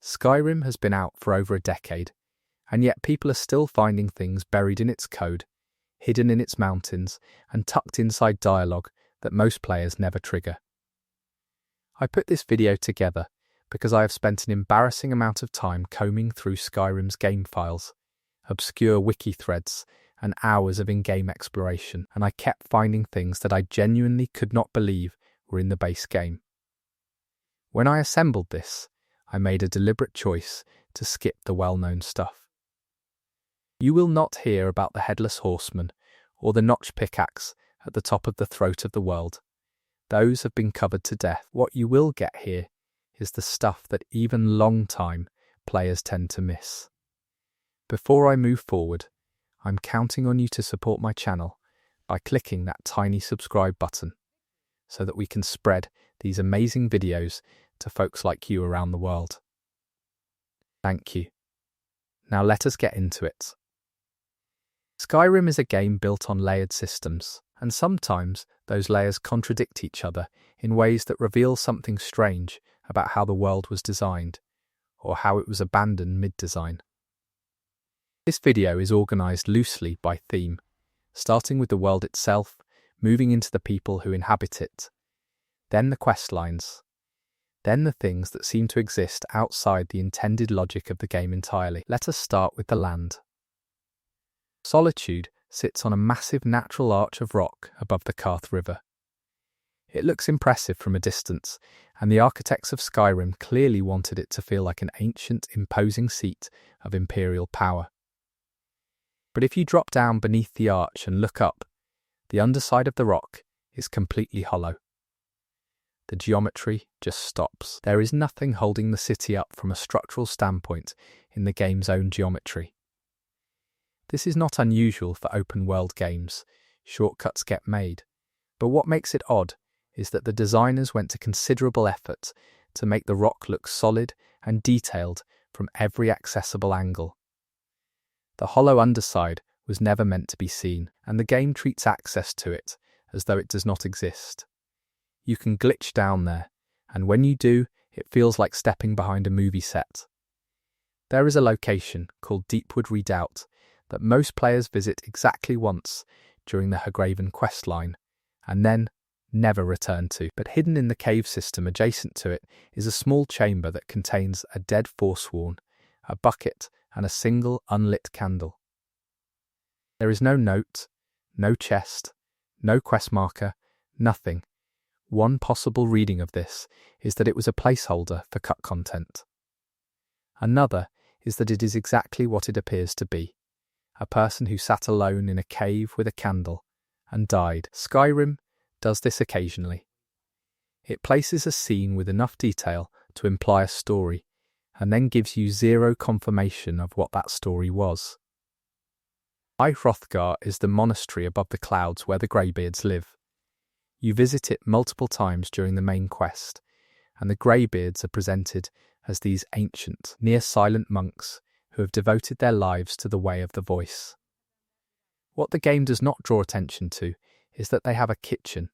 Skyrim has been out for over a decade, and yet people are still finding things buried in its code, hidden in its mountains, and tucked inside dialogue that most players never trigger. I put this video together because I have spent an embarrassing amount of time combing through Skyrim's game files, obscure wiki threads, and hours of in-game exploration, and I kept finding things that I genuinely could not believe were in the base game. When I assembled this, I made a deliberate choice to skip the well-known stuff. You will not hear about the Headless Horseman or the notch pickaxe at the top of the throat of the world. Those have been covered to death. What you will get here is the stuff that even long-time players tend to miss. Before I move forward, I'm counting on you to support my channel by clicking that tiny subscribe button so that we can spread these amazing videos to folks like you around the world. Thank you. Now let us get into it. Skyrim is a game built on layered systems, and sometimes those layers contradict each other in ways that reveal something strange about how the world was designed, or how it was abandoned mid-design. This video is organised loosely by theme, starting with the world itself, moving into the people who inhabit it, then the quest lines, then the things that seem to exist outside the intended logic of the game entirely. Let us start with the land. Solitude sits on a massive natural arch of rock above the Karth River. It looks impressive from a distance, and the architects of Skyrim clearly wanted it to feel like an ancient, imposing seat of imperial power. But if you drop down beneath the arch and look up, the underside of the rock is completely hollow. The geometry just stops. There is nothing holding the city up from a structural standpoint in the game's own geometry. This is not unusual for open-world games. Shortcuts get made. But what makes it odd is that the designers went to considerable effort to make the rock look solid and detailed from every accessible angle. The hollow underside was never meant to be seen, and the game treats access to it as though it does not exist. You can glitch down there, and when you do, it feels like stepping behind a movie set. There is a location called Deepwood Redoubt that most players visit exactly once during the Hagraven questline, and then never return to. But hidden in the cave system adjacent to it is a small chamber that contains a dead forsworn, a bucket, and a single unlit candle. There is no note, no chest, no quest marker, nothing. One possible reading of this is that it was a placeholder for cut content. Another is that it is exactly what it appears to be. A person who sat alone in a cave with a candle and died. Skyrim does this occasionally. It places a scene with enough detail to imply a story, and then gives you zero confirmation of what that story was. Hrothgar is the monastery above the clouds where the Greybeards live. You visit it multiple times during the main quest, and the Greybeards are presented as these ancient, near-silent monks who have devoted their lives to the way of the voice. What the game does not draw attention to is that they have a kitchen,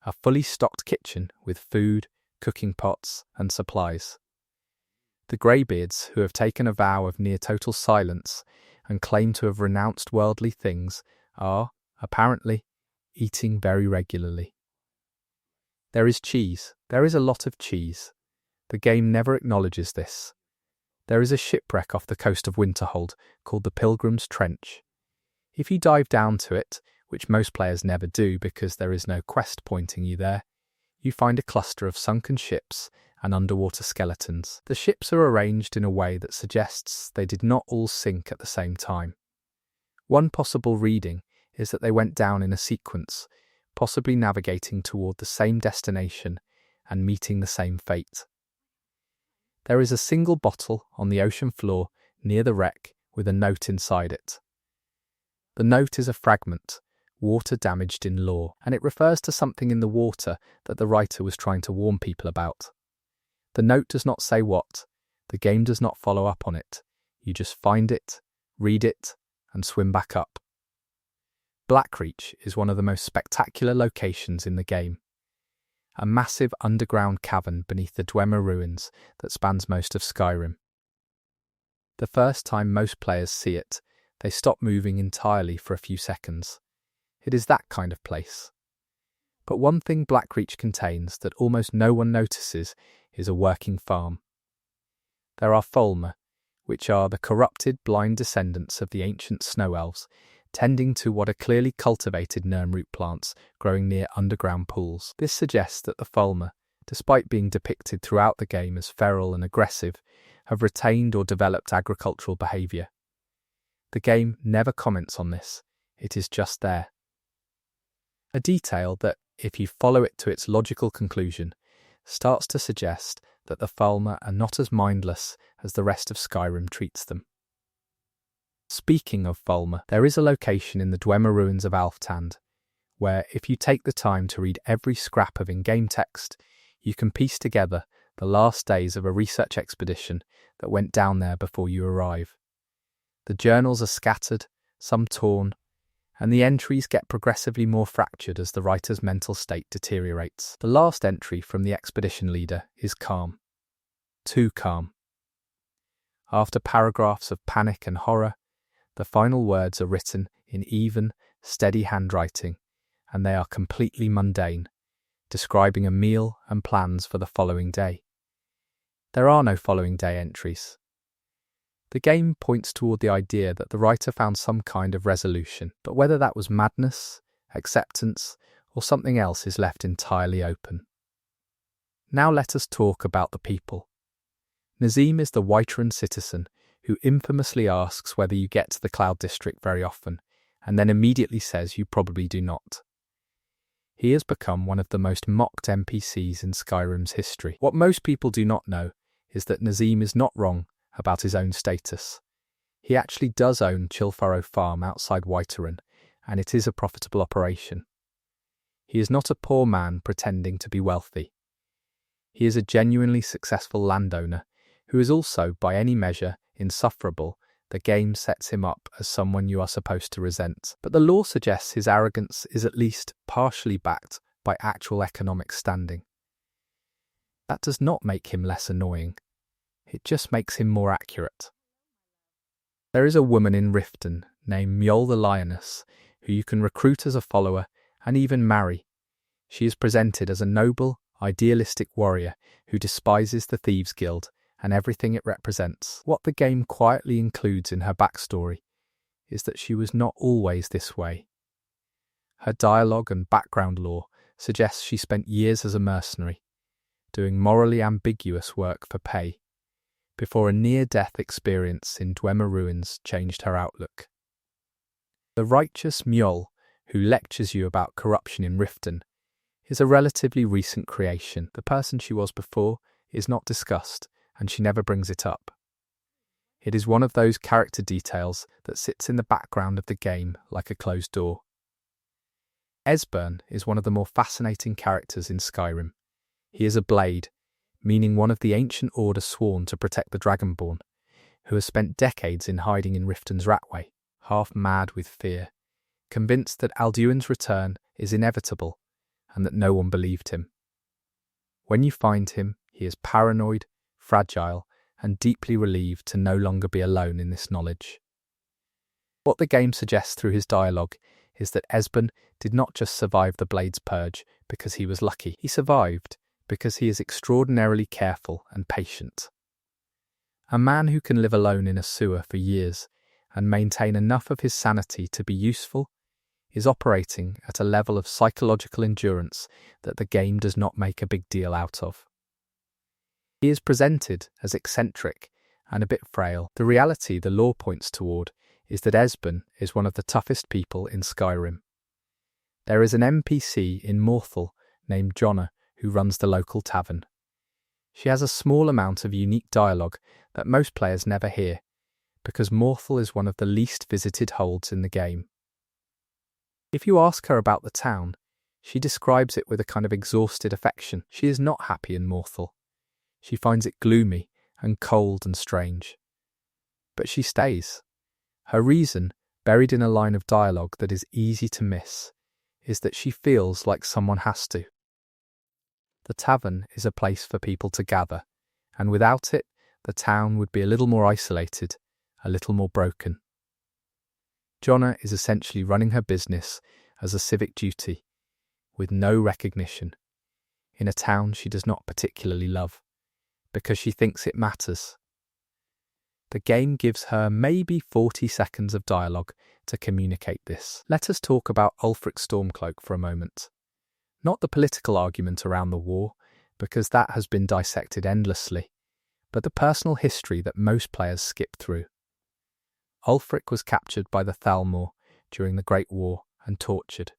a fully stocked kitchen with food, cooking pots, and supplies. The Greybeards, who have taken a vow of near-total silence and claim to have renounced worldly things, are, apparently, eating very regularly. There is cheese. There is a lot of cheese. The game never acknowledges this. There is a shipwreck off the coast of Winterhold called the Pilgrim's Trench. If you dive down to it, which most players never do because there is no quest pointing you there, you find a cluster of sunken ships and underwater skeletons. The ships are arranged in a way that suggests they did not all sink at the same time. One possible reading is that they went down in a sequence, possibly navigating toward the same destination and meeting the same fate. There is a single bottle on the ocean floor near the wreck with a note inside it. The note is a fragment, water damaged in lore, and it refers to something in the water that the writer was trying to warn people about. The note does not say what, the game does not follow up on it, you just find it, read it, and swim back up. Blackreach is one of the most spectacular locations in the game. a massive underground cavern beneath the Dwemer ruins that spans most of Skyrim. The first time most players see it, they stop moving entirely for a few seconds. It is that kind of place. But one thing Blackreach contains that almost no one notices is a working farm. There are Folmer, which are the corrupted, blind descendants of the ancient snow elves, tending to what are clearly cultivated nirnroot plants growing near underground pools. This suggests that the Folmer, despite being depicted throughout the game as feral and aggressive, have retained or developed agricultural behaviour. The game never comments on this, it is just there. A detail that, if you follow it to its logical conclusion, starts to suggest that the Folmer are not as mindless as the rest of Skyrim treats them. Speaking of Folmer, there is a location in the Dwemer ruins of Alftand, where if you take the time to read every scrap of in-game text, you can piece together the last days of a research expedition that went down there before you arrive. The journals are scattered, some torn, and the entries get progressively more fractured as the writer's mental state deteriorates. The last entry from the expedition leader is calm. Too calm. After paragraphs of panic and horror, the final words are written in even, steady handwriting, and they are completely mundane, describing a meal and plans for the following day. There are no following day entries. The game points toward the idea that the writer found some kind of resolution, but whether that was madness, acceptance, or something else is left entirely open. Now let us talk about the people. Nazim is the Whiterun citizen who infamously asks whether you get to the Cloud District very often, and then immediately says you probably do not. He has become one of the most mocked NPCs in Skyrim's history. What most people do not know is that Nazim is not wrong about his own status. He actually does own Chilfurrow Farm outside Whiterun, and it is a profitable operation. He is not a poor man pretending to be wealthy. He is a genuinely successful landowner who is also, by any measure, insufferable. The game sets him up as someone you are supposed to resent, but the lore suggests his arrogance is at least partially backed by actual economic standing. That does not make him less annoying. It just makes him more accurate. There is a woman in Riften named Mjol the Lioness who you can recruit as a follower and even marry. She is presented as a noble, idealistic warrior who despises the Thieves' Guild and everything it represents. What the game quietly includes in her backstory is that she was not always this way. Her dialogue and background lore suggests she spent years as a mercenary, doing morally ambiguous work for pay, before a near-death experience in Dwemer ruins changed her outlook. The righteous Mjol, who lectures you about corruption in Riften, is a relatively recent creation. The person she was before is not discussed, and she never brings it up. It is one of those character details that sits in the background of the game like a closed door. Esbern is one of the more fascinating characters in Skyrim. He is a blade, meaning one of the ancient order sworn to protect the Dragonborn, who has spent decades in hiding in Riften's Ratway, half mad with fear, convinced that Alduin's return is inevitable and that no one believed him. When you find him, he is paranoid, fragile, and deeply relieved to no longer be alone in this knowledge. What the game suggests through his dialogue is that Esbern did not just survive the Blade's Purge because he was lucky. He survived because he is extraordinarily careful and patient. A man who can live alone in a sewer for years and maintain enough of his sanity to be useful is operating at a level of psychological endurance that the game does not make a big deal out of. He is presented as eccentric and a bit frail. The reality the lore points toward is that Esbern is one of the toughest people in Skyrim. There is an NPC in Morthal named Jonna who runs the local tavern. She has a small amount of unique dialogue that most players never hear, because Morthal is one of the least visited holds in the game. If you ask her about the town, she describes it with a kind of exhausted affection. She is not happy in Morthal. She finds it gloomy and cold and strange. But she stays. Her reason, buried in a line of dialogue that is easy to miss, is that she feels like someone has to. The tavern is a place for people to gather, and without it, the town would be a little more isolated, a little more broken. Jonna is essentially running her business as a civic duty, with no recognition, in a town she does not particularly love, because she thinks it matters. The game gives her maybe 40 seconds of dialogue to communicate this. Let us talk about Ulfric Stormcloak for a moment. Not the political argument around the war, because that has been dissected endlessly, but the personal history that most players skip through. Ulfric was captured by the Thalmor during the Great War and tortured.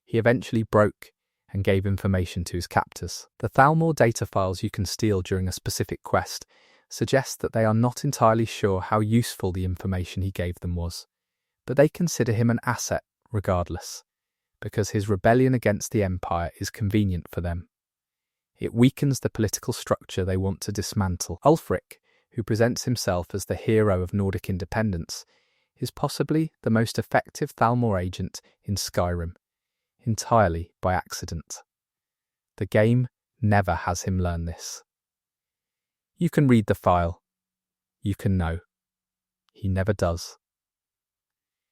He eventually broke and gave information to his captors. The Thalmor data files you can steal during a specific quest suggest that they are not entirely sure how useful the information he gave them was, but they consider him an asset regardless, because his rebellion against the Empire is convenient for them. It weakens the political structure they want to dismantle. Ulfric, who presents himself as the hero of Nordic independence, is possibly the most effective Thalmor agent in Skyrim, entirely by accident. The game never has him learn this. You can read the file. You can know. He never does.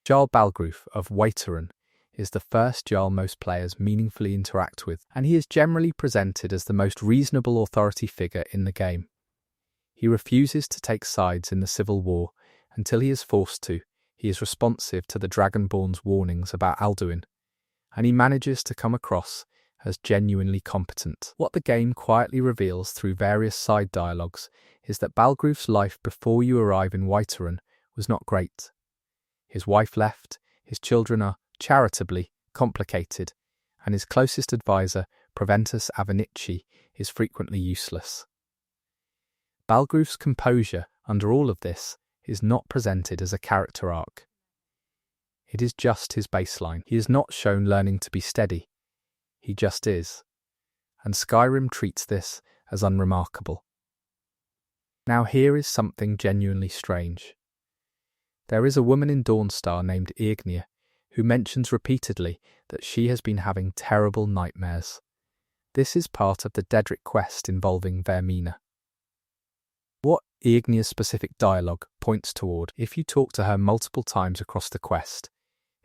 Jarl Balgruuf of Waiteren is the first Jarl most players meaningfully interact with, and he is generally presented as the most reasonable authority figure in the game. He refuses to take sides in the civil war until he is forced to. He is responsive to the Dragonborn's warnings about Alduin, and he manages to come across as genuinely competent. What the game quietly reveals through various side dialogues is that Balgruuf's life before you arrive in Waiteren was not great. His wife left, his children are charitably complicated, and his closest advisor, Proventus Avenici, is frequently useless. Balgruuf's composure under all of this is not presented as a character arc. It is just his baseline. He is not shown learning to be steady. He just is. And Skyrim treats this as unremarkable. Now here is something genuinely strange. There is a woman in Dawnstar named Egnir who mentions repeatedly that she has been having terrible nightmares. This is part of the Daedric quest involving Vermina. What Egnir's specific dialogue points toward, if you talk to her multiple times across the quest,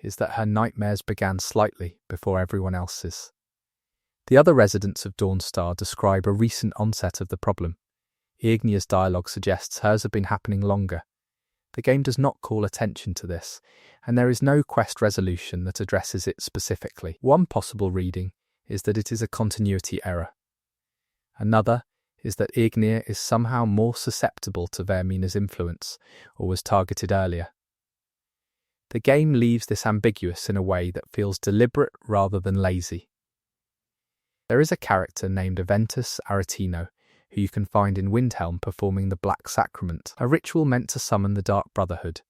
is that her nightmares began slightly before everyone else's. The other residents of Dawnstar describe a recent onset of the problem. Egnir's dialogue suggests hers have been happening longer. The game does not call attention to this, and there is no quest resolution that addresses it specifically. One possible reading is that it is a continuity error. Another is that Egnir is somehow more susceptible to Vermina's influence, or was targeted earlier. The game leaves this ambiguous in a way that feels deliberate rather than lazy. There is a character named Aventus Aretino, who you can find in Windhelm performing the Black Sacrament, a ritual meant to summon the Dark Brotherhood.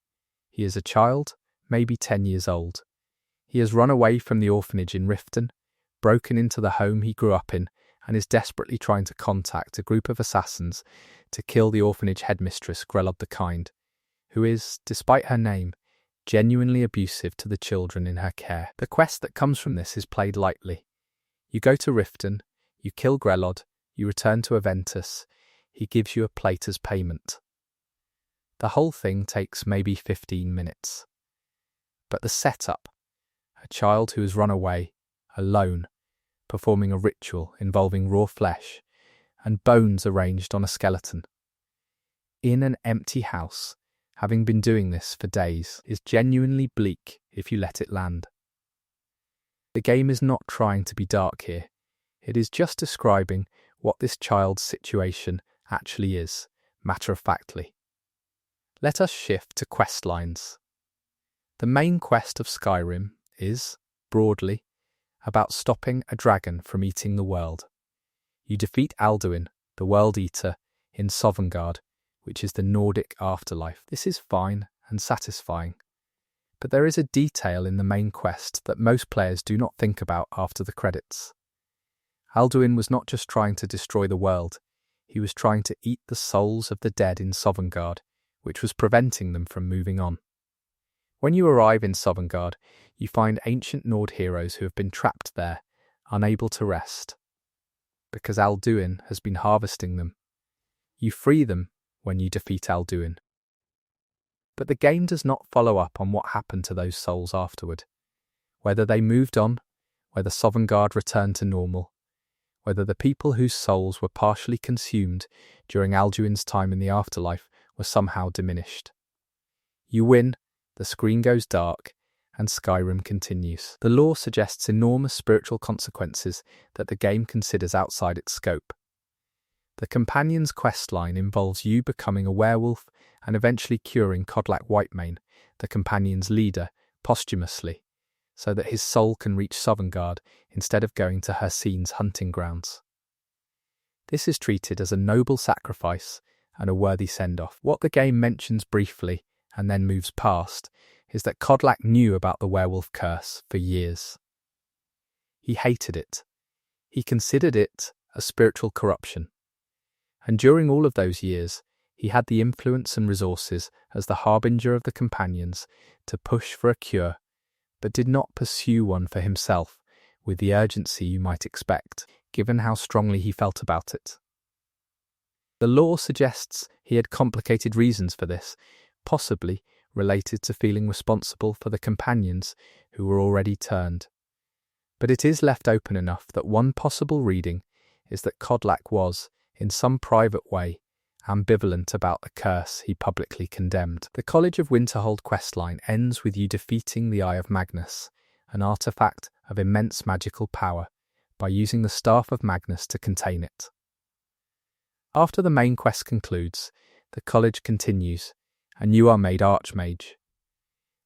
He is a child, maybe 10 years old. He has run away from the orphanage in Riften, broken into the home he grew up in, and is desperately trying to contact a group of assassins to kill the orphanage headmistress Grelod the Kind, who is, despite her name, genuinely abusive to the children in her care. The quest that comes from this is played lightly. You go to Riften, you kill Grelod, you return to Aventus, he gives you a plate as payment. The whole thing takes maybe 15 minutes. But the setup, a child who has run away, alone, performing a ritual involving raw flesh and bones arranged on a skeleton, in an empty house, having been doing this for days, is genuinely bleak if you let it land. The game is not trying to be dark here. It is just describing what this child's situation actually is, matter-of-factly. Let us shift to quest lines. The main quest of Skyrim is, broadly, about stopping a dragon from eating the world. You defeat Alduin, the World Eater, in Sovngarde, which is the Nordic afterlife. This is fine and satisfying. But there is a detail in the main quest that most players do not think about after the credits. Alduin was not just trying to destroy the world, he was trying to eat the souls of the dead in Sovngarde, which was preventing them from moving on. When you arrive in Sovngarde, you find ancient Nord heroes who have been trapped there, unable to rest. because Alduin has been harvesting them. You free them when you defeat Alduin. But the game does not follow up on what happened to those souls afterward. Whether they moved on, whether Sovngarde returned to normal, whether the people whose souls were partially consumed during Alduin's time in the afterlife were somehow diminished. You win, the screen goes dark, and Skyrim continues. The lore suggests enormous spiritual consequences that the game considers outside its scope. The companion's questline involves you becoming a werewolf and eventually curing Kodlak Whitemane, the companion's leader, posthumously, so that his soul can reach Sovngarde instead of going to Hircine's hunting grounds. This is treated as a noble sacrifice and a worthy send-off. What the game mentions briefly and then moves past is that Kodlak knew about the werewolf curse for years. He hated it. He considered it a spiritual corruption. And during all of those years, he had the influence and resources as the harbinger of the companions to push for a cure, but did not pursue one for himself with the urgency you might expect, given how strongly he felt about it. The lore suggests he had complicated reasons for this, possibly related to feeling responsible for the companions who were already turned. But it is left open enough that one possible reading is that Kodlak was, in some private way, ambivalent about the curse he publicly condemned. The College of Winterhold questline ends with you defeating the Eye of Magnus, an artifact of immense magical power, by using the Staff of Magnus to contain it. After the main quest concludes, the college continues, and you are made Archmage.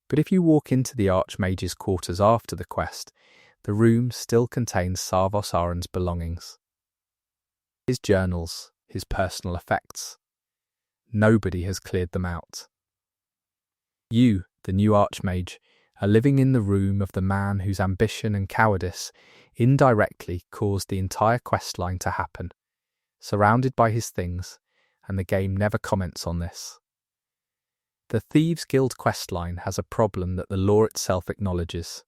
But if you walk into the Archmage's quarters after the quest, the room still contains Sarvos Aran's belongings. His journals, his personal effects. Nobody has cleared them out. You, the new Archmage, are living in the room of the man whose ambition and cowardice indirectly caused the entire questline to happen, surrounded by his things, and the game never comments on this. The Thieves' Guild questline has a problem that the lore itself acknowledges.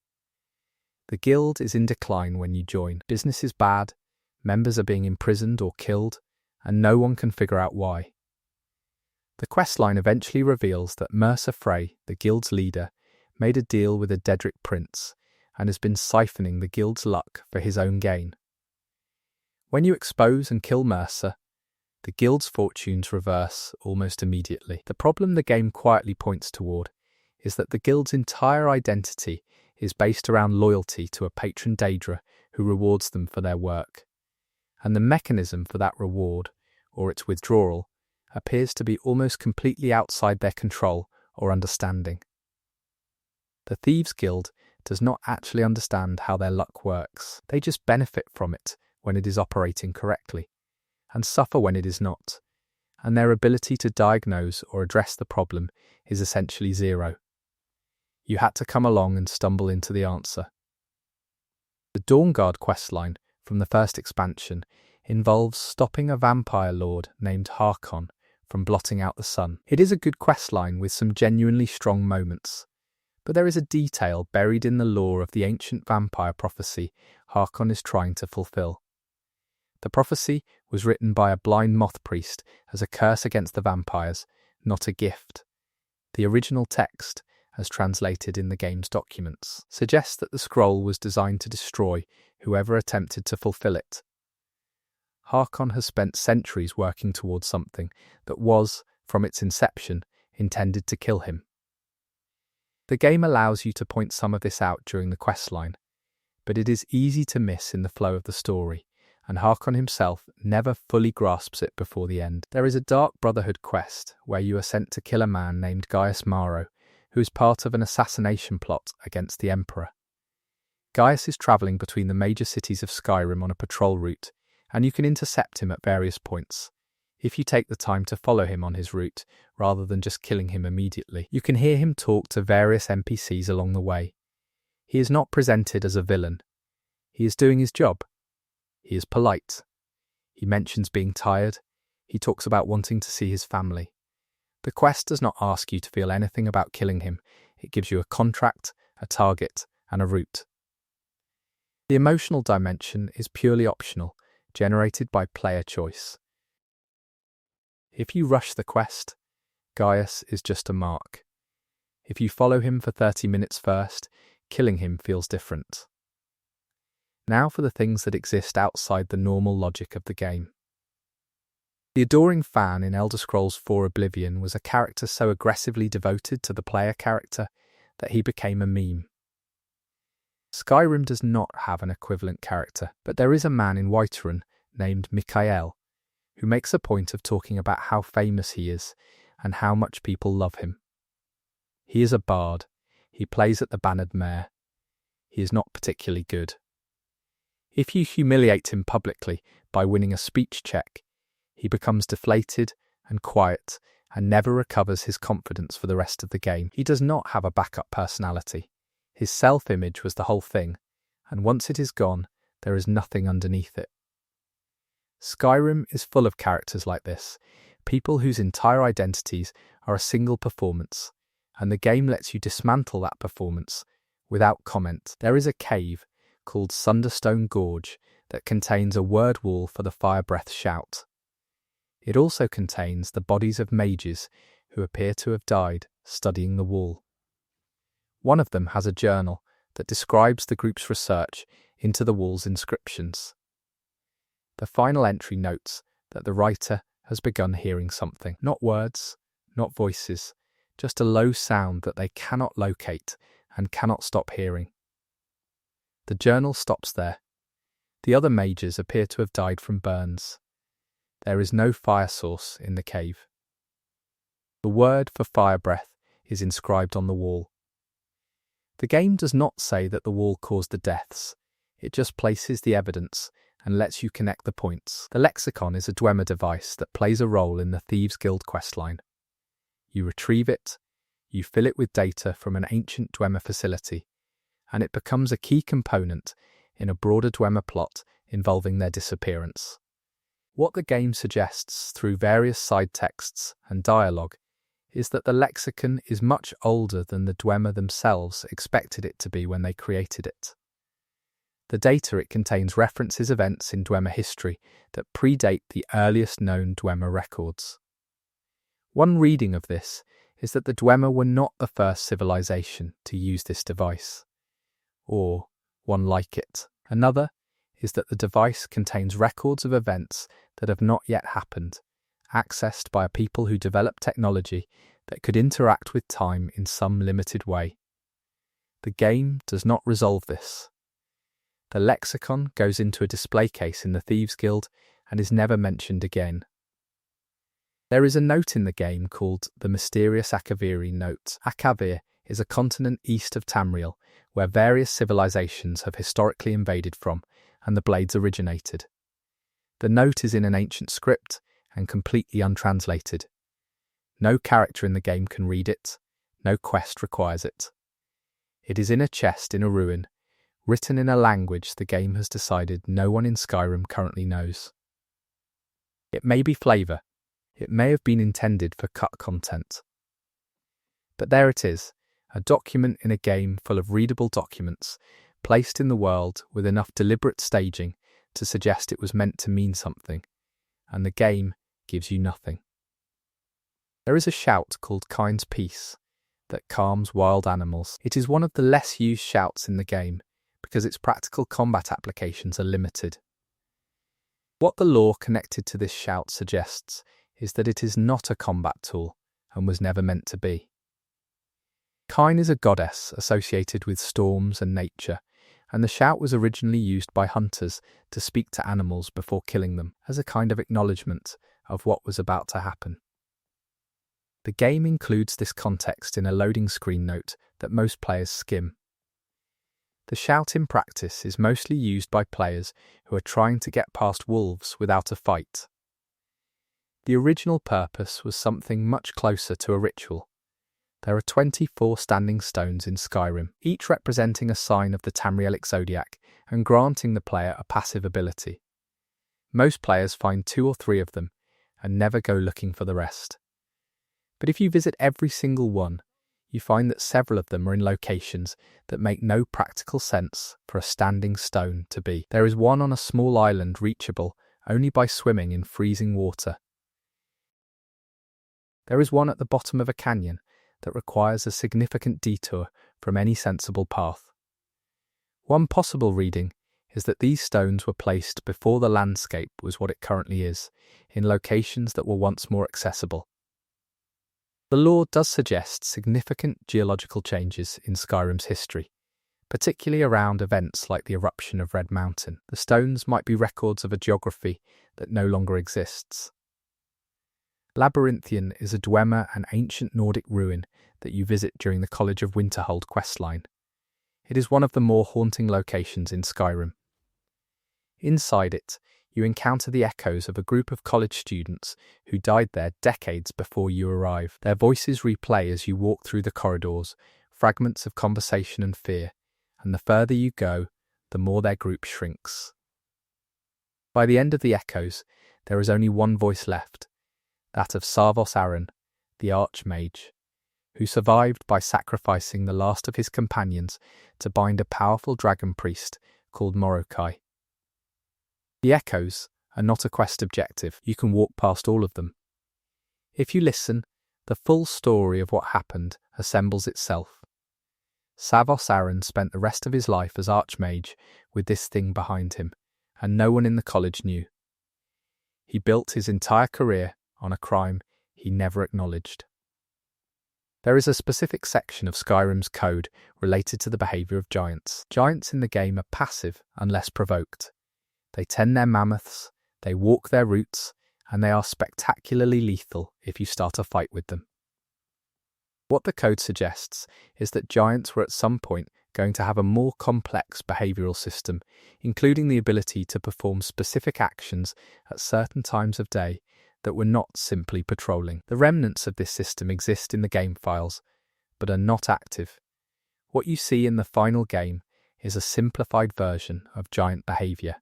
The guild is in decline when you join. Business is bad, members are being imprisoned or killed, and no one can figure out why. The questline eventually reveals that Mercer Frey, the guild's leader, made a deal with a Daedric prince and has been siphoning the guild's luck for his own gain. When you expose and kill Mercer, the guild's fortunes reverse almost immediately. The problem the game quietly points toward is that the guild's entire identity is based around loyalty to a patron Daedra who rewards them for their work. And the mechanism for that reward, or its withdrawal, appears to be almost completely outside their control or understanding. The Thieves' Guild does not actually understand how their luck works. They just benefit from it when it is operating correctly, and suffer when it is not, and their ability to diagnose or address the problem is essentially zero. You had to come along and stumble into the answer. The Dawnguard questline from the first expansion involves stopping a vampire lord named Harkon from blotting out the sun. It is a good questline with some genuinely strong moments, but there is a detail buried in the lore of the ancient vampire prophecy Harkon is trying to fulfill. The prophecy was written by a blind moth priest as a curse against the vampires, not a gift. The original text, as translated in the game's documents, suggests that the scroll was designed to destroy whoever attempted to fulfill it. Harkon has spent centuries working towards something that was, from its inception, intended to kill him. The game allows you to point some of this out during the questline, but it is easy to miss in the flow of the story, and Harkon himself never fully grasps it before the end. There is a Dark Brotherhood quest where you are sent to kill a man named Gaius Maro, who is part of an assassination plot against the Emperor. Gaius is travelling between the major cities of Skyrim on a patrol route, and you can intercept him at various points. If you take the time to follow him on his route, rather than just killing him immediately, you can hear him talk to various NPCs along the way. He is not presented as a villain. He is doing his job. He is polite. He mentions being tired. He talks about wanting to see his family. The quest does not ask you to feel anything about killing him. It gives you a contract, a target, and a route. The emotional dimension is purely optional, generated by player choice. If you rush the quest, Gaius is just a mark. If you follow him for 30 minutes first, killing him feels different. Now for the things that exist outside the normal logic of the game. The adoring fan in Elder Scrolls IV Oblivion was a character so aggressively devoted to the player character that he became a meme. Skyrim does not have an equivalent character, but there is a man in Whiterun named Mikael who makes a point of talking about how famous he is and how much people love him. He is a bard. He plays at the Bannered Mare. He is not particularly good. If you humiliate him publicly by winning a speech check, he becomes deflated and quiet and never recovers his confidence for the rest of the game. He does not have a backup personality. His self-image was the whole thing, and once it is gone, there is nothing underneath it. Skyrim is full of characters like this, people whose entire identities are a single performance, and the game lets you dismantle that performance without comment. There is a cave called Sunderstone Gorge that contains a word wall for the fire breath shout. It also contains the bodies of mages who appear to have died studying the wall. One of them has a journal that describes the group's research into the wall's inscriptions. The final entry notes that the writer has begun hearing something. Not words, not voices, just a low sound that they cannot locate and cannot stop hearing. The journal stops there. The other mages appear to have died from burns. There is no fire source in the cave. The word for fire breath is inscribed on the wall. The game does not say that the wall caused the deaths. It just places the evidence and lets you connect the points. The lexicon is a Dwemer device that plays a role in the Thieves Guild questline. You retrieve it, you fill it with data from an ancient Dwemer facility, and it becomes a key component in a broader Dwemer plot involving their disappearance. What the game suggests through various side texts and dialogue is that the lexicon is much older than the Dwemer themselves expected it to be when they created it. The data it contains references events in Dwemer history that predate the earliest known Dwemer records. One reading of this is that the Dwemer were not the first civilization to use this device, or one like it. Another is that the device contains records of events that have not yet happened, accessed by a people who developed technology that could interact with time in some limited way. The game does not resolve this. The lexicon goes into a display case in the Thieves Guild and is never mentioned again. There is a note in the game called the Mysterious Akaviri Note. Akavir is a continent east of Tamriel where various civilizations have historically invaded from and the blades originated. The note is in an ancient script and completely untranslated. No character in the game can read it, no quest requires it. It is in a chest in a ruin, written in a language the game has decided no one in Skyrim currently knows. It may be flavour, it may have been intended for cut content. But there it is, a document in a game full of readable documents, placed in the world with enough deliberate staging to suggest it was meant to mean something, and the game gives you nothing. There is a shout called Kind's Peace that calms wild animals. It is one of the less used shouts in the game because its practical combat applications are limited. What the lore connected to this shout suggests is that it is not a combat tool and was never meant to be. Kine is a goddess associated with storms and nature, and the shout was originally used by hunters to speak to animals before killing them as a kind of acknowledgement of what was about to happen. The game includes this context in a loading screen note that most players skim. The shout in practice is mostly used by players who are trying to get past wolves without a fight. The original purpose was something much closer to a ritual. There are 24 standing stones in Skyrim, each representing a sign of the Tamrielic zodiac and granting the player a passive ability. Most players find 2 or 3 of them and never go looking for the rest. But if you visit every single one, you find that several of them are in locations that make no practical sense for a standing stone to be. There is one on a small island reachable only by swimming in freezing water. There is one at the bottom of a canyon that requires a significant detour from any sensible path. One possible reading is that these stones were placed before the landscape was what it currently is, in locations that were once more accessible. The lore does suggest significant geological changes in Skyrim's history, particularly around events like the eruption of Red Mountain. The stones might be records of a geography that no longer exists. Labyrinthian is a Dwemer, an ancient Nordic ruin that you visit during the College of Winterhold questline. It is one of the more haunting locations in Skyrim. Inside it, you encounter the echoes of a group of college students who died there decades before you arrive. Their voices replay as you walk through the corridors, fragments of conversation and fear, and the further you go, the more their group shrinks. By the end of the echoes, there is only one voice left, that of Savos Aren, the Archmage, who survived by sacrificing the last of his companions to bind a powerful dragon priest called Morokai. The echoes are not a quest objective. You can walk past all of them. If you listen, the full story of what happened assembles itself. Savos Aren spent the rest of his life as Archmage with this thing behind him, and no one in the college knew. He built his entire career on a crime he never acknowledged. There is a specific section of Skyrim's code related to the behaviour of giants. Giants in the game are passive unless provoked. They tend their mammoths, they walk their routes, and they are spectacularly lethal if you start a fight with them. What the code suggests is that giants were at some point going to have a more complex behavioural system, including the ability to perform specific actions at certain times of day that were not simply patrolling. The remnants of this system exist in the game files, but are not active. What you see in the final game is a simplified version of giant behaviour.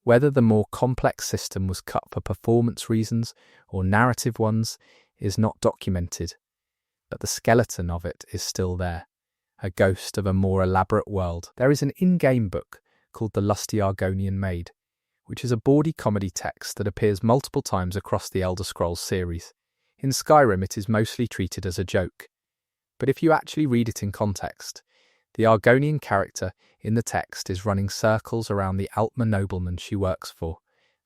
Whether the more complex system was cut for performance reasons or narrative ones is not documented, but the skeleton of it is still there, a ghost of a more elaborate world. There is an in-game book called The Lusty Argonian Maid, which is a bawdy comedy text that appears multiple times across the Elder Scrolls series. In Skyrim, it is mostly treated as a joke, but if you actually read it in context, the Argonian character in the text is running circles around the Altmer nobleman she works for,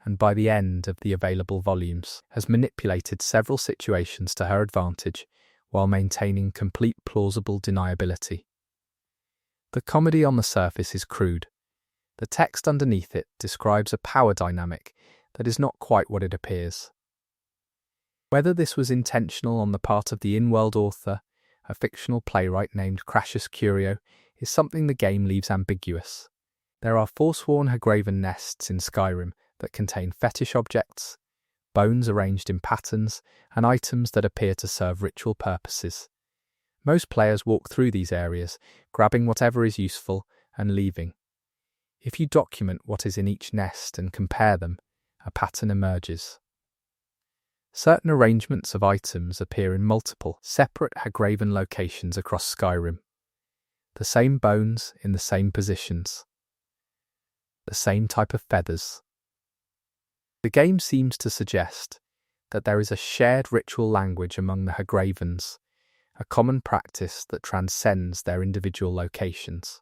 and by the end of the available volumes, has manipulated several situations to her advantage while maintaining complete plausible deniability. The comedy on the surface is crude. The text underneath it describes a power dynamic that is not quite what it appears. Whether this was intentional on the part of the in-world author, a fictional playwright named Crassus Curio, is something the game leaves ambiguous. There are forsworn Hagraven nests in Skyrim that contain fetish objects, bones arranged in patterns, and items that appear to serve ritual purposes. Most players walk through these areas, grabbing whatever is useful and leaving. If you document what is in each nest and compare them, a pattern emerges. Certain arrangements of items appear in multiple, separate Hagraven locations across Skyrim. The same bones in the same positions. The same type of feathers. The game seems to suggest that there is a shared ritual language among the Hagravens, a common practice that transcends their individual locations.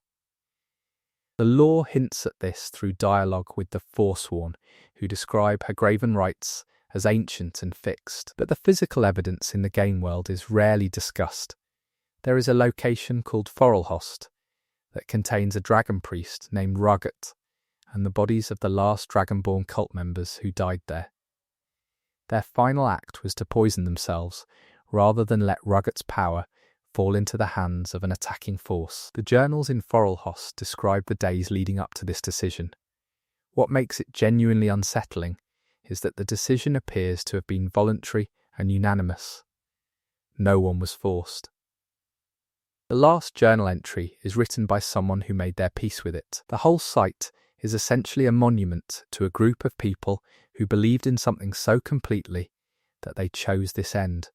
The lore hints at this through dialogue with the Forsworn, who describe Hagraven rites as ancient and fixed, but the physical evidence in the game world is rarely discussed. There is a location called Forelhost that contains a dragon priest named Rugget and the bodies of the last Dragonborn cult members who died there. Their final act was to poison themselves rather than let Rugget's power fall into the hands of an attacking force. The journals in Forelhost describe the days leading up to this decision. What makes it genuinely unsettling is that the decision appears to have been voluntary and unanimous. No one was forced. The last journal entry is written by someone who made their peace with it. The whole site is essentially a monument to a group of people who believed in something so completely that they chose this end.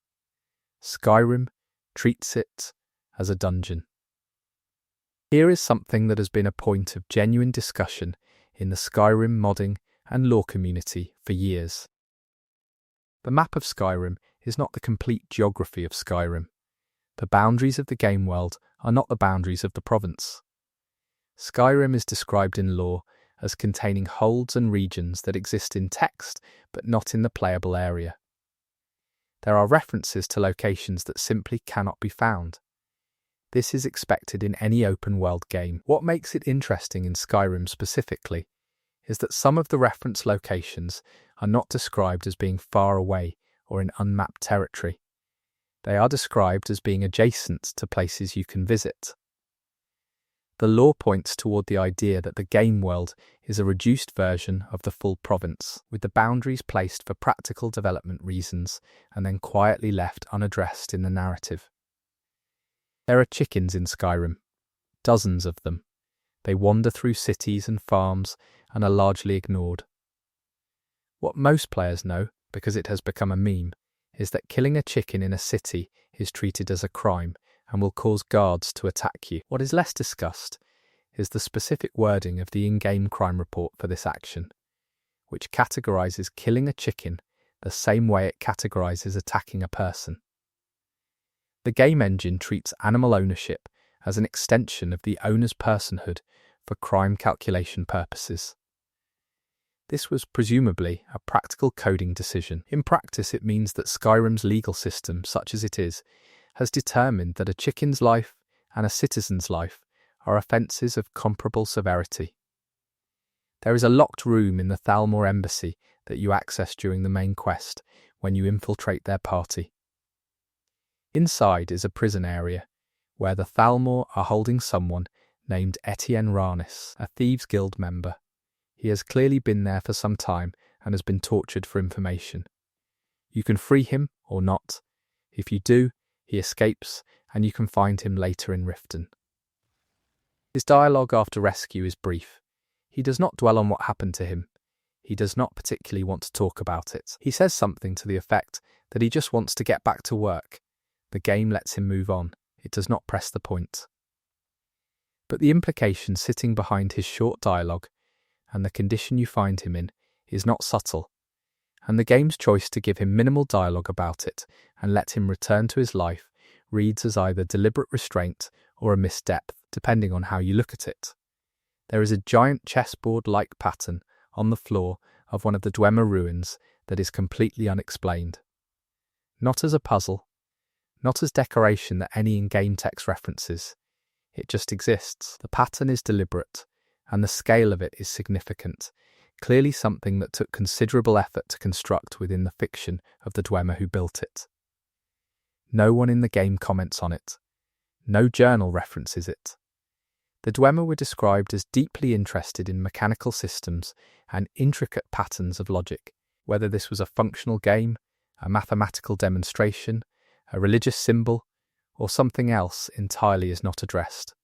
Skyrim treats it as a dungeon. Here is something that has been a point of genuine discussion in the Skyrim modding and lore community for years. The map of Skyrim is not the complete geography of Skyrim. The boundaries of the game world are not the boundaries of the province. Skyrim is described in lore as containing holds and regions that exist in text but not in the playable area. There are references to locations that simply cannot be found. This is expected in any open-world game. What makes it interesting in Skyrim specifically is that some of the reference locations are not described as being far away or in unmapped territory. They are described as being adjacent to places you can visit. The lore points toward the idea that the game world is a reduced version of the full province, with the boundaries placed for practical development reasons and then quietly left unaddressed in the narrative. There are chickens in Skyrim, dozens of them. They wander through cities and farms and are largely ignored. What most players know, because it has become a meme, is that killing a chicken in a city is treated as a crime and will cause guards to attack you. What is less discussed is the specific wording of the in-game crime report for this action, which categorizes killing a chicken the same way it categorizes attacking a person. The game engine treats animal ownership as an extension of the owner's personhood for crime calculation purposes. This was presumably a practical coding decision. In practice, it means that Skyrim's legal system, such as it is, has determined that a chicken's life and a citizen's life are offences of comparable severity. There is a locked room in the Thalmor embassy that you access during the main quest when you infiltrate their party. Inside is a prison area, where the Thalmor are holding someone named Etienne Ranis, a Thieves Guild member. He has clearly been there for some time and has been tortured for information. You can free him or not. If you do, he escapes and you can find him later in Riften. His dialogue after rescue is brief. He does not dwell on what happened to him. He does not particularly want to talk about it. He says something to the effect that he just wants to get back to work. The game lets him move on. It does not press the point. But the implication sitting behind his short dialogue and the condition you find him in is not subtle, and the game's choice to give him minimal dialogue about it and let him return to his life reads as either deliberate restraint or a missed depth, depending on how you look at it. There is a giant chessboard-like pattern on the floor of one of the Dwemer ruins that is completely unexplained. Not as a puzzle, not as decoration that any in-game text references. It just exists. The pattern is deliberate, and the scale of it is significant, clearly something that took considerable effort to construct within the fiction of the Dwemer who built it. No one in the game comments on it. No journal references it. The Dwemer were described as deeply interested in mechanical systems and intricate patterns of logic. Whether this was a functional game, a mathematical demonstration, a religious symbol, or something else entirely is not addressed.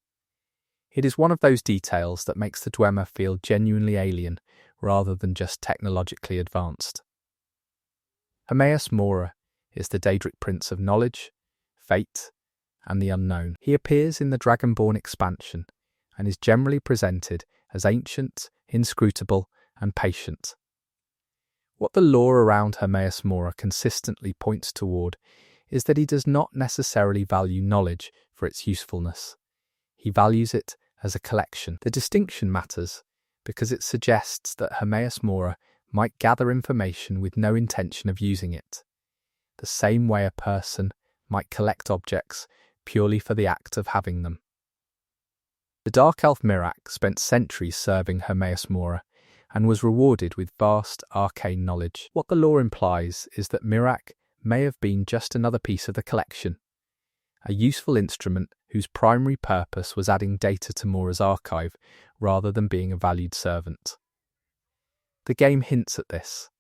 It is one of those details that makes the Dwemer feel genuinely alien rather than just technologically advanced. Hermaeus Mora is the Daedric Prince of Knowledge, Fate, and the Unknown. He appears in the Dragonborn expansion and is generally presented as ancient, inscrutable, and patient. What the lore around Hermaeus Mora consistently points toward is that he does not necessarily value knowledge for its usefulness. He values it as a collection. The distinction matters because it suggests that Hermaeus Mora might gather information with no intention of using it, the same way a person might collect objects purely for the act of having them. The Dark Elf Mirak spent centuries serving Hermaeus Mora and was rewarded with vast arcane knowledge. What the lore implies is that Mirak may have been just another piece of the collection, a useful instrument whose primary purpose was adding data to Mora's archive rather than being a valued servant. The game hints at this.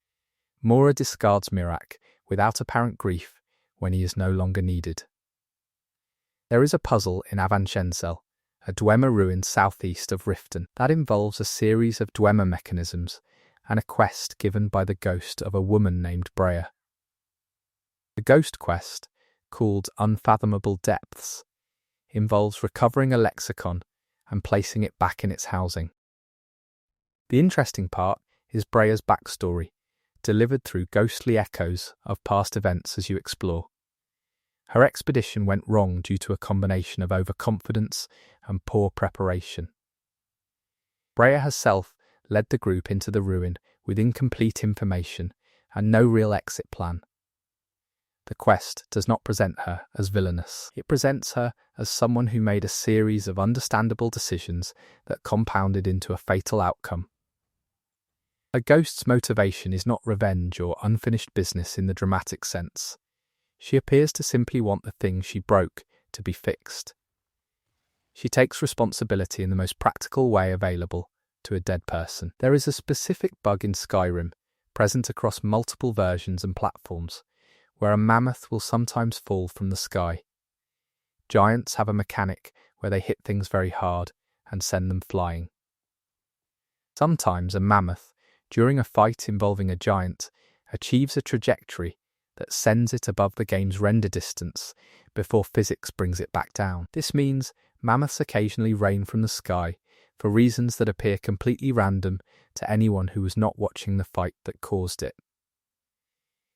Mora discards Mirak without apparent grief when he is no longer needed. There is a puzzle in Avanscensel, a Dwemer ruin southeast of Riften, that involves a series of Dwemer mechanisms and a quest given by the ghost of a woman named Breya. The ghost quest, called Unfathomable Depths, involves recovering a lexicon and placing it back in its housing. The interesting part is Brea's backstory, delivered through ghostly echoes of past events as you explore. Her expedition went wrong due to a combination of overconfidence and poor preparation. Brea herself led the group into the ruin with incomplete information and no real exit plan. The quest does not present her as villainous. It presents her as someone who made a series of understandable decisions that compounded into a fatal outcome. A ghost's motivation is not revenge or unfinished business in the dramatic sense. She appears to simply want the thing she broke to be fixed. She takes responsibility in the most practical way available to a dead person. There is a specific bug in Skyrim, present across multiple versions and platforms, where a mammoth will sometimes fall from the sky. Giants have a mechanic where they hit things very hard and send them flying. Sometimes a mammoth, during a fight involving a giant, achieves a trajectory that sends it above the game's render distance before physics brings it back down. This means mammoths occasionally rain from the sky for reasons that appear completely random to anyone who was not watching the fight that caused it.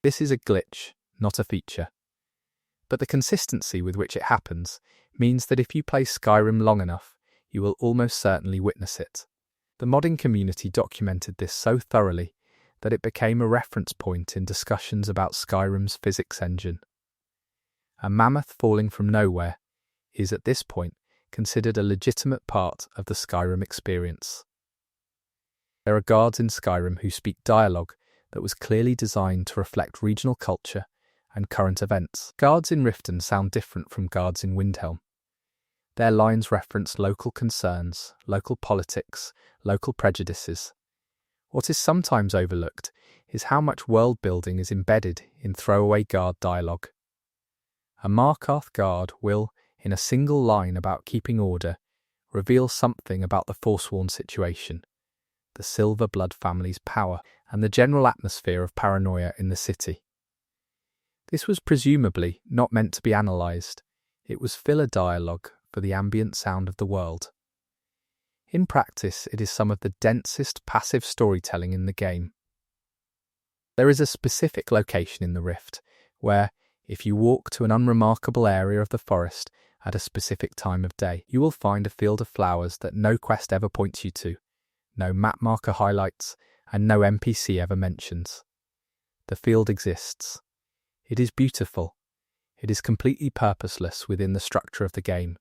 This is a glitch, not a feature. But the consistency with which it happens means that if you play Skyrim long enough, you will almost certainly witness it. The modding community documented this so thoroughly that it became a reference point in discussions about Skyrim's physics engine. A mammoth falling from nowhere is at this point considered a legitimate part of the Skyrim experience. There are guards in Skyrim who speak dialogue that was clearly designed to reflect regional culture and current events. Guards in Riften sound different from guards in Windhelm. Their lines reference local concerns, local politics, local prejudices. What is sometimes overlooked is how much world building is embedded in throwaway guard dialogue. A Markarth guard will, in a single line about keeping order, reveal something about the Forsworn situation, the Silver Blood family's power, and the general atmosphere of paranoia in the city. This was presumably not meant to be analysed. It was filler dialogue for the ambient sound of the world. In practice, it is some of the densest passive storytelling in the game. There is a specific location in the Rift where, if you walk to an unremarkable area of the forest at a specific time of day, you will find a field of flowers that no quest ever points you to, no map marker highlights, and no NPC ever mentions. The field exists. It is beautiful. It is completely purposeless within the structure of the game.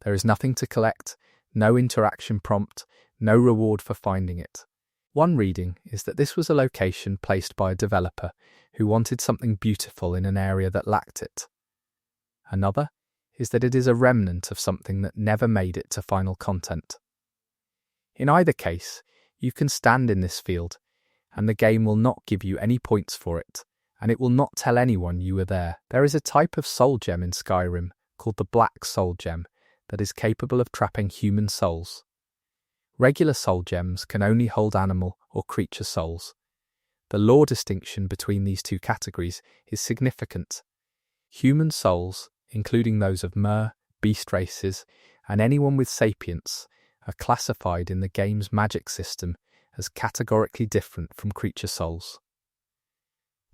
There is nothing to collect, no interaction prompt, no reward for finding it. One reading is that this was a location placed by a developer who wanted something beautiful in an area that lacked it. Another is that it is a remnant of something that never made it to final content. In either case, you can stand in this field, and the game will not give you any points for it, and it will not tell anyone you were there. There is a type of soul gem in Skyrim called the Black Soul Gem that is capable of trapping human souls. Regular soul gems can only hold animal or creature souls. The lore distinction between these two categories is significant. Human souls, including those of mer, beast races, and anyone with sapience, are classified in the game's magic system as categorically different from creature souls.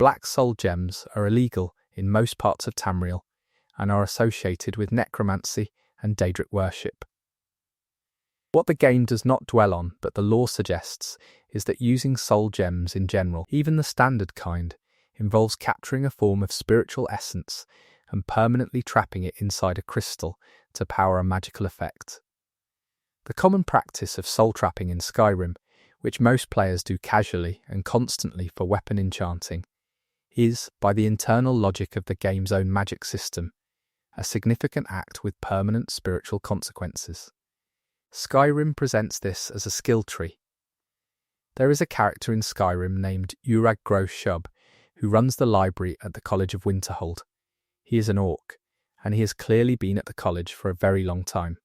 Black soul gems are illegal in most parts of Tamriel and are associated with necromancy and Daedric worship. What the game does not dwell on, but the lore suggests, is that using soul gems in general, even the standard kind, involves capturing a form of spiritual essence and permanently trapping it inside a crystal to power a magical effect. The common practice of soul trapping in Skyrim, which most players do casually and constantly for weapon enchanting, is, by the internal logic of the game's own magic system, a significant act with permanent spiritual consequences. Skyrim presents this as a skill tree. There is a character in Skyrim named Urag Shub who runs the library at the College of Winterhold. He is an orc, and he has clearly been at the college for a very long time.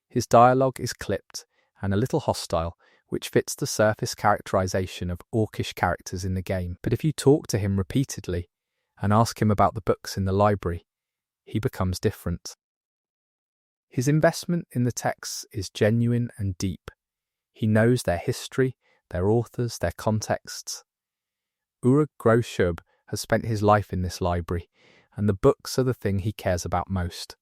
His dialogue is clipped and a little hostile, which fits the surface characterization of orcish characters in the game. But if you talk to him repeatedly and ask him about the books in the library, he becomes different. His investment in the texts is genuine and deep. He knows their history, their authors, their contexts. Uruk Groshub has spent his life in this library, and the books are the thing he cares about most.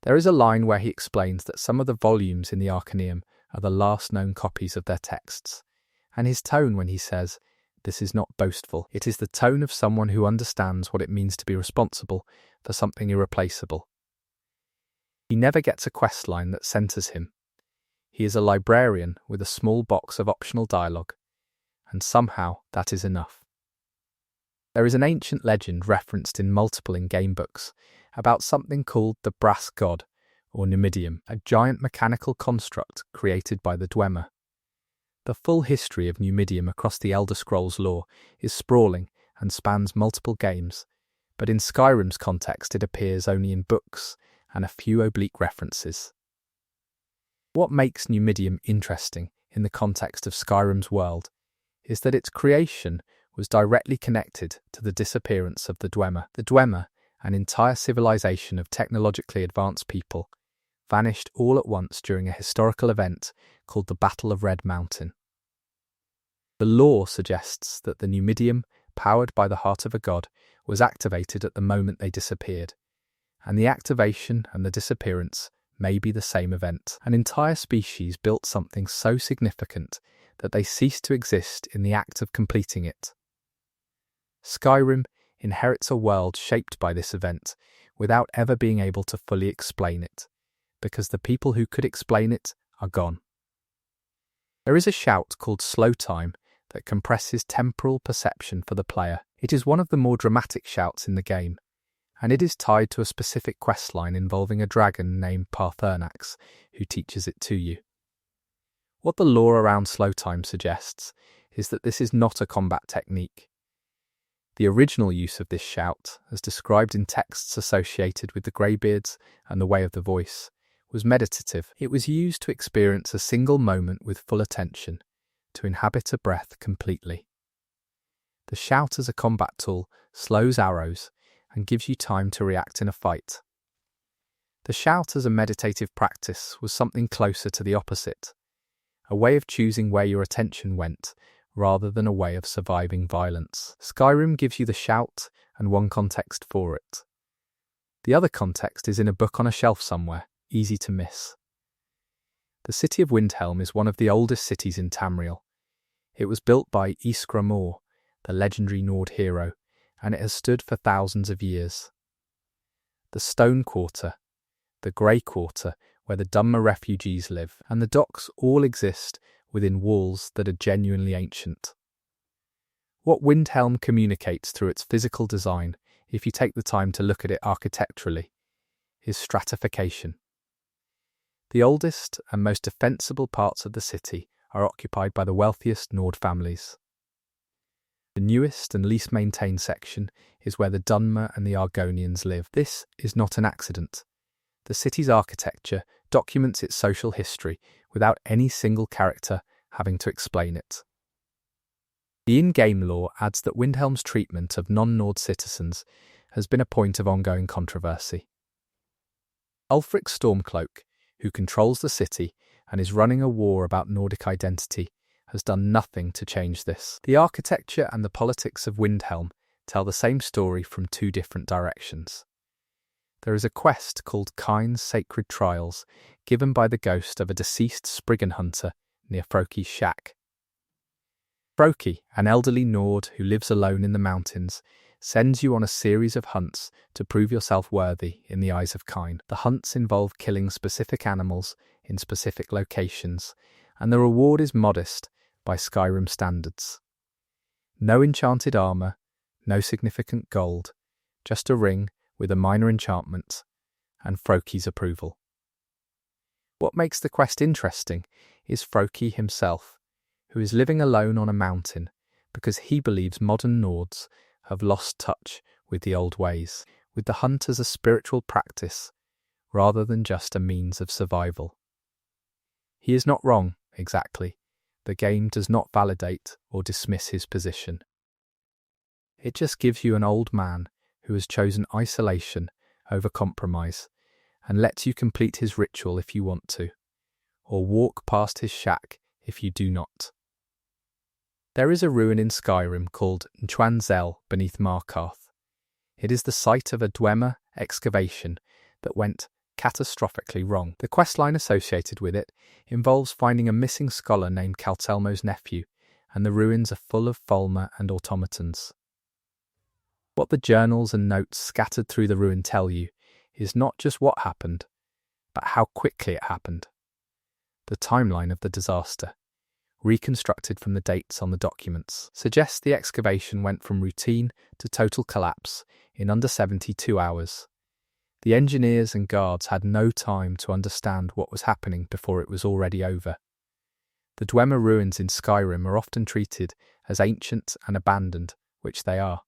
There is a line where he explains that some of the volumes in the Arcaneum are the last known copies of their texts, and his tone when he says, "This is not boastful," it is the tone of someone who understands what it means to be responsible for something irreplaceable. He never gets a quest line that centres him. He is a librarian with a small box of optional dialogue, and somehow that is enough. There is an ancient legend referenced in multiple in-game books about something called the Brass God, or Numidium, a giant mechanical construct created by the Dwemer. The full history of Numidium across the Elder Scrolls lore is sprawling and spans multiple games, but in Skyrim's context it appears only in books and a few oblique references. What makes Numidium interesting in the context of Skyrim's world is that its creation was directly connected to the disappearance of the Dwemer. The Dwemer, an entire civilization of technologically advanced people, vanished all at once during a historical event called the Battle of Red Mountain. The lore suggests that the Numidium, powered by the heart of a god, was activated at the moment they disappeared, and the activation and the disappearance may be the same event. An entire species built something so significant that they ceased to exist in the act of completing it. Skyrim inherits a world shaped by this event without ever being able to fully explain it, because the people who could explain it are gone. There is a shout called slow time that compresses temporal perception for the player. It is one of the more dramatic shouts in the game, and it is tied to a specific questline involving a dragon named Parthurnax, who teaches it to you. What the lore around slow time suggests is that this is not a combat technique. The original use of this shout, as described in texts associated with the Greybeards and the Way of the Voice, was meditative. It was used to experience a single moment with full attention, to inhabit a breath completely. The shout as a combat tool slows arrows and gives you time to react in a fight. The shout as a meditative practice was something closer to the opposite, a way of choosing where your attention went, rather than a way of surviving violence. Skyrim gives you the shout and one context for it. The other context is in a book on a shelf somewhere, easy to miss. The city of Windhelm is one of the oldest cities in Tamriel. It was built by Iskra Mor, the legendary Nord hero, and it has stood for thousands of years. The Stone Quarter, the Grey Quarter, where the Dunmer refugees live, and the docks all exist within walls that are genuinely ancient. What Windhelm communicates through its physical design, if you take the time to look at it architecturally, is stratification. The oldest and most defensible parts of the city are occupied by the wealthiest Nord families. The newest and least maintained section is where the Dunmer and the Argonians live. This is not an accident. The city's architecture documents its social history without any single character having to explain it. The in-game lore adds that Windhelm's treatment of non-Nord citizens has been a point of ongoing controversy. Ulfric Stormcloak, who controls the city and is running a war about Nordic identity, has done nothing to change this. The architecture and the politics of Windhelm tell the same story from two different directions. There is a quest called Kine's Sacred Trials, given by the ghost of a deceased Spriggan hunter near Froki's shack. Froki, an elderly Nord who lives alone in the mountains, sends you on a series of hunts to prove yourself worthy in the eyes of Kine. The hunts involve killing specific animals in specific locations, and the reward is modest by Skyrim standards. No enchanted armour, no significant gold, just a ring with a minor enchantment, and Froki's approval. What makes the quest interesting is Froki himself, who is living alone on a mountain because he believes modern Nords have lost touch with the old ways, with the hunt as a spiritual practice rather than just a means of survival. He is not wrong, exactly. The game does not validate or dismiss his position. It just gives you an old man who has chosen isolation over compromise and lets you complete his ritual if you want to, or walk past his shack if you do not. There is a ruin in Skyrim called Ntwanzel beneath Markarth. It is the site of a Dwemer excavation that went catastrophically wrong. The questline associated with it involves finding a missing scholar named Caltelmo's nephew, and the ruins are full of Folmer and automatons. What the journals and notes scattered through the ruin tell you is not just what happened, but how quickly it happened. The timeline of the disaster, reconstructed from the dates on the documents, suggests the excavation went from routine to total collapse in under 72 hours. The engineers and guards had no time to understand what was happening before it was already over. The Dwemer ruins in Skyrim are often treated as ancient and abandoned, which they are.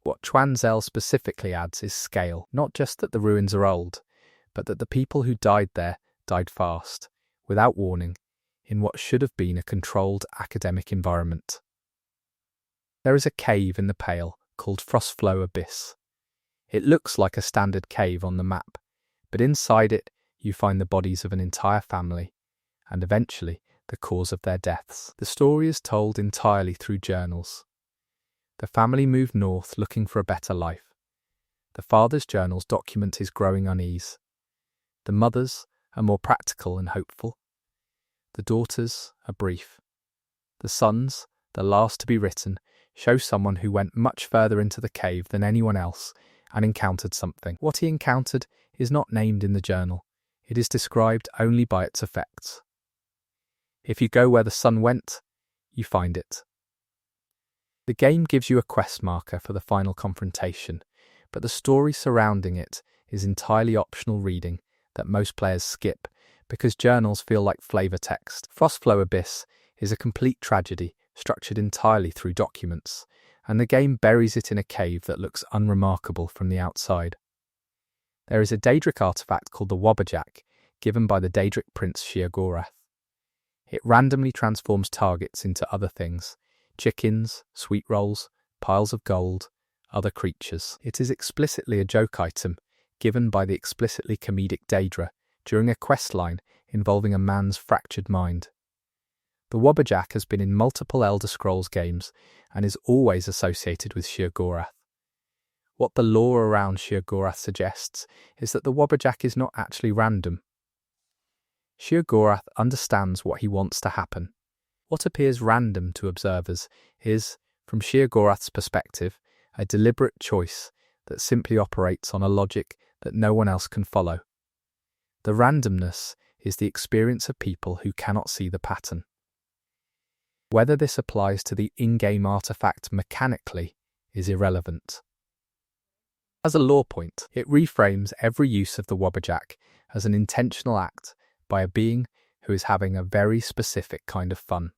What Ntwanzel specifically adds is scale, not just that the ruins are old, but that the people who died there died fast, without warning, in what should have been a controlled academic environment. There is a cave in the Pale called Frostflow Abyss. It looks like a standard cave on the map, but inside it you find the bodies of an entire family, and eventually the cause of their deaths. The story is told entirely through journals. The family moved north looking for a better life. The father's journals document his growing unease. The mother's are more practical and hopeful. The daughters are brief. The sons, the last to be written, show someone who went much further into the cave than anyone else and encountered something. What he encountered is not named in the journal. It is described only by its effects. If you go where the sun went, you find it. The game gives you a quest marker for the final confrontation, but the story surrounding it is entirely optional reading that most players skip because journals feel like flavor text. Frostflow Abyss is a complete tragedy structured entirely through documents, and the game buries it in a cave that looks unremarkable from the outside. There is a Daedric artifact called the Wobberjack, given by the Daedric prince Sheogorath. It randomly transforms targets into other things: chickens, sweet rolls, piles of gold, other creatures. It is explicitly a joke item, given by the explicitly comedic Daedra during a questline involving a man's fractured mind. The Wobberjack has been in multiple Elder Scrolls games and is always associated with Sheogorath. What the lore around Sheogorath suggests is that the Wobberjack is not actually random. Sheogorath understands what he wants to happen. What appears random to observers is, from Sheogorath's perspective, a deliberate choice that simply operates on a logic that no one else can follow. The randomness is the experience of people who cannot see the pattern. Whether this applies to the in-game artifact mechanically is irrelevant. As a lore point, it reframes every use of the Wobberjack as an intentional act by a being who is having a very specific kind of fun.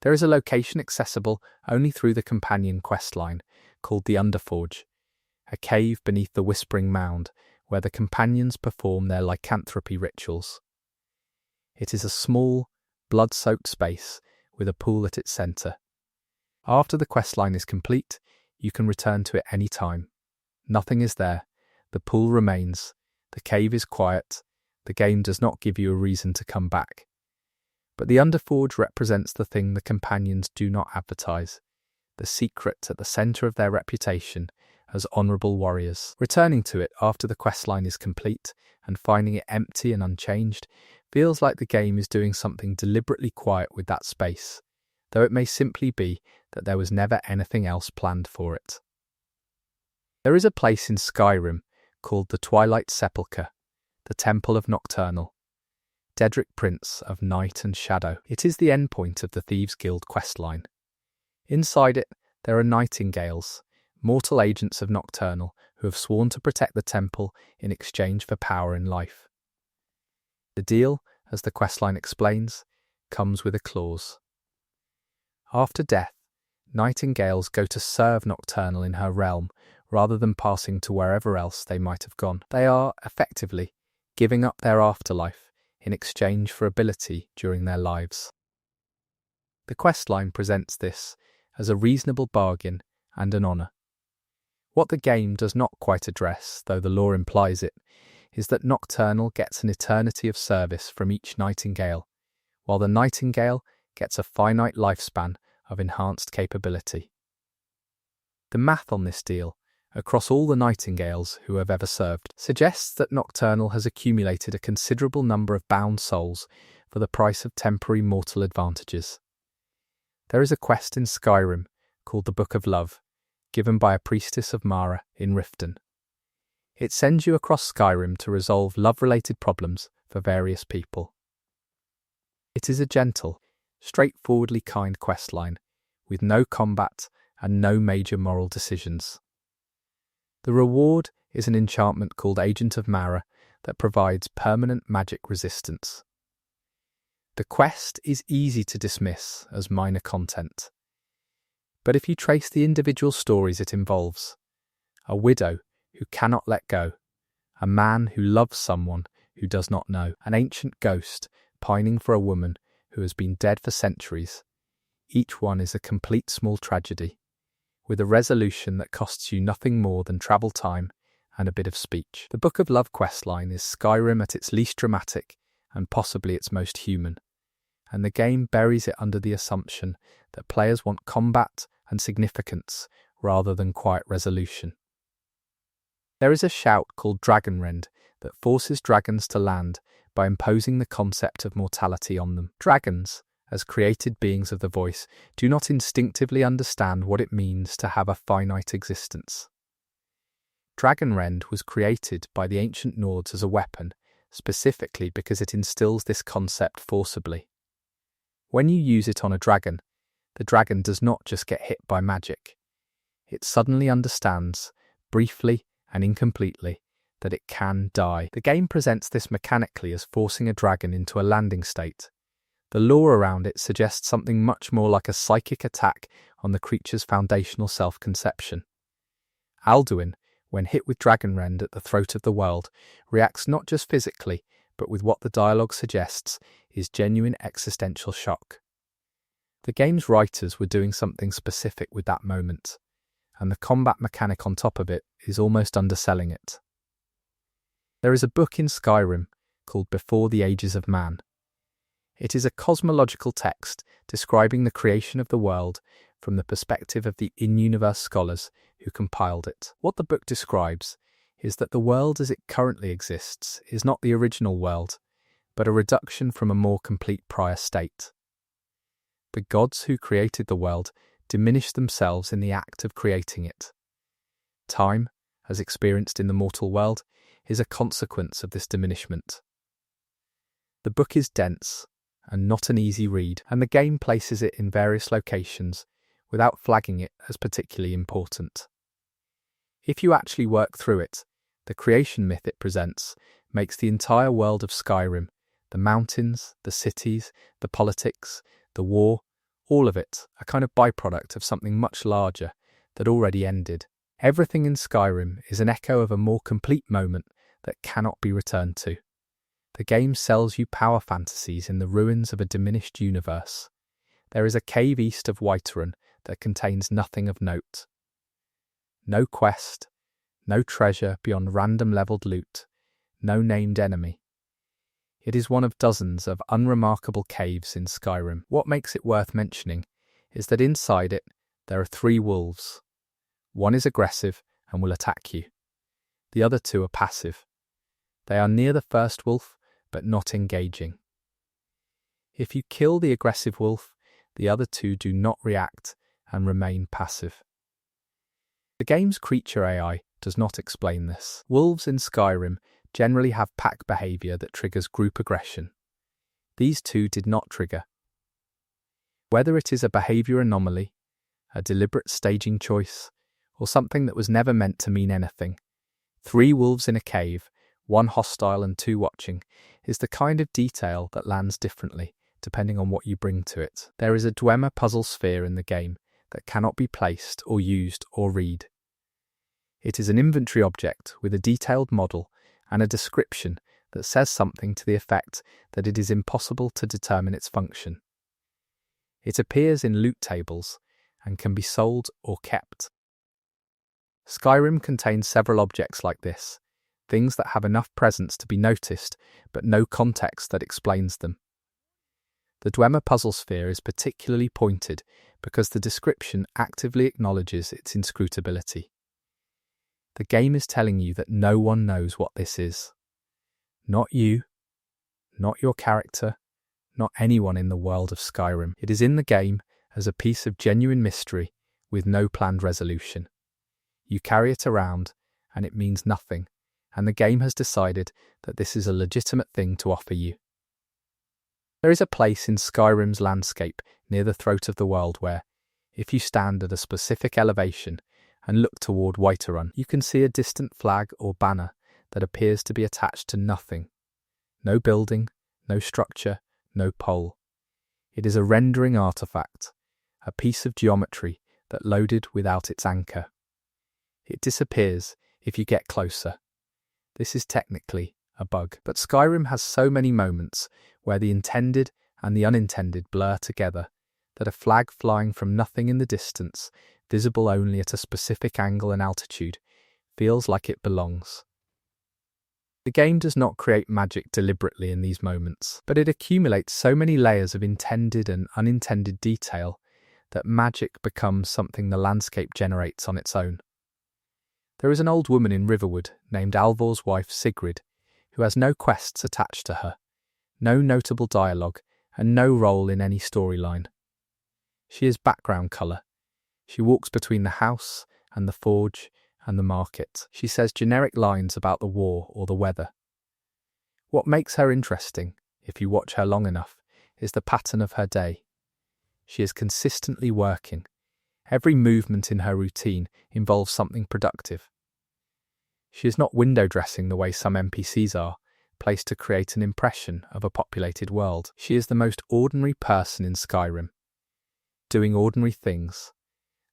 There is a location accessible only through the companion questline called the Underforge, a cave beneath the Whispering Mound where the companions perform their lycanthropy rituals. It is a small, blood-soaked space with a pool at its centre. After the questline is complete, you can return to it any time. Nothing is there, the pool remains, the cave is quiet, the game does not give you a reason to come back. But the Underforge represents the thing the companions do not advertise, the secret at the centre of their reputation as honourable warriors. Returning to it after the questline is complete and finding it empty and unchanged feels like the game is doing something deliberately quiet with that space, though it may simply be that there was never anything else planned for it. There is a place in Skyrim called the Twilight Sepulchre, the Temple of Nocturnal, Daedric Prince of Night and Shadow. It is the endpoint of the Thieves' Guild questline. Inside it, there are nightingales, mortal agents of Nocturnal who have sworn to protect the temple in exchange for power in life. The deal, as the questline explains, comes with a clause. After death, nightingales go to serve Nocturnal in her realm rather than passing to wherever else they might have gone. They are, effectively, giving up their afterlife in exchange for ability during their lives. The questline presents this as a reasonable bargain and an honour. What the game does not quite address, though the lore implies it, is that Nocturnal gets an eternity of service from each nightingale, while the nightingale gets a finite lifespan of enhanced capability. The math on this deal, across all the nightingales who have ever served, suggests that Nocturnal has accumulated a considerable number of bound souls for the price of temporary mortal advantages. There is a quest in Skyrim called the Book of Love, given by a priestess of Mara in Riften. It sends you across Skyrim to resolve love-related problems for various people. It is a gentle, straightforwardly kind questline, with no combat and no major moral decisions. The reward is an enchantment called Agent of Mara that provides permanent magic resistance. The quest is easy to dismiss as minor content, but if you trace the individual stories it involves, a widow who cannot let go, a man who loves someone who does not know, an ancient ghost pining for a woman who has been dead for centuries, each one is a complete small tragedy, with a resolution that costs you nothing more than travel time and a bit of speech. The Book of Love questline is Skyrim at its least dramatic and possibly its most human, and the game buries it under the assumption that players want combat and significance rather than quiet resolution. There is a shout called Dragonrend that forces dragons to land by imposing the concept of mortality on them. Dragons, as created beings of the voice, do not instinctively understand what it means to have a finite existence. Dragonrend was created by the ancient Nords as a weapon, specifically because it instills this concept forcibly. When you use it on a dragon, the dragon does not just get hit by magic. It suddenly understands, briefly and incompletely, that it can die. The game presents this mechanically as forcing a dragon into a landing state. The lore around it suggests something much more like a psychic attack on the creature's foundational self-conception. Alduin, when hit with Dragonrend at the throat of the world, reacts not just physically, but with what the dialogue suggests is genuine existential shock. The game's writers were doing something specific with that moment, and the combat mechanic on top of it is almost underselling it. There is a book in Skyrim called Before the Ages of Man. It is a cosmological text describing the creation of the world from the perspective of the in-universe scholars who compiled it. What the book describes is that the world as it currently exists is not the original world, but a reduction from a more complete prior state. The gods who created the world diminished themselves in the act of creating it. Time, as experienced in the mortal world, is a consequence of this diminishment. The book is dense and not an easy read, and the game places it in various locations without flagging it as particularly important. If you actually work through it, the creation myth it presents makes the entire world of Skyrim, the mountains, the cities, the politics, the war, all of it, a kind of byproduct of something much larger that already ended. Everything in Skyrim is an echo of a more complete moment that cannot be returned to. The game sells you power fantasies in the ruins of a diminished universe. There is a cave east of Whiterun that contains nothing of note. No quest, no treasure beyond random levelled loot, no named enemy. It is one of dozens of unremarkable caves in Skyrim. What makes it worth mentioning is that inside it there are 3 wolves. One is aggressive and will attack you. The other 2 are passive. They are near the first wolf, but not engaging. If you kill the aggressive wolf, the other 2 do not react and remain passive. The game's creature AI does not explain this. Wolves in Skyrim generally have pack behaviour that triggers group aggression. These 2 did not trigger. Whether it is a behaviour anomaly, a deliberate staging choice, or something that was never meant to mean anything, 3 wolves in a cave, 1 hostile and 2 watching, is the kind of detail that lands differently, depending on what you bring to it. There is a Dwemer puzzle sphere in the game that cannot be placed or used or read. It is an inventory object with a detailed model and a description that says something to the effect that it is impossible to determine its function. It appears in loot tables and can be sold or kept. Skyrim contains several objects like this, things that have enough presence to be noticed but no context that explains them. The Dwemer puzzle sphere is particularly pointed because the description actively acknowledges its inscrutability. The game is telling you that no one knows what this is. Not you, not your character, not anyone in the world of Skyrim. It is in the game as a piece of genuine mystery with no planned resolution. You carry it around and it means nothing, and the game has decided that this is a legitimate thing to offer you. There is a place in Skyrim's landscape near the throat of the world where, if you stand at a specific elevation and look toward Whiterun, you can see a distant flag or banner that appears to be attached to nothing. No building, no structure, no pole. It is a rendering artifact, a piece of geometry that loaded without its anchor. It disappears if you get closer. This is technically a bug, but Skyrim has so many moments where the intended and the unintended blur together that a flag flying from nothing in the distance, visible only at a specific angle and altitude, feels like it belongs. The game does not create magic deliberately in these moments, but it accumulates so many layers of intended and unintended detail that magic becomes something the landscape generates on its own. There is an old woman in Riverwood named Alvor's wife Sigrid, who has no quests attached to her, no notable dialogue, and no role in any storyline. She is background colour. She walks between the house and the forge and the market. She says generic lines about the war or the weather. What makes her interesting, if you watch her long enough, is the pattern of her day. She is consistently working. Every movement in her routine involves something productive. She is not window dressing the way some NPCs are, placed to create an impression of a populated world. She is the most ordinary person in Skyrim, doing ordinary things,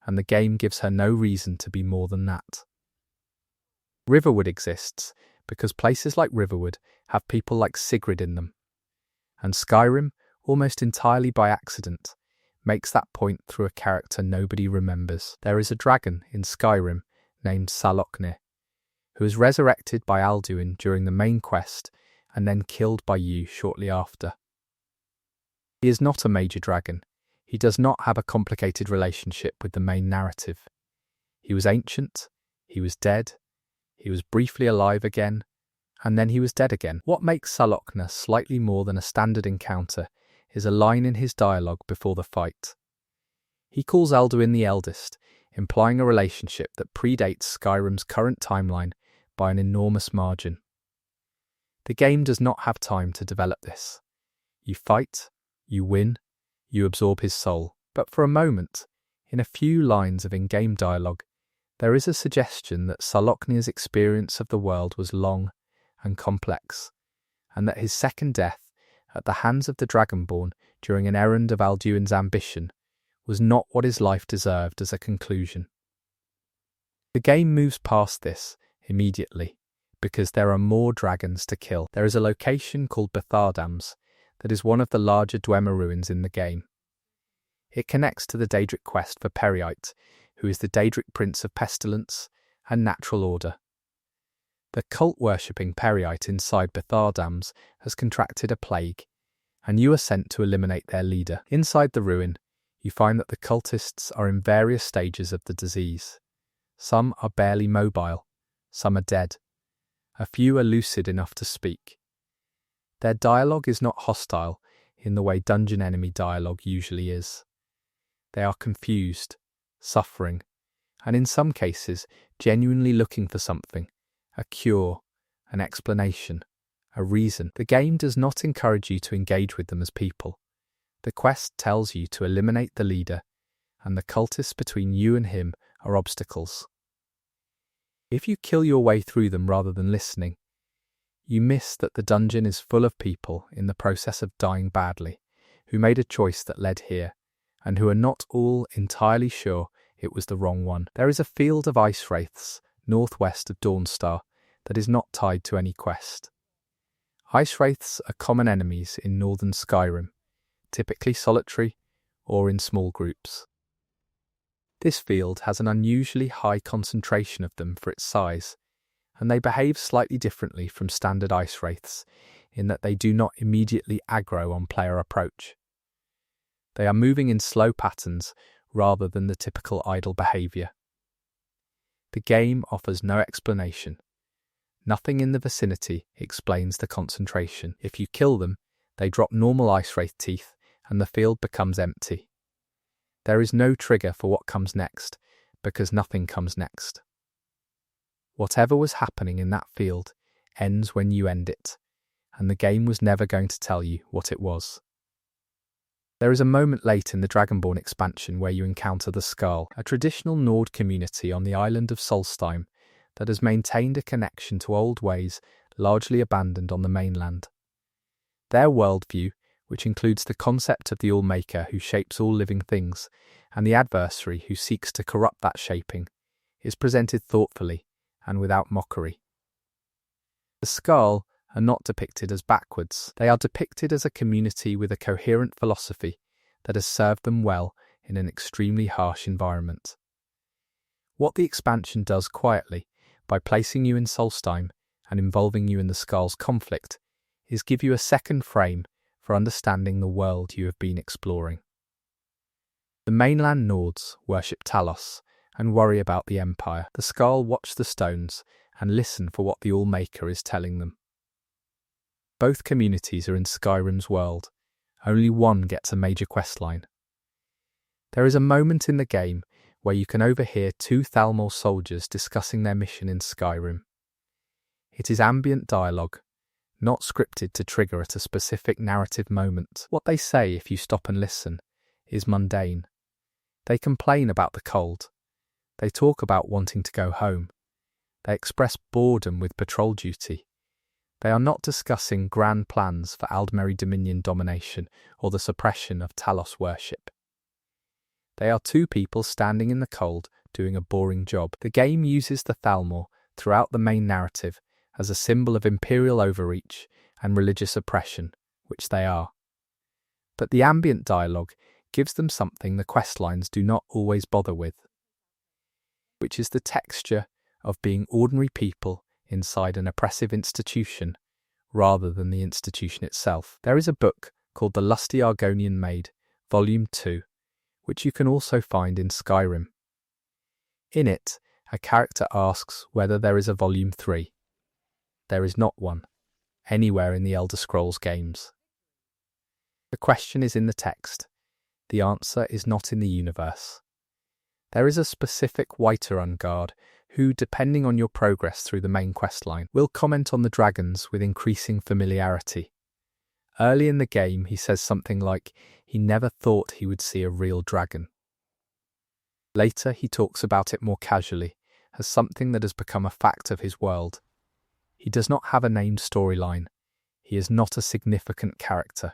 and the game gives her no reason to be more than that. Riverwood exists because places like Riverwood have people like Sigrid in them, and Skyrim, almost entirely by accident, makes that point through a character nobody remembers. There is a dragon in Skyrim named Salokne, who is resurrected by Alduin during the main quest and then killed by you shortly after. He is not a major dragon. He does not have a complicated relationship with the main narrative. He was ancient, he was dead, he was briefly alive again, and then he was dead again. What makes Salokne slightly more than a standard encounter is a line in his dialogue before the fight. He calls Alduin the eldest, implying a relationship that predates Skyrim's current timeline by an enormous margin. The game does not have time to develop this. You fight, you win, you absorb his soul, but for a moment, in a few lines of in-game dialogue, there is a suggestion that Salokne's experience of the world was long and complex, and that his second death at the hands of the Dragonborn during an errand of Alduin's ambition was not what his life deserved as a conclusion. The game moves past this immediately, because there are more dragons to kill. There is a location called Bethardams that is one of the larger Dwemer ruins in the game. It connects to the Daedric quest for Periite, who is the Daedric prince of pestilence and natural order. The cult-worshipping Periite inside Bethardams has contracted a plague, and you are sent to eliminate their leader. Inside the ruin, you find that the cultists are in various stages of the disease. Some are barely mobile, some are dead. A few are lucid enough to speak. Their dialogue is not hostile in the way dungeon enemy dialogue usually is. They are confused, suffering, and in some cases genuinely looking for something, a cure, an explanation, a reason. The game does not encourage you to engage with them as people. The quest tells you to eliminate the leader, and the cultists between you and him are obstacles. If you kill your way through them rather than listening, you miss that the dungeon is full of people in the process of dying badly, who made a choice that led here, and who are not all entirely sure it was the wrong one. There is a field of ice wraiths northwest of Dawnstar that is not tied to any quest. Ice wraiths are common enemies in northern Skyrim, typically solitary or in small groups. This field has an unusually high concentration of them for its size, and they behave slightly differently from standard ice wraiths in that they do not immediately aggro on player approach. They are moving in slow patterns rather than the typical idle behaviour. The game offers no explanation. Nothing in the vicinity explains the concentration. If you kill them, they drop normal ice wraith teeth and the field becomes empty. There is no trigger for what comes next, because nothing comes next. Whatever was happening in that field ends when you end it, and the game was never going to tell you what it was. There is a moment late in the Dragonborn expansion where you encounter the Skald, a traditional Nord community on the island of Solstheim that has maintained a connection to old ways largely abandoned on the mainland. Their worldview, which includes the concept of the All-Maker who shapes all living things, and the adversary who seeks to corrupt that shaping, is presented thoughtfully and without mockery. The Skald are not depicted as backwards. They are depicted as a community with a coherent philosophy that has served them well in an extremely harsh environment. What the expansion does quietly, by placing you in Solstheim and involving you in the Skald's conflict, is give you a second frame for understanding the world you have been exploring. The mainland Nords worship Talos and worry about the Empire. The Skald watch the stones and listen for what the All-Maker is telling them. Both communities are in Skyrim's world. Only one gets a major questline. There is a moment in the game where you can overhear two Thalmor soldiers discussing their mission in Skyrim. It is ambient dialogue, not scripted to trigger at a specific narrative moment. What they say, if you stop and listen, is mundane. They complain about the cold. They talk about wanting to go home. They express boredom with patrol duty. They are not discussing grand plans for Aldmeri Dominion domination or the suppression of Talos worship. They are two people standing in the cold doing a boring job. The game uses the Thalmor throughout the main narrative as a symbol of imperial overreach and religious oppression, which they are. But the ambient dialogue gives them something the questlines do not always bother with, which is the texture of being ordinary people inside an oppressive institution, rather than the institution itself. There is a book called The Lusty Argonian Maid, Volume 2, which you can also find in Skyrim. In it, a character asks whether there is a Volume 3. There is not one, anywhere in the Elder Scrolls games. The question is in the text. The answer is not in the universe. There is a specific Whiterun guard who, depending on your progress through the main questline, will comment on the dragons with increasing familiarity. Early in the game, he says something like he never thought he would see a real dragon. Later, he talks about it more casually, as something that has become a fact of his world. He does not have a named storyline. He is not a significant character.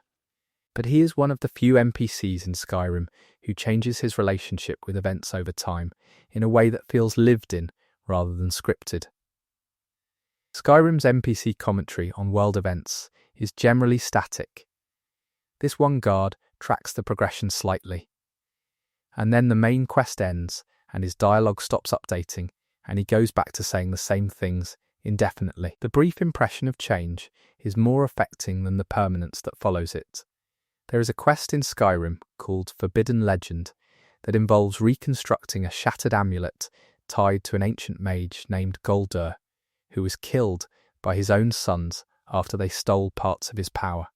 But he is one of the few NPCs in Skyrim who changes his relationship with events over time in a way that feels lived in rather than scripted. Skyrim's NPC commentary on world events is generally static. This one guard tracks the progression slightly. And then the main quest ends and his dialogue stops updating and he goes back to saying the same things indefinitely. The brief impression of change is more affecting than the permanence that follows it. There is a quest in Skyrim called Forbidden Legend that involves reconstructing a shattered amulet tied to an ancient mage named Goldur, who was killed by his own sons after they stole parts of his power.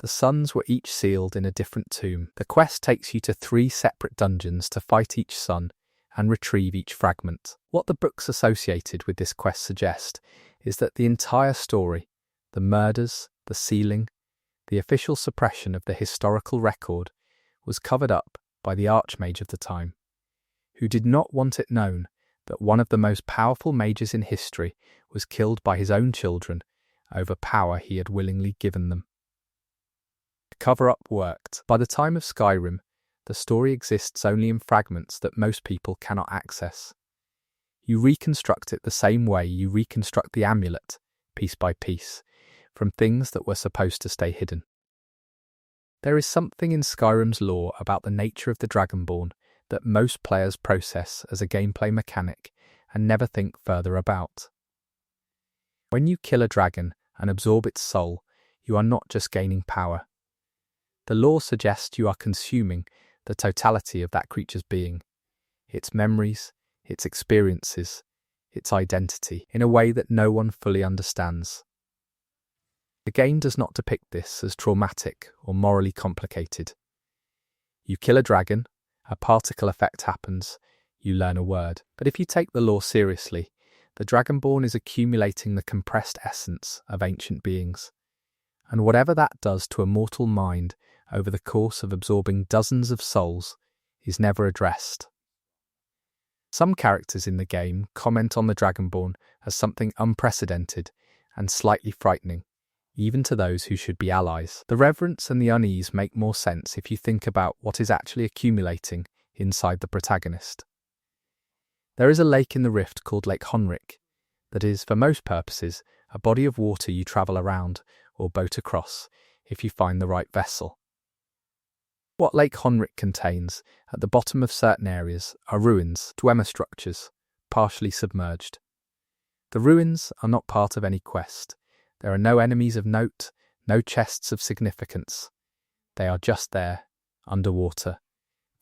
The sons were each sealed in a different tomb. The quest takes you to 3 separate dungeons to fight each son and retrieve each fragment. What the books associated with this quest suggest is that the entire story, the murders, the sealing, the official suppression of the historical record, was covered up by the Archmage of the time, who did not want it known that one of the most powerful mages in history was killed by his own children over power he had willingly given them. The cover-up worked. By the time of Skyrim, the story exists only in fragments that most people cannot access. You reconstruct it the same way you reconstruct the amulet, piece by piece, from things that were supposed to stay hidden. There is something in Skyrim's lore about the nature of the Dragonborn that most players process as a gameplay mechanic and never think further about. When you kill a dragon and absorb its soul, you are not just gaining power. The lore suggests you are consuming the totality of that creature's being, its memories, its experiences, its identity, in a way that no one fully understands. The game does not depict this as traumatic or morally complicated. You kill a dragon, a particle effect happens, you learn a word. But if you take the lore seriously, the Dragonborn is accumulating the compressed essence of ancient beings. And whatever that does to a mortal mind over the course of absorbing dozens of souls is never addressed. Some characters in the game comment on the Dragonborn as something unprecedented and slightly frightening, even to those who should be allies. The reverence and the unease make more sense if you think about what is actually accumulating inside the protagonist. There is a lake in the Rift called Lake Honric that is, for most purposes, a body of water you travel around or boat across if you find the right vessel. What Lake Honric contains, at the bottom of certain areas, are ruins, Dwemer structures, partially submerged. The ruins are not part of any quest. There are no enemies of note, no chests of significance. They are just there, underwater,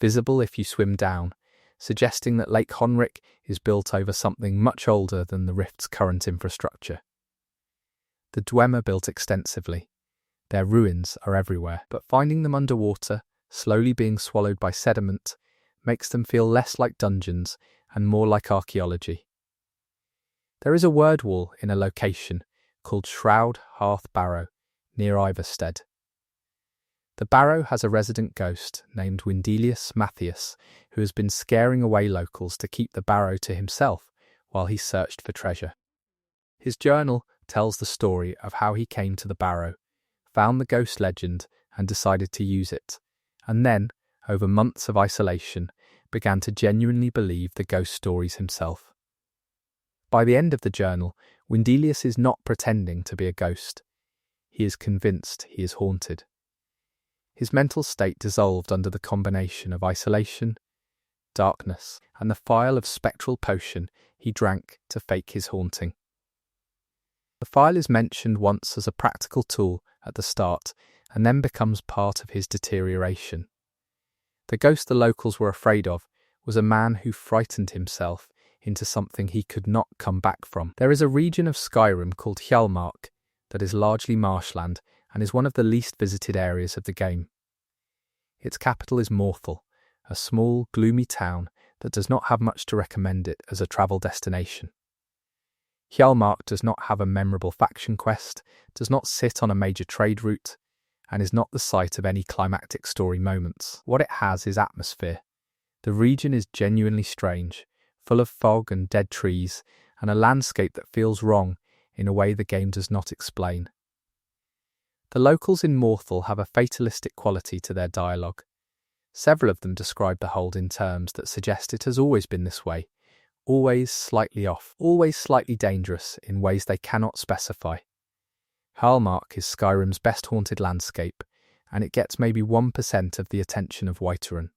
visible if you swim down, suggesting that Lake Honric is built over something much older than the Rift's current infrastructure. The Dwemer built extensively. Their ruins are everywhere, but finding them underwater, slowly being swallowed by sediment, makes them feel less like dungeons and more like archaeology. There is a word wall in a location called Shroud Hearth Barrow, near Iverstead. The barrow has a resident ghost named Windelius Matthias, who has been scaring away locals to keep the barrow to himself while he searched for treasure. His journal tells the story of how he came to the barrow, found the ghost legend and decided to use it, and then, over months of isolation, began to genuinely believe the ghost stories himself. By the end of the journal, Windelius is not pretending to be a ghost. He is convinced he is haunted. His mental state dissolved under the combination of isolation, darkness, and the phial of spectral potion he drank to fake his haunting. The phial is mentioned once as a practical tool at the start, and then becomes part of his deterioration. The ghost the locals were afraid of was a man who frightened himself into something he could not come back from. There is a region of Skyrim called Hjalmark that is largely marshland and is one of the least visited areas of the game. Its capital is Morthal, a small, gloomy town that does not have much to recommend it as a travel destination. Hjalmark does not have a memorable faction quest, does not sit on a major trade route, and is not the site of any climactic story moments. What it has is atmosphere. The region is genuinely strange, full of fog and dead trees, and a landscape that feels wrong in a way the game does not explain. The locals in Morthal have a fatalistic quality to their dialogue. Several of them describe the hold in terms that suggest it has always been this way, always slightly off, always slightly dangerous in ways they cannot specify. Hjalmark is Skyrim's best haunted landscape, and it gets maybe 1% of the attention of Whiterun.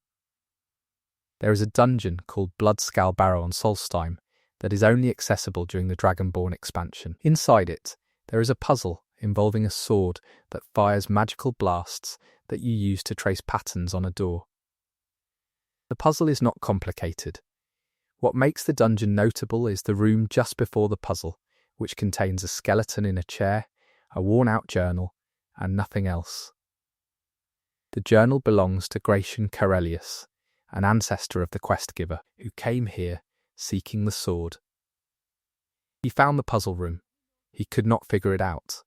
There is a dungeon called Bloodscale Barrow on Solstheim that is only accessible during the Dragonborn expansion. Inside it, there is a puzzle involving a sword that fires magical blasts that you use to trace patterns on a door. The puzzle is not complicated. What makes the dungeon notable is the room just before the puzzle, which contains a skeleton in a chair, a worn-out journal, and nothing else. The journal belongs to Gratian Corellius, an ancestor of the quest giver, who came here seeking the sword. He found the puzzle room. He could not figure it out.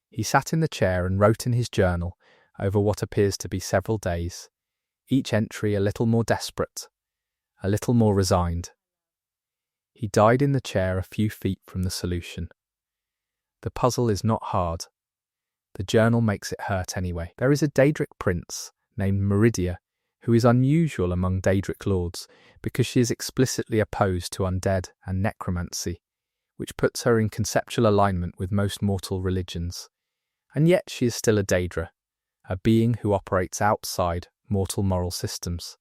He sat in the chair and wrote in his journal over what appears to be several days, each entry a little more desperate, a little more resigned. He died in the chair a few feet from the solution. The puzzle is not hard. The journal makes it hurt anyway. There is a Daedric prince named Meridia, who is unusual among Daedric lords because she is explicitly opposed to undead and necromancy, which puts her in conceptual alignment with most mortal religions. And yet she is still a Daedra, a being who operates outside mortal moral systems.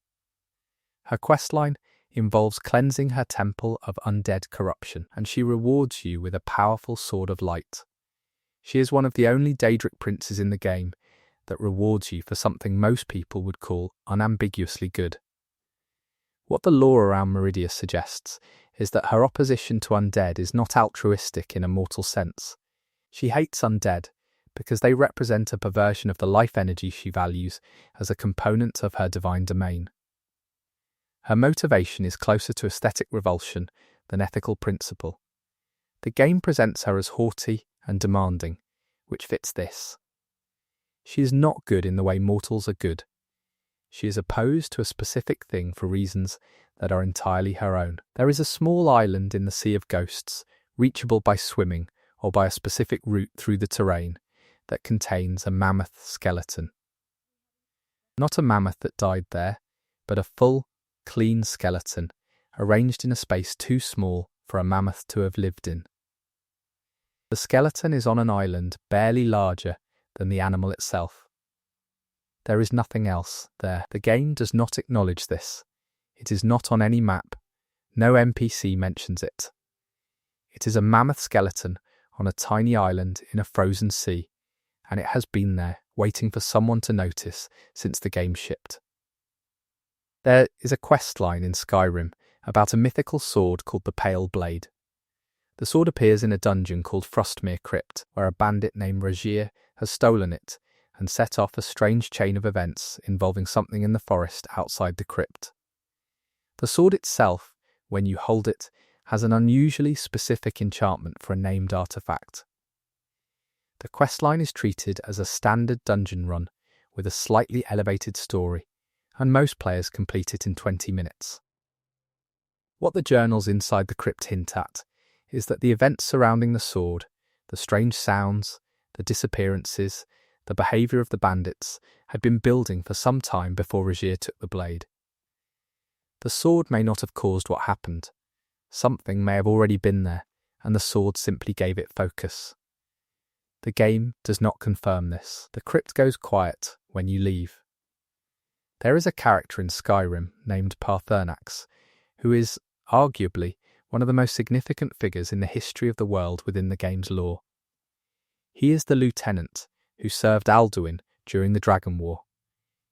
Her questline involves cleansing her temple of undead corruption, and she rewards you with a powerful sword of light. She is one of the only Daedric princes in the game that rewards you for something most people would call unambiguously good. What the lore around Meridia suggests is that her opposition to undead is not altruistic in a mortal sense. She hates undead because they represent a perversion of the life energy she values as a component of her divine domain. Her motivation is closer to aesthetic revulsion than ethical principle. The game presents her as haughty and demanding, which fits this. She is not good in the way mortals are good. She is opposed to a specific thing for reasons that are entirely her own. There is a small island in the Sea of Ghosts, reachable by swimming or by a specific route through the terrain, that contains a mammoth skeleton. Not a mammoth that died there, but a full, clean skeleton, arranged in a space too small for a mammoth to have lived in. The skeleton is on an island barely larger than the animal itself. There is nothing else there. The game does not acknowledge this. It is not on any map. No NPC mentions it. It is a mammoth skeleton on a tiny island in a frozen sea, and it has been there, waiting for someone to notice since the game shipped. There is a quest line in Skyrim about a mythical sword called the Pale Blade. The sword appears in a dungeon called Frostmere Crypt, where a bandit named Rajir has stolen it and set off a strange chain of events involving something in the forest outside the crypt. The sword itself, when you hold it, has an unusually specific enchantment for a named artifact. The questline is treated as a standard dungeon run with a slightly elevated story, and most players complete it in 20 minutes. What the journals inside the crypt hint at is that the events surrounding the sword, the strange sounds, the disappearances, the behaviour of the bandits, had been building for some time before Rajir took the blade. The sword may not have caused what happened. Something may have already been there, and the sword simply gave it focus. The game does not confirm this. The crypt goes quiet when you leave. There is a character in Skyrim named Parthenax, who is, arguably, one of the most significant figures in the history of the world within the game's lore. He is the lieutenant who served Alduin during the Dragon War.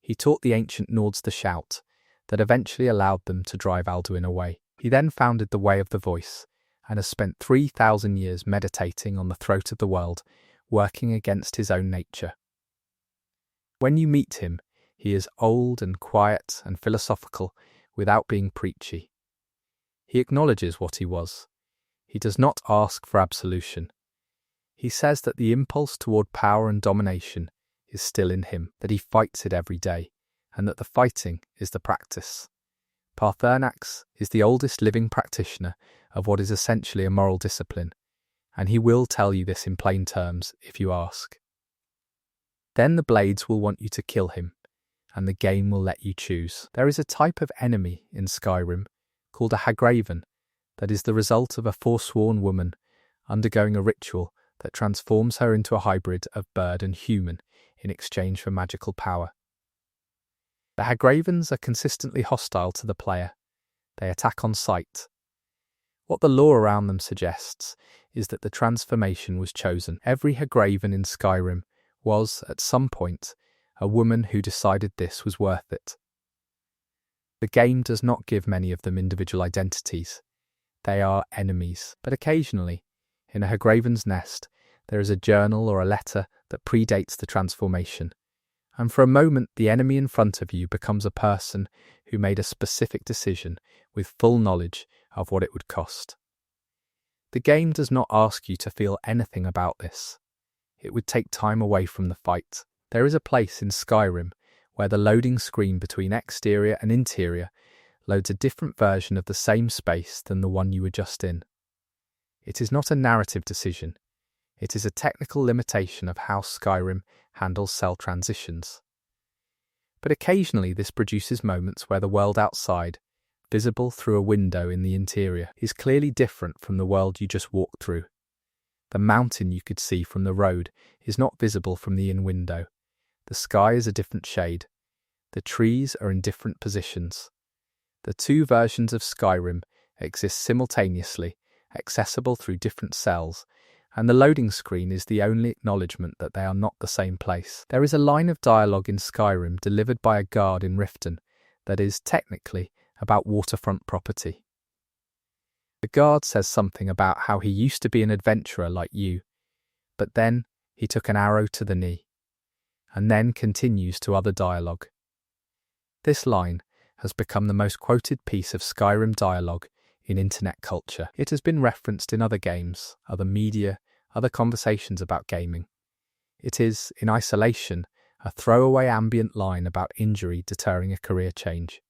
He taught the ancient Nords the shout that eventually allowed them to drive Alduin away. He then founded the Way of the Voice and has spent 3,000 years meditating on the throat of the world, working against his own nature. When you meet him, he is old and quiet and philosophical without being preachy. He acknowledges what he was. He does not ask for absolution. He says that the impulse toward power and domination is still in him, that he fights it every day, and that the fighting is the practice. Parthenax is the oldest living practitioner of what is essentially a moral discipline, and he will tell you this in plain terms if you ask. Then the Blades will want you to kill him, and the game will let you choose. There is a type of enemy in Skyrim called a Hagraven that is the result of a forsworn woman undergoing a ritual that transforms her into a hybrid of bird and human in exchange for magical power. The Hagravens are consistently hostile to the player. They attack on sight. What the lore around them suggests is that the transformation was chosen. Every Hagraven in Skyrim was, at some point, a woman who decided this was worth it. The game does not give many of them individual identities. They are enemies, but occasionally, in a Hagraven's nest, there is a journal or a letter that predates the transformation, and for a moment the enemy in front of you becomes a person who made a specific decision with full knowledge of what it would cost. The game does not ask you to feel anything about this. It would take time away from the fight. There is a place in Skyrim where the loading screen between exterior and interior loads a different version of the same space than the one you were just in. It is not a narrative decision. It is a technical limitation of how Skyrim handles cell transitions. But occasionally this produces moments where the world outside, visible through a window in the interior, is clearly different from the world you just walked through. The mountain you could see from the road is not visible from the inn window. The sky is a different shade. The trees are in different positions. The two versions of Skyrim exist simultaneously, accessible through different cells, and the loading screen is the only acknowledgement that they are not the same place. There is a line of dialogue in Skyrim delivered by a guard in Riften that is, technically, about waterfront property. The guard says something about how he used to be an adventurer like you, but then he took an arrow to the knee, and then continues to other dialogue. This line has become the most quoted piece of Skyrim dialogue in internet culture. It has been referenced in other games, other media, other conversations about gaming. It is, in isolation, a throwaway ambient line about injury deterring a career change.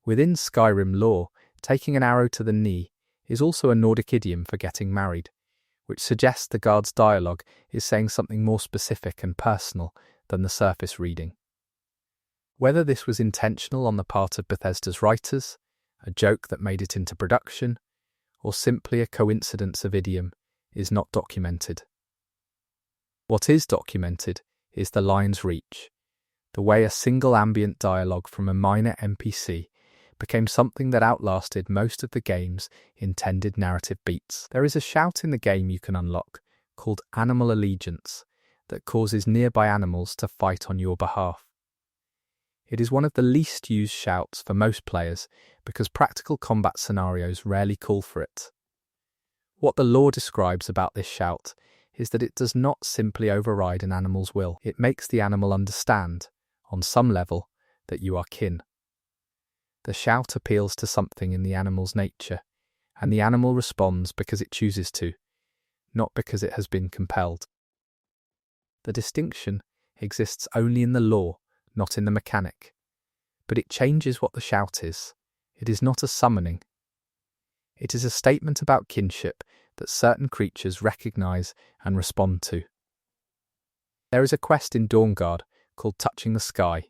Within Skyrim lore, taking an arrow to the knee is also a Nordic idiom for getting married, which suggests the guard's dialogue is saying something more specific and personal than the surface reading. Whether this was intentional on the part of Bethesda's writers, a joke that made it into production, or simply a coincidence of idiom, is not documented. What is documented is the line's reach, the way a single ambient dialogue from a minor NPC became something that outlasted most of the game's intended narrative beats. There is a shout in the game you can unlock, called Animal Allegiance, that causes nearby animals to fight on your behalf. It is one of the least used shouts for most players because practical combat scenarios rarely call for it. What the lore describes about this shout is that it does not simply override an animal's will. It makes the animal understand, on some level, that you are kin. The shout appeals to something in the animal's nature, and the animal responds because it chooses to, not because it has been compelled. The distinction exists only in the lore, not in the mechanic. But it changes what the shout is. It is not a summoning. It is a statement about kinship that certain creatures recognize and respond to. There is a quest in Dawnguard called Touching the Sky,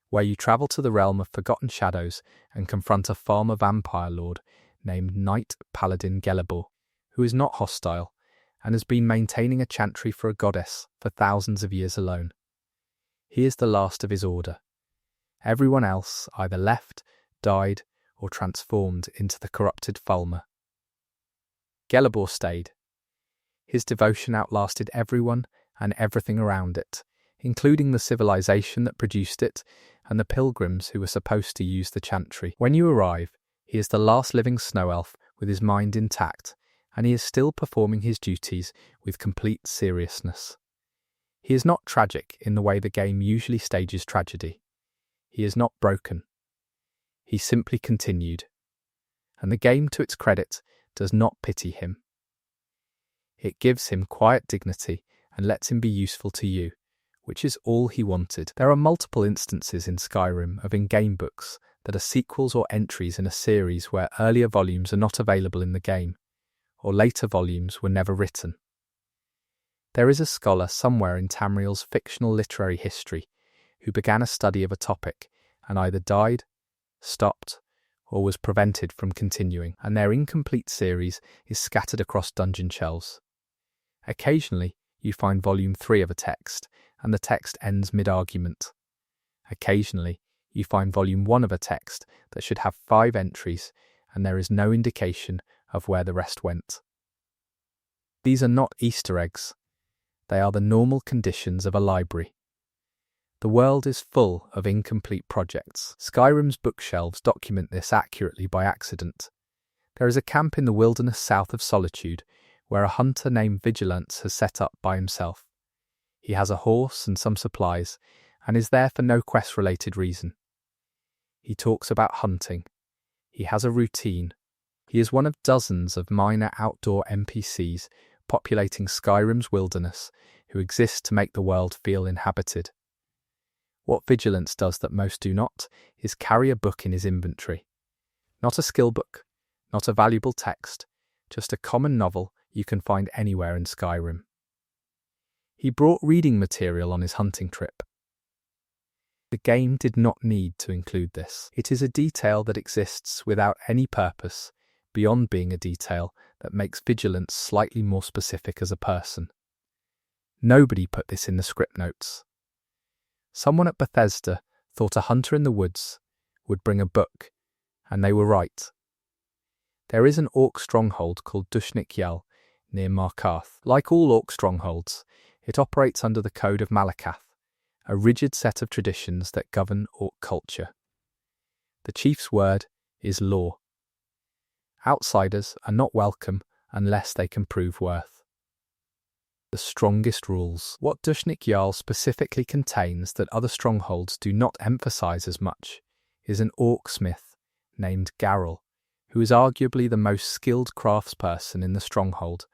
where you travel to the realm of Forgotten Shadows and confront a farmer vampire lord named Knight Paladin Gelibor, who is not hostile and has been maintaining a chantry for a goddess for thousands of years alone. He is the last of his order. Everyone else either left, died, or transformed into the corrupted Fulmer. Gelibor stayed. His devotion outlasted everyone and everything around it, including the civilization that produced it and the pilgrims who were supposed to use the chantry. When you arrive, he is the last living snow elf with his mind intact, and he is still performing his duties with complete seriousness. He is not tragic in the way the game usually stages tragedy. He is not broken. He simply continued. And the game, to its credit, does not pity him. It gives him quiet dignity and lets him be useful to you, which is all he wanted. There are multiple instances in Skyrim of in-game books that are sequels or entries in a series where earlier volumes are not available in the game, or later volumes were never written. There is a scholar somewhere in Tamriel's fictional literary history who began a study of a topic and either died, stopped, or was prevented from continuing, and their incomplete series is scattered across dungeon shelves. Occasionally, you find Volume 3 of a text, and the text ends mid-argument. Occasionally, you find Volume 1 of a text that should have 5 entries, and there is no indication of where the rest went. These are not Easter eggs. They are the normal conditions of a library. The world is full of incomplete projects. Skyrim's bookshelves document this accurately by accident. There is a camp in the wilderness south of Solitude where a hunter named Vigilance has set up by himself. He has a horse and some supplies, and is there for no quest-related reason. He talks about hunting. He has a routine. He is one of dozens of minor outdoor NPCs populating Skyrim's wilderness who exist to make the world feel inhabited. What Vigilance does that most do not is carry a book in his inventory. Not a skill book, not a valuable text, just a common novel you can find anywhere in Skyrim. He brought reading material on his hunting trip. The game did not need to include this. It is a detail that exists without any purpose, beyond being a detail that makes Vigilance slightly more specific as a person. Nobody put this in the script notes. Someone at Bethesda thought a hunter in the woods would bring a book And they were right. There is an orc stronghold called Dushnik Yal near Markarth. Like all orc strongholds, it operates under the Code of Malakath, a rigid set of traditions that govern orc culture. The chief's word is law. Outsiders are not welcome unless they can prove worth. The strongest rules. What Dushnik Jarl specifically contains that other strongholds do not emphasize as much is an orc smith named Garrel, who is arguably the most skilled craftsperson in the stronghold,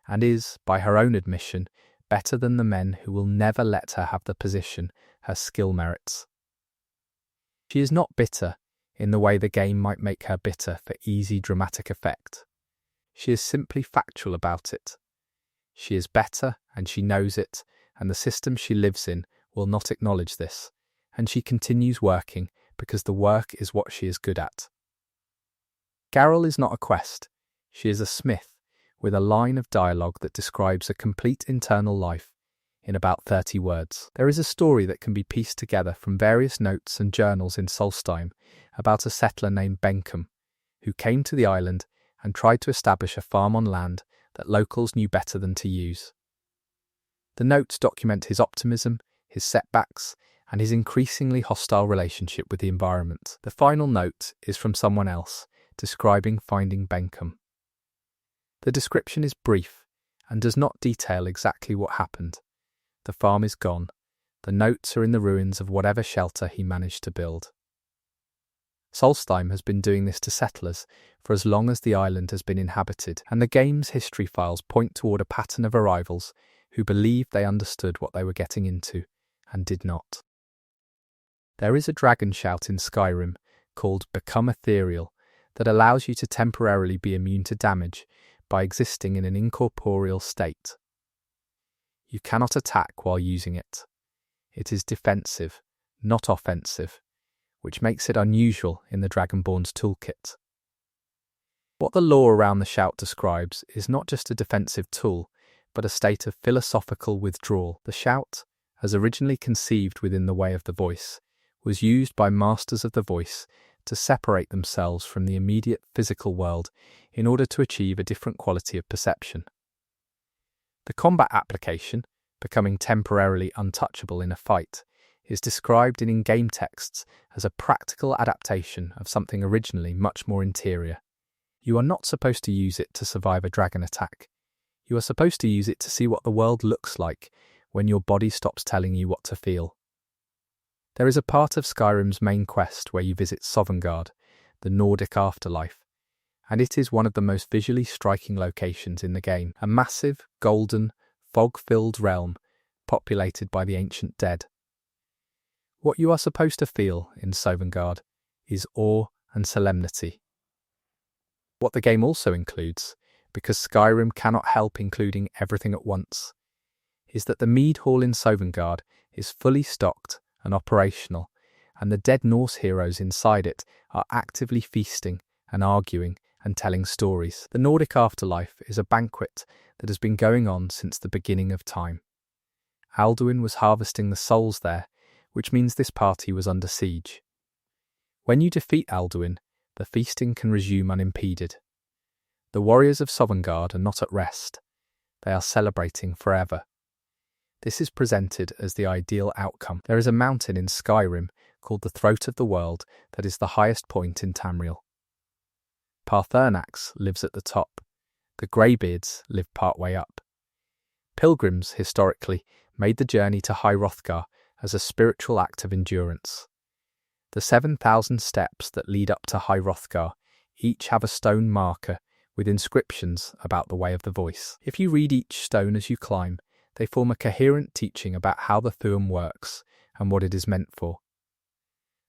and is, by her own admission, better than the men who will never let her have the position her skill merits. She is not bitter in the way the game might make her bitter for easy dramatic effect. She is simply factual about it. She is better, and she knows it, and the system she lives in will not acknowledge this, and she continues working because the work is what she is good at. Garrel is not a quest. She is a smith with a line of dialogue that describes a complete internal life in about 30 words. There is a story that can be pieced together from various notes and journals in Solstheim about a settler named Benkum, who came to the island and tried to establish a farm on land that locals knew better than to use. The notes document his optimism, his setbacks, and his increasingly hostile relationship with the environment. The final note is from someone else, describing finding Benkum. The description is brief and does not detail exactly what happened. The farm is gone. The notes are in the ruins of whatever shelter he managed to build. Solstheim has been doing this to settlers for as long as the island has been inhabited, and the game's history files point toward a pattern of arrivals who believed they understood what they were getting into, and did not. There is a dragon shout in Skyrim called Become Ethereal that allows you to temporarily be immune to damage by existing in an incorporeal state. You cannot attack while using it. It is defensive, not offensive, which makes it unusual in the Dragonborn's toolkit. What the lore around the shout describes is not just a defensive tool, but a state of philosophical withdrawal. The shout, as originally conceived within the Way of the Voice, was used by masters of the voice to separate themselves from the immediate physical world in order to achieve a different quality of perception. The combat application, becoming temporarily untouchable in a fight, is described in in-game texts as a practical adaptation of something originally much more interior. You are not supposed to use it to survive a dragon attack. You are supposed to use it to see what the world looks like when your body stops telling you what to feel. There is a part of Skyrim's main quest where you visit Sovngarde, the Nordic afterlife, and it is one of the most visually striking locations in the game, a massive, golden, fog-filled realm populated by the ancient dead. What you are supposed to feel in Sovngarde is awe and solemnity. What the game also includes, because Skyrim cannot help including everything at once, is that the Mead Hall in Sovngarde is fully stocked and operational, and the dead Norse heroes inside it are actively feasting and arguing and telling stories. The Nordic afterlife is a banquet that has been going on since the beginning of time. Alduin was harvesting the souls there, which means this party was under siege. When you defeat Alduin, the feasting can resume unimpeded. The warriors of Sovngarde are not at rest. They are celebrating forever. This is presented as the ideal outcome. There is a mountain in Skyrim called the Throat of the World that is the highest point in Tamriel. Parthurnax lives at the top. The Greybeards live partway up. Pilgrims, historically, made the journey to High Hrothgar as a spiritual act of endurance. The 7,000 steps that lead up to High Hrothgar each have a stone marker with inscriptions about the Way of the Voice. If you read each stone as you climb, they form a coherent teaching about how the Thu'um works and what it is meant for.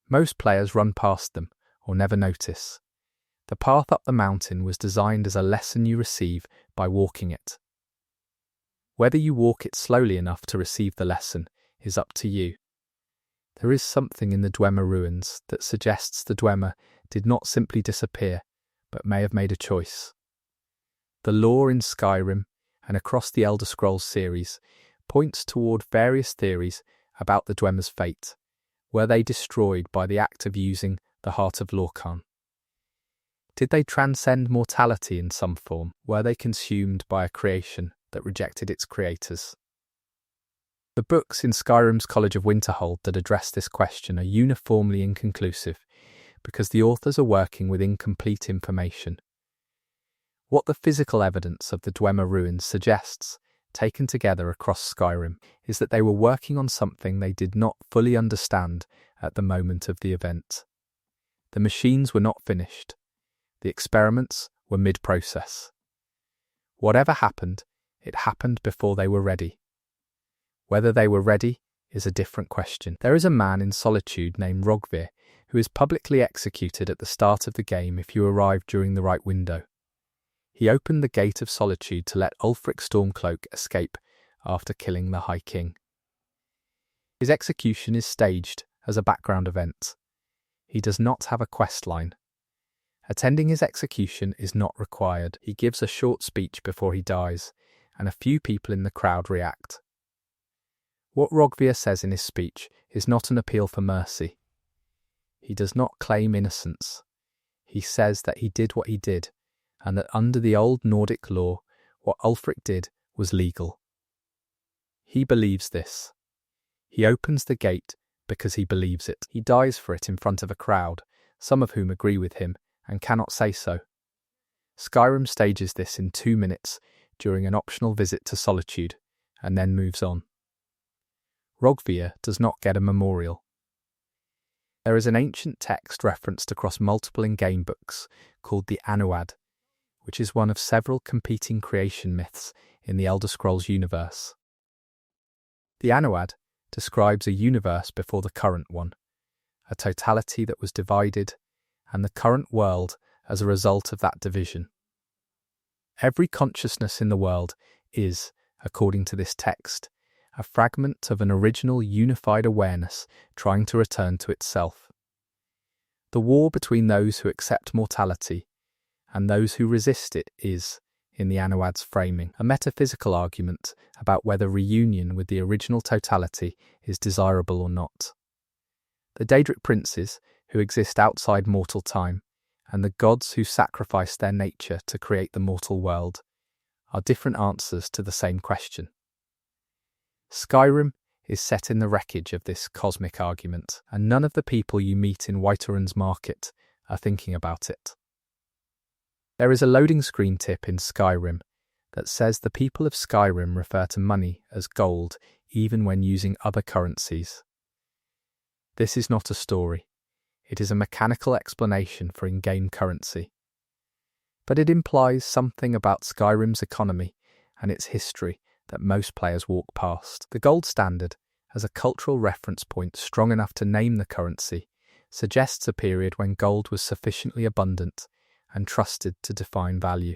Most players run past them or never notice. The path up the mountain was designed as a lesson you receive by walking it. Whether you walk it slowly enough to receive the lesson is up to you. There is something in the Dwemer ruins that suggests the Dwemer did not simply disappear, but may have made a choice. The lore in Skyrim and across the Elder Scrolls series points toward various theories about the Dwemer's fate. Were they destroyed by the act of using the Heart of Lorkhan? Did they transcend mortality in some form? Were they consumed by a creation that rejected its creators? The books in Skyrim's College of Winterhold that address this question are uniformly inconclusive because the authors are working with incomplete information. What the physical evidence of the Dwemer ruins suggests, taken together across Skyrim, is that they were working on something they did not fully understand at the moment of the event. The machines were not finished. The experiments were mid-process. Whatever happened, it happened before they were ready. Whether they were ready is a different question. There is a man in Solitude named Rogvir who is publicly executed at the start of the game if you arrive during the right window. He opened the Gate of Solitude to let Ulfric Stormcloak escape after killing the High King. His execution is staged as a background event. He does not have a quest line. Attending his execution is not required. He gives a short speech before he dies, and a few people in the crowd react. What Rogvir says in his speech is not an appeal for mercy. He does not claim innocence. He says that he did what he did, and that under the old Nordic law, what Ulfric did was legal. He believes this. He opens the gate because he believes it. He dies for it in front of a crowd, some of whom agree with him and cannot say so. Skyrim stages this in 2 minutes during an optional visit to Solitude, and then moves on. Rogvir does not get a memorial. There is an ancient text referenced across multiple in-game books called the Anuad, which is one of several competing creation myths in the Elder Scrolls universe. The Anuad describes a universe before the current one, a totality that was divided, and the current world as a result of that division. Every consciousness in the world is, according to this text, a fragment of an original unified awareness trying to return to itself. The war between those who accept mortality and those who resist it is, in the Anuad's framing, a metaphysical argument about whether reunion with the original totality is desirable or not. The Daedric princes, who exist outside mortal time, and the gods who sacrifice their nature to create the mortal world, are different answers to the same question. Skyrim is set in the wreckage of this cosmic argument, and none of the people you meet in Whiterun's market are thinking about it. There is a loading screen tip in Skyrim that says the people of Skyrim refer to money as gold even when using other currencies. This is not a story. It is a mechanical explanation for in-game currency. But it implies something about Skyrim's economy and its history that most players walk past. The gold standard, as a cultural reference point strong enough to name the currency, suggests a period when gold was sufficiently abundant and trusted to define value.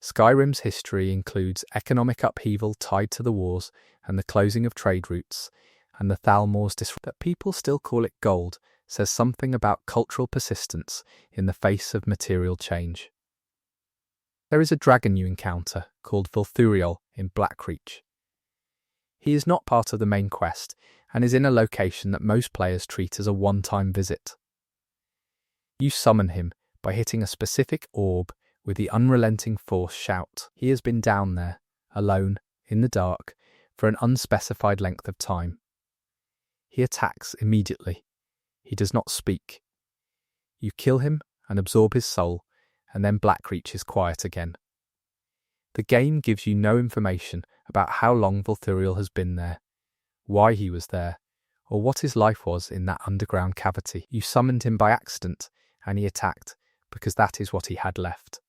Skyrim's history includes economic upheaval tied to the wars and the closing of trade routes, and the Thalmor's disruption. That people still call it gold says something about cultural persistence in the face of material change. There is a dragon you encounter called Volthuriol in Blackreach. He is not part of the main quest and is in a location that most players treat as a one-time visit. You summon him by hitting a specific orb with the unrelenting force shout. He has been down there, alone, in the dark, for an unspecified length of time. He attacks immediately. He does not speak. You kill him and absorb his soul, and then Blackreach is quiet again. The game gives you no information about how long Volthuriol has been there, why he was there, or what his life was in that underground cavity. You summoned him by accident, and he attacked, because that is what he had left.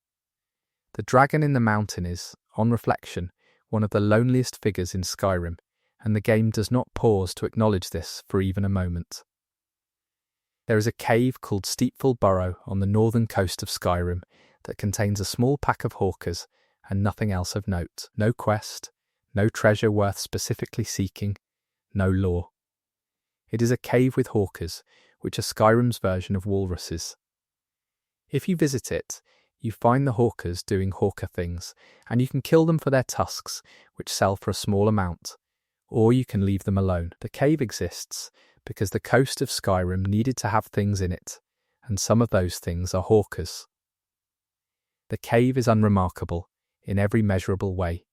The dragon in the mountain is, on reflection, one of the loneliest figures in Skyrim, and the game does not pause to acknowledge this for even a moment. There is a cave called Steepful Burrow on the northern coast of Skyrim that contains a small pack of hawkers and nothing else of note. No quest, no treasure worth specifically seeking, no lore. It is a cave with hawkers, which are Skyrim's version of walruses. If you visit it, you find the hawkers doing hawker things, and you can kill them for their tusks, which sell for a small amount, or you can leave them alone. The cave exists because the coast of Skyrim needed to have things in it, and some of those things are hawkers. The cave is unremarkable in every measurable way.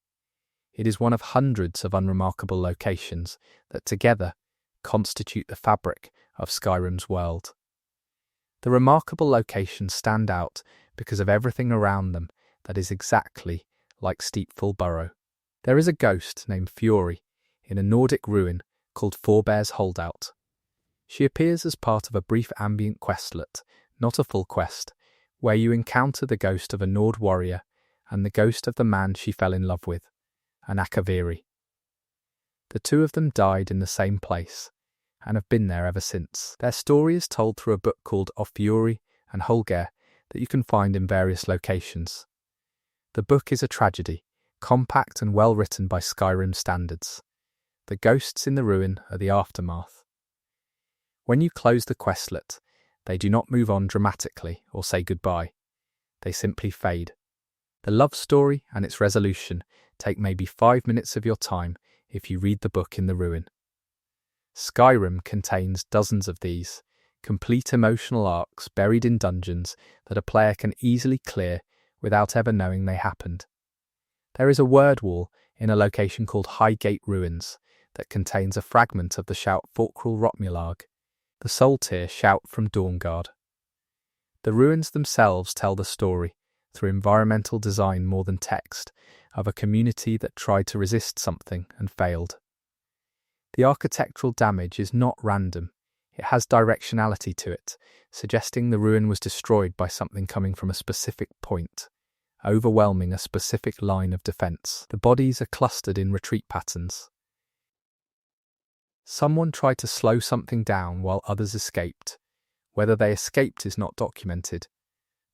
It is one of hundreds of unremarkable locations that together constitute the fabric of Skyrim's world. The remarkable locations stand out because of everything around them that is exactly like Steepful Burrow. There is a ghost named Fury in a Nordic ruin called Forebear's Holdout. She appears as part of a brief ambient questlet, not a full quest, where you encounter the ghost of a Nord warrior and the ghost of the man she fell in love with, an Akaviri. The two of them died in the same place and have been there ever since. Their story is told through a book called Of Fury and Holger that you can find in various locations. The book is a tragedy, compact and well written by Skyrim standards. The ghosts in the ruin are the aftermath. When you close the questlet, they do not move on dramatically or say goodbye. They simply fade. The love story and its resolution take maybe 5 minutes of your time if you read the book in the ruin. Skyrim contains dozens of these, complete emotional arcs buried in dungeons that a player can easily clear without ever knowing they happened. There is a word wall in a location called Highgate Ruins that contains a fragment of the shout Forkrul Rotmulag, the soul-tier shout from Dawnguard. The ruins themselves tell the story, through environmental design more than text, of a community that tried to resist something and failed. The architectural damage is not random. It has directionality to it, suggesting the ruin was destroyed by something coming from a specific point, overwhelming a specific line of defense. The bodies are clustered in retreat patterns. Someone tried to slow something down while others escaped. Whether they escaped is not documented.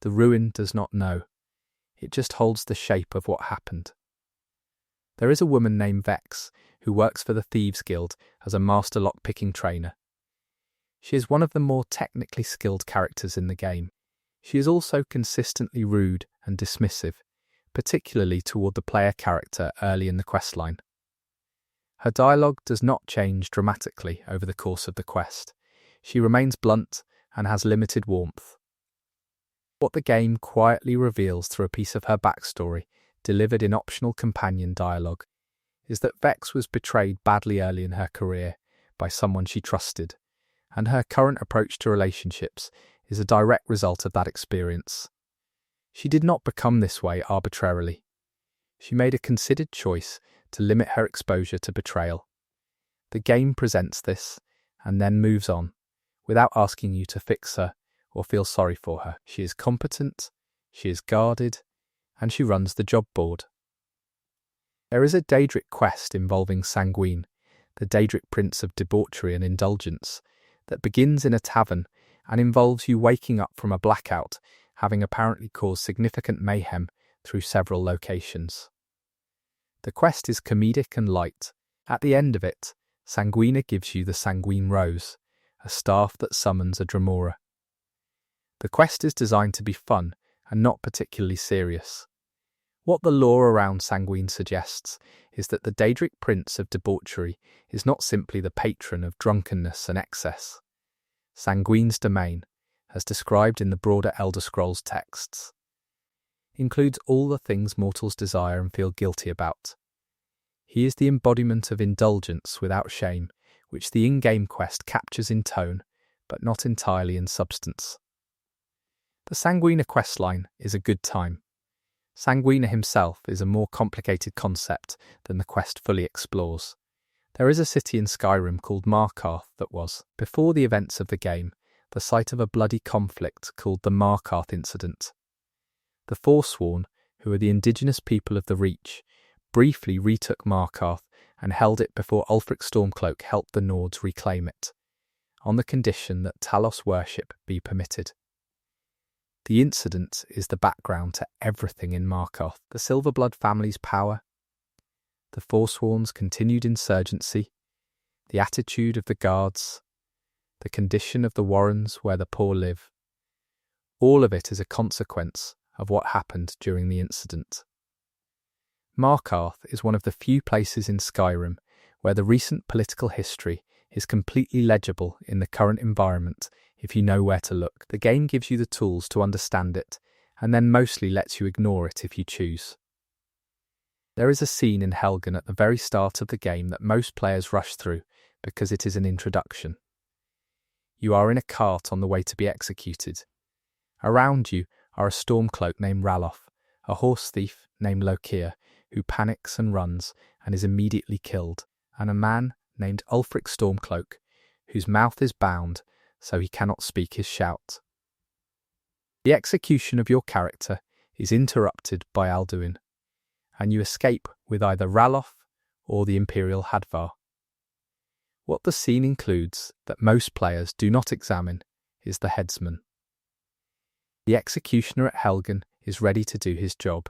The ruin does not know. It just holds the shape of what happened. There is a woman named Vex who works for the Thieves Guild as a master lock-picking trainer. She is one of the more technically skilled characters in the game. She is also consistently rude and dismissive, particularly toward the player character early in the questline. Her dialogue does not change dramatically over the course of the quest. She remains blunt and has limited warmth. What the game quietly reveals through a piece of her backstory, delivered in optional companion dialogue, is that Vex was betrayed badly early in her career by someone she trusted, and her current approach to relationships is a direct result of that experience. She did not become this way arbitrarily. She made a considered choice to limit her exposure to betrayal. The game presents this, and then moves on, without asking you to fix her or feel sorry for her. She is competent, she is guarded, and she runs the job board. There is a Daedric quest involving Sanguine, the Daedric prince of debauchery and indulgence, that begins in a tavern and involves you waking up from a blackout, having apparently caused significant mayhem through several locations. The quest is comedic and light. At the end of it, Sanguina gives you the Sanguine Rose, a staff that summons a Dremora. The quest is designed to be fun and not particularly serious. What the lore around Sanguine suggests is that the Daedric prince of debauchery is not simply the patron of drunkenness and excess. Sanguine's domain, as described in the broader Elder Scrolls texts, includes all the things mortals desire and feel guilty about. He is the embodiment of indulgence without shame, which the in-game quest captures in tone, but not entirely in substance. The Sanguina questline is a good time. Sanguina himself is a more complicated concept than the quest fully explores. There is a city in Skyrim called Markarth that was, before the events of the game, the site of a bloody conflict called the Markarth Incident. The Forsworn, who are the indigenous people of the Reach, briefly retook Markarth and held it before Ulfric Stormcloak helped the Nords reclaim it, on the condition that Talos worship be permitted. The incident is the background to everything in Markarth: the Silverblood family's power, the Forsworn's continued insurgency, the attitude of the guards, the condition of the warrens where the poor live. All of it is a consequence of what happened during the incident. Markarth is one of the few places in Skyrim where the recent political history is completely legible in the current environment if you know where to look. The game gives you the tools to understand it, and then mostly lets you ignore it if you choose. There is a scene in Helgen at the very start of the game that most players rush through because it is an introduction. You are in a cart on the way to be executed. Around you are a stormcloak named Ralof, a horse thief named Lokir, who panics and runs and is immediately killed, and a man named Ulfric Stormcloak, whose mouth is bound so he cannot speak his shout. The execution of your character is interrupted by Alduin, and you escape with either Ralof or the Imperial Hadvar. What the scene includes that most players do not examine is the headsman. The executioner at Helgen is ready to do his job.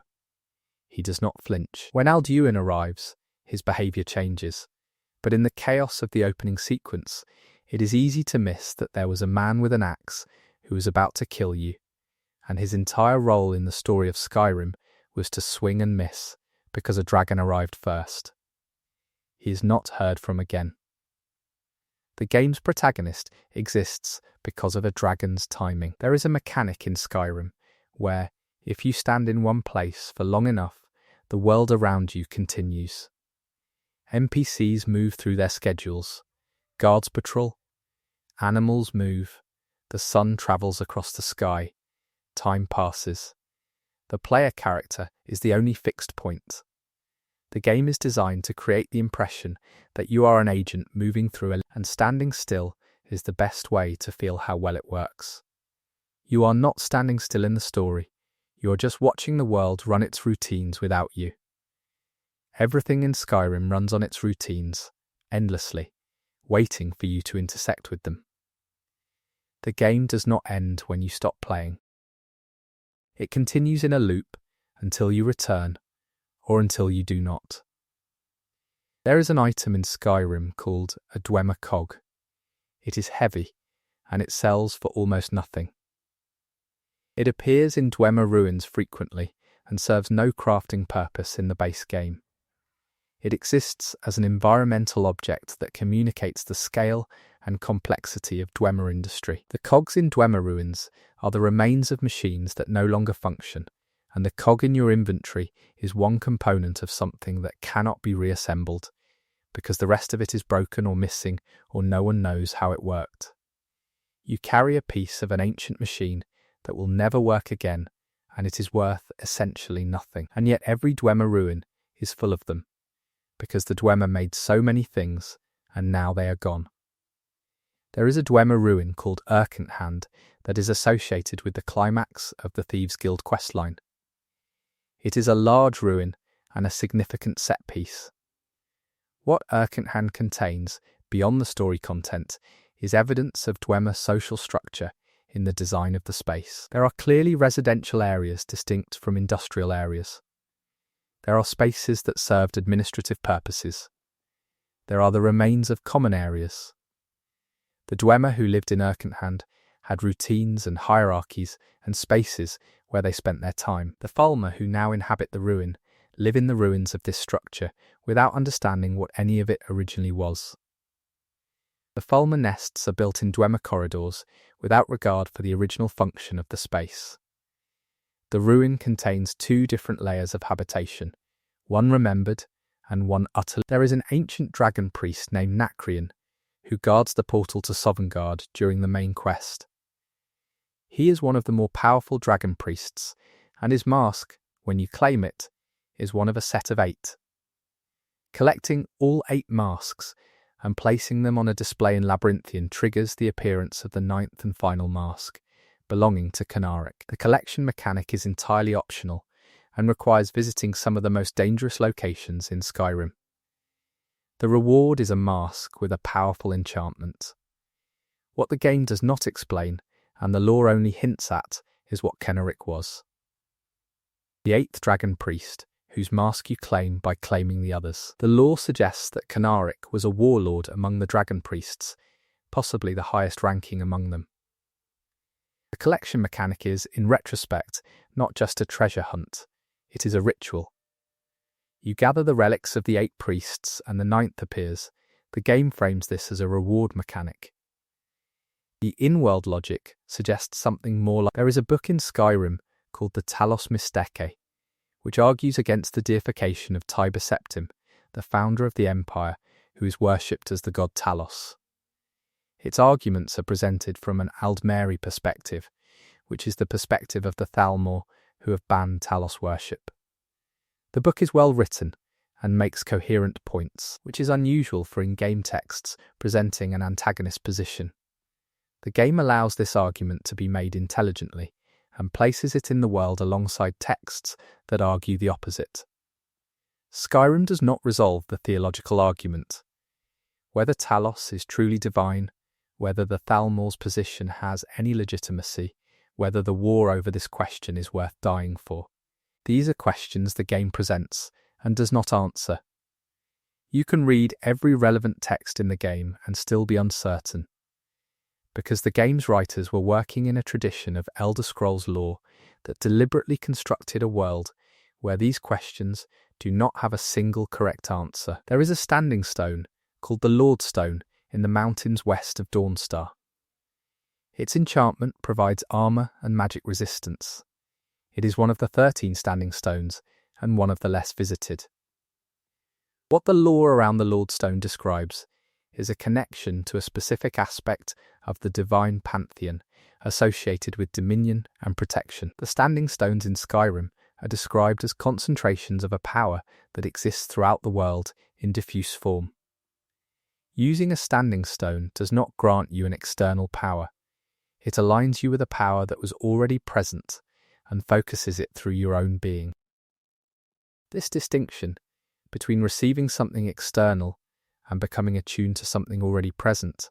He does not flinch. When Alduin arrives, his behaviour changes, but in the chaos of the opening sequence, it is easy to miss that there was a man with an axe who was about to kill you, and his entire role in the story of Skyrim was to swing and miss because a dragon arrived first. He is not heard from again. The game's protagonist exists because of a dragon's timing. There is a mechanic in Skyrim where, if you stand in one place for long enough, the world around you continues. NPCs move through their schedules, guards patrol, animals move, the sun travels across the sky, time passes. The player character is the only fixed point. The game is designed to create the impression that you are an agent moving through and standing still is the best way to feel how well it works. You are not standing still in the story, you are just watching the world run its routines without you. Everything in Skyrim runs on its routines, endlessly, waiting for you to intersect with them. The game does not end when you stop playing. It continues in a loop until you return, or until you do not. There is an item in Skyrim called a Dwemer cog. It is heavy, and it sells for almost nothing. It appears in Dwemer ruins frequently, and serves no crafting purpose in the base game. It exists as an environmental object that communicates the scale and complexity of Dwemer industry. The cogs in Dwemer ruins are the remains of machines that no longer function, and the cog in your inventory is one component of something that cannot be reassembled, because the rest of it is broken or missing, or no one knows how it worked. You carry a piece of an ancient machine that will never work again, and it is worth essentially nothing. And yet every Dwemer ruin is full of them, because the Dwemer made so many things, and now they are gone. There is a Dwemer ruin called Erkenthand that is associated with the climax of the Thieves' Guild questline. It is a large ruin and a significant set piece. What Erkenthand contains, beyond the story content, is evidence of Dwemer social structure in the design of the space. There are clearly residential areas distinct from industrial areas. There are spaces that served administrative purposes. There are the remains of common areas. The Dwemer who lived in Erkenthand had routines and hierarchies and spaces where they spent their time. The Falmer who now inhabit the ruin live in the ruins of this structure without understanding what any of it originally was. The Falmer nests are built in Dwemer corridors without regard for the original function of the space. The ruin contains two different layers of habitation, one remembered and one utterly. There is an ancient dragon priest named Nacrian who guards the portal to Sovngarde during the main quest. He is one of the more powerful dragon priests, and his mask, when you claim it, is one of a set of 8. Collecting all 8 masks and placing them on a display in Labyrinthian triggers the appearance of the 9th and final mask, belonging to Canaric. The collection mechanic is entirely optional and requires visiting some of the most dangerous locations in Skyrim. The reward is a mask with a powerful enchantment. What the game does not explain, and the lore only hints at, is what Canaric was. The 8th dragon priest, whose mask you claim by claiming the others. The lore suggests that Canaric was a warlord among the dragon priests, possibly the highest ranking among them. The collection mechanic is, in retrospect, not just a treasure hunt, it is a ritual. You gather the relics of the 8 priests and the 9th appears. The game frames this as a reward mechanic. The in-world logic suggests something more like there is a book in Skyrim called the Talos Mysteke, which argues against the deification of Tiber Septim, the founder of the empire, who is worshipped as the god Talos. Its arguments are presented from an Aldmeri perspective, which is the perspective of the Thalmor who have banned Talos worship. The book is well written and makes coherent points, which is unusual for in-game texts presenting an antagonist position. The game allows this argument to be made intelligently and places it in the world alongside texts that argue the opposite. Skyrim does not resolve the theological argument. Whether Talos is truly divine, whether the Thalmor's position has any legitimacy, whether the war over this question is worth dying for. These are questions the game presents and does not answer. You can read every relevant text in the game and still be uncertain. Because the game's writers were working in a tradition of Elder Scrolls lore that deliberately constructed a world where these questions do not have a single correct answer. There is a standing stone called the Lordstone in the mountains west of Dawnstar. Its enchantment provides armor and magic resistance. It is one of the 13 standing stones and one of the less visited. What the lore around the Lordstone describes is a connection to a specific aspect of the divine pantheon associated with dominion and protection. The standing stones in Skyrim are described as concentrations of a power that exists throughout the world in diffuse form. Using a standing stone does not grant you an external power. It aligns you with a power that was already present and focuses it through your own being. This distinction between receiving something external and becoming attuned to something already present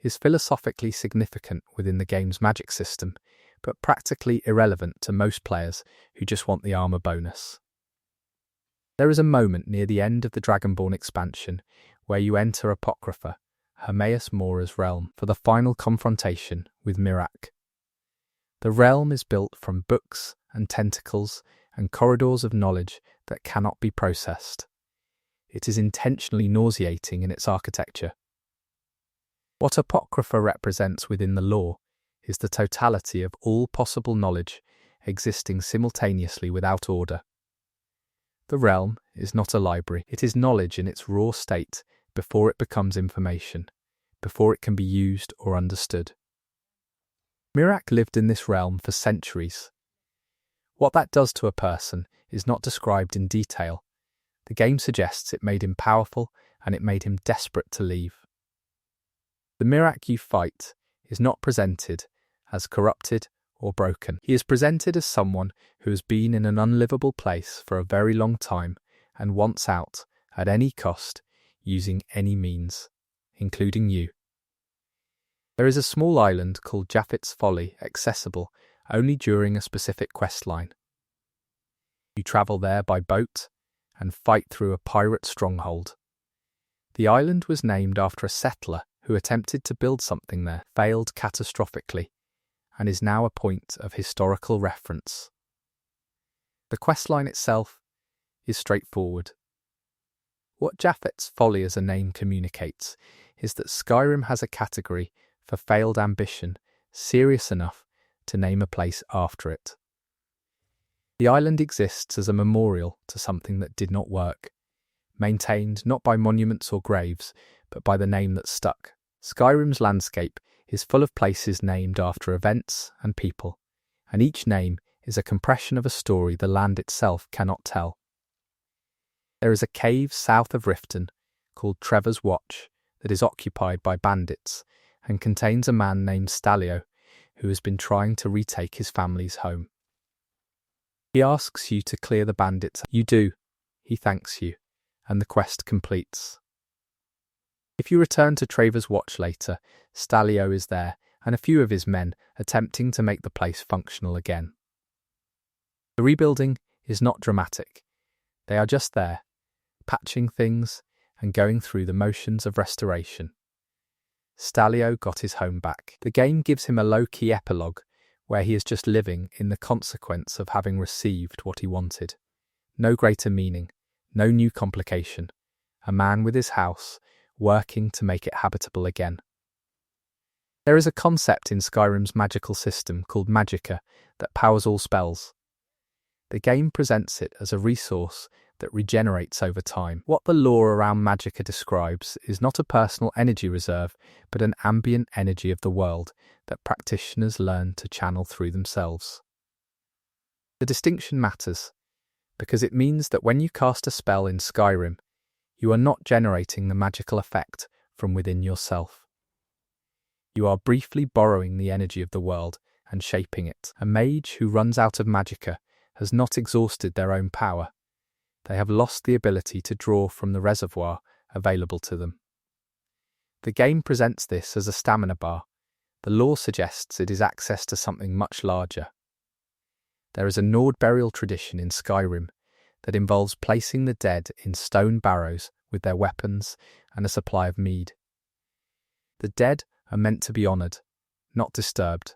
is philosophically significant within the game's magic system, but practically irrelevant to most players who just want the armor bonus. There is a moment near the end of the Dragonborn expansion where you enter Apocrypha, Hermaeus Mora's realm, for the final confrontation with Miraak. The realm is built from books and tentacles and corridors of knowledge that cannot be processed. It is intentionally nauseating in its architecture. What Apocrypha represents within the lore is the totality of all possible knowledge existing simultaneously without order. The realm is not a library, it is knowledge in its raw state before it becomes information, before it can be used or understood. Miraak lived in this realm for centuries. What that does to a person is not described in detail. The game suggests it made him powerful and it made him desperate to leave. The Miraak you fight is not presented as corrupted or broken. He is presented as someone who has been in an unlivable place for a very long time and wants out at any cost, using any means, including you. There is a small island called Japheth's Folly accessible only during a specific quest line. You travel there by boat and fight through a pirate stronghold. The island was named after a settler who attempted to build something there, failed catastrophically, and is now a point of historical reference. The questline itself is straightforward. What Japheth's Folly as a name communicates is that Skyrim has a category for failed ambition serious enough to name a place after it. The island exists as a memorial to something that did not work, maintained not by monuments or graves, but by the name that stuck. Skyrim's landscape is full of places named after events and people, and each name is a compression of a story the land itself cannot tell. There is a cave south of Riften called Trevor's Watch that is occupied by bandits and contains a man named Stalio who has been trying to retake his family's home. He asks you to clear the bandits. You do. He thanks you, and the quest completes. If you return to Trevor's Watch later, Stalio is there and a few of his men attempting to make the place functional again. The rebuilding is not dramatic. They are just there, patching things and going through the motions of restoration. Stalio got his home back. The game gives him a low-key epilogue where he is just living in the consequence of having received what he wanted. No greater meaning, no new complication. A man with his house, working to make it habitable again. There is a concept in Skyrim's magical system called magicka that powers all spells. The game presents it as a resource that regenerates over time. What the lore around magicka describes is not a personal energy reserve, but an ambient energy of the world that practitioners learn to channel through themselves. The distinction matters, because it means that when you cast a spell in Skyrim, you are not generating the magical effect from within yourself. You are briefly borrowing the energy of the world and shaping it. A mage who runs out of magicka has not exhausted their own power. They have lost the ability to draw from the reservoir available to them. The game presents this as a stamina bar. The lore suggests it is access to something much larger. There is a Nord burial tradition in Skyrim that involves placing the dead in stone barrows with their weapons and a supply of mead. The dead are meant to be honoured, not disturbed.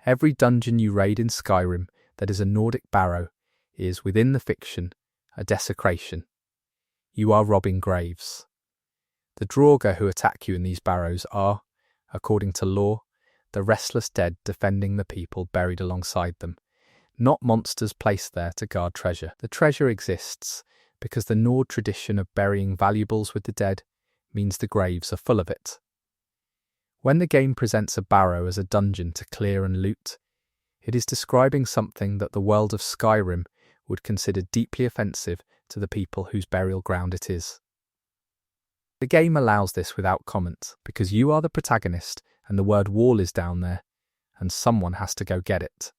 Every dungeon you raid in Skyrim that is a Nordic barrow is, within the fiction, a desecration. You are robbing graves. The Draugr who attack you in these barrows are, according to lore, the restless dead defending the people buried alongside them, not monsters placed there to guard treasure. The treasure exists because the Nord tradition of burying valuables with the dead means the graves are full of it. When the game presents a barrow as a dungeon to clear and loot, it is describing something that the world of Skyrim would consider deeply offensive to the people whose burial ground it is. The game allows this without comment, because you are the protagonist and the word wall is down there, and someone has to go get it.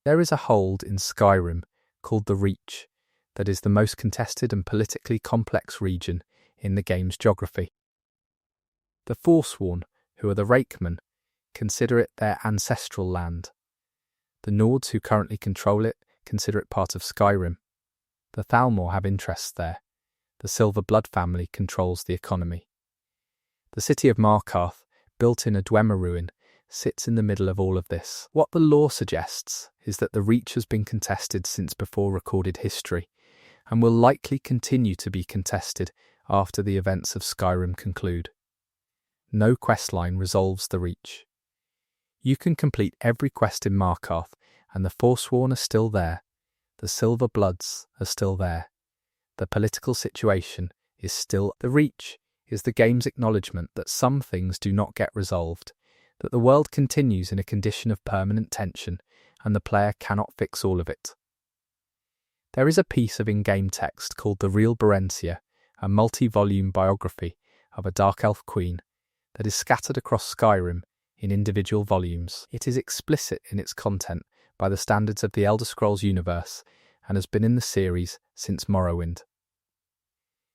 There is a hold in Skyrim called the Reach that is the most contested and politically complex region in the game's geography. The Forsworn, who are the Rakemen, consider it their ancestral land. The Nords who currently control it consider it part of Skyrim. The Thalmor have interests there. The Silver Blood family controls the economy. The city of Markarth, built in a Dwemer ruin, sits in the middle of all of this. What the lore suggests is that the Reach has been contested since before recorded history, and will likely continue to be contested after the events of Skyrim conclude. No questline resolves the Reach. You can complete every quest in Markarth, and the Forsworn are still there. The Silver Bloods are still there. The political situation is still. The Reach is the game's acknowledgement that some things do not get resolved, that the world continues in a condition of permanent tension, and the player cannot fix all of it. There is a piece of in-game text called The Real Berencia, a multi-volume biography of a Dark Elf queen, that is scattered across Skyrim in individual volumes. It is explicit in its content by the standards of the Elder Scrolls universe and has been in the series since Morrowind.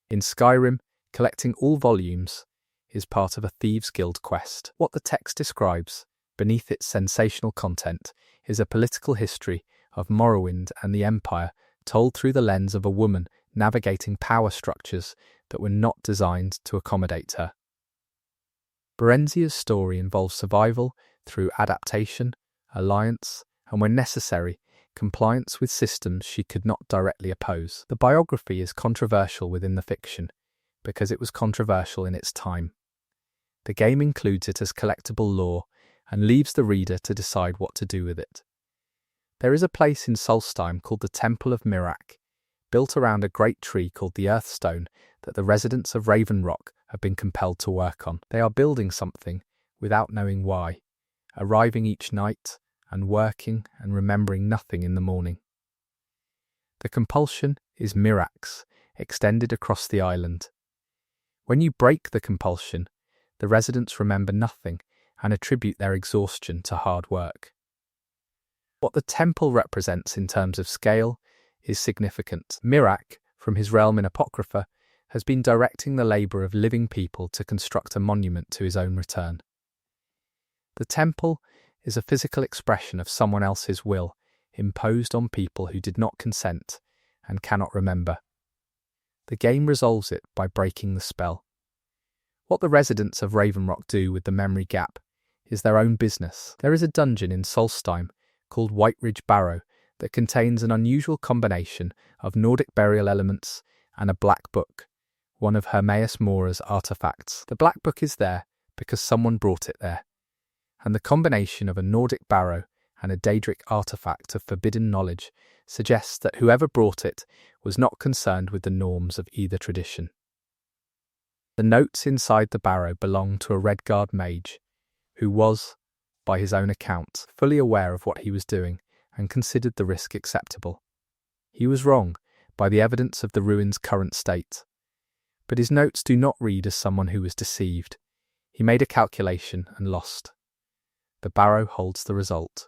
In Skyrim, collecting all volumes is part of a Thieves' Guild quest. What the text describes, beneath its sensational content, is a political history of Morrowind and the Empire told through the lens of a woman navigating power structures that were not designed to accommodate her. Berencia's story involves survival through adaptation, alliance, and when necessary, compliance with systems she could not directly oppose. The biography is controversial within the fiction, because it was controversial in its time. The game includes it as collectible lore and leaves the reader to decide what to do with it. There is a place in Solstheim called the Temple of Miraak, built around a great tree called the Earthstone that the residents of Raven Rock have been compelled to work on. They are building something without knowing why, arriving each night and working and remembering nothing in the morning. The compulsion is Miraak's, extended across the island. When you break the compulsion, the residents remember nothing and attribute their exhaustion to hard work. What the temple represents in terms of scale is significant. Miraak, from his realm in Apocrypha, has been directing the labour of living people to construct a monument to his own return. The temple is a physical expression of someone else's will imposed on people who did not consent and cannot remember. The game resolves it by breaking the spell. What the residents of Ravenrock do with the memory gap is their own business. There is a dungeon in Solstheim called White Ridge Barrow that contains an unusual combination of Nordic burial elements and a black book, one of Hermaeus Mora's artefacts. The black book is there because someone brought it there. And the combination of a Nordic barrow and a Daedric artifact of forbidden knowledge suggests that whoever brought it was not concerned with the norms of either tradition. The notes inside the barrow belonged to a Redguard mage, who was, by his own account, fully aware of what he was doing and considered the risk acceptable. He was wrong by the evidence of the ruin's current state. But his notes do not read as someone who was deceived. He made a calculation and lost. The barrow holds the result.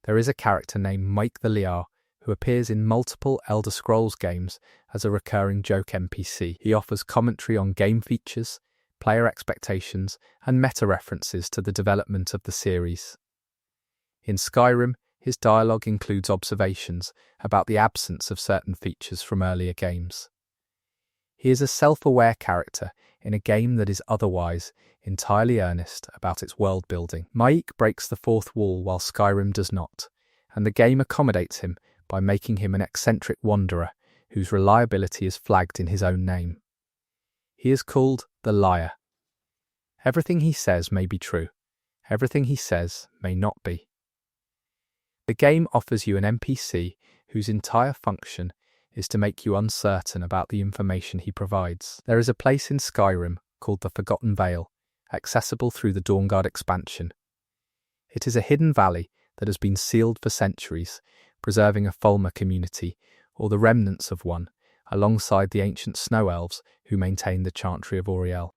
There is a character named Mike the Liar who appears in multiple Elder Scrolls games as a recurring joke NPC. He offers commentary on game features, player expectations, and meta-references to the development of the series. In Skyrim, his dialogue includes observations about the absence of certain features from earlier games. He is a self-aware character in a game that is otherwise entirely earnest about its world-building. Mike breaks the fourth wall while Skyrim does not, and the game accommodates him by making him an eccentric wanderer whose reliability is flagged in his own name. He is called the Liar. Everything he says may be true. Everything he says may not be. The game offers you an NPC whose entire function is to make you uncertain about the information he provides. There is a place in Skyrim called the Forgotten Vale, accessible through the Dawnguard expansion. It is a hidden valley that has been sealed for centuries, preserving a Fulmer community, or the remnants of one, alongside the ancient snow elves who maintain the Chantry of Auriel.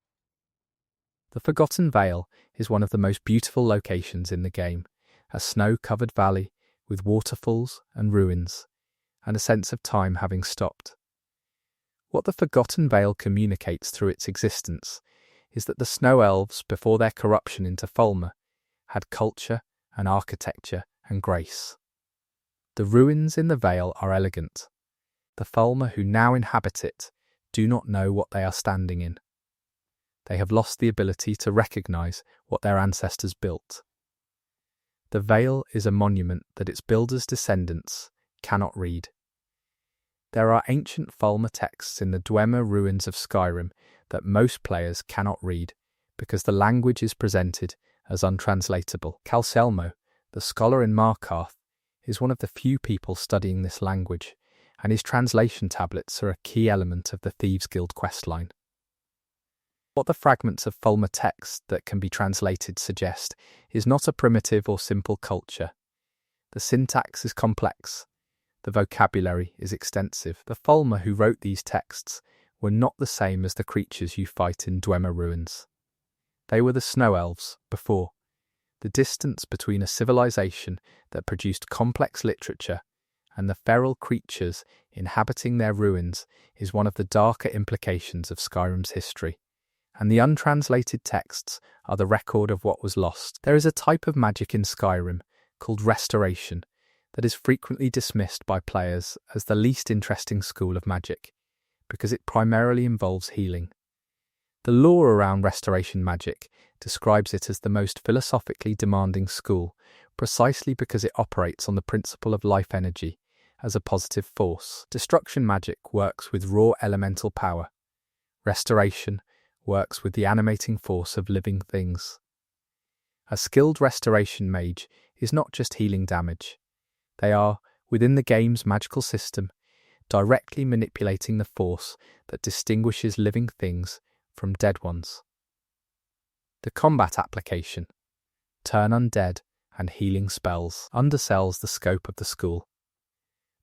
The Forgotten Vale is one of the most beautiful locations in the game, a snow-covered valley with waterfalls and ruins, and a sense of time having stopped. What the Forgotten Vale communicates through its existence is that the snow elves, before their corruption into Fulmer, had culture and architecture and grace. The ruins in the Vale are elegant. The Fulmer who now inhabit it do not know what they are standing in. They have lost the ability to recognise what their ancestors built. The Vale is a monument that its builders' descendants cannot read. There are ancient Fulmer texts in the Dwemer ruins of Skyrim that most players cannot read because the language is presented as untranslatable. Calcelmo, the scholar in Markarth, is one of the few people studying this language, and his translation tablets are a key element of the Thieves' Guild questline. What the fragments of Fulmer text that can be translated suggest is not a primitive or simple culture. The syntax is complex. The vocabulary is extensive. The Fulmer who wrote these texts were not the same as the creatures you fight in Dwemer ruins. They were the snow elves before. The distance between a civilization that produced complex literature and the feral creatures inhabiting their ruins is one of the darker implications of Skyrim's history, and the untranslated texts are the record of what was lost. There is a type of magic in Skyrim called restoration that is frequently dismissed by players as the least interesting school of magic, because it primarily involves healing. The lore around restoration magic describes it as the most philosophically demanding school, precisely because it operates on the principle of life energy as a positive force. Destruction magic works with raw elemental power. Restoration works with the animating force of living things. A skilled restoration mage is not just healing damage. They are, within the game's magical system, directly manipulating the force that distinguishes living things from dead ones. The combat application, turn undead and healing spells, undersells the scope of the school.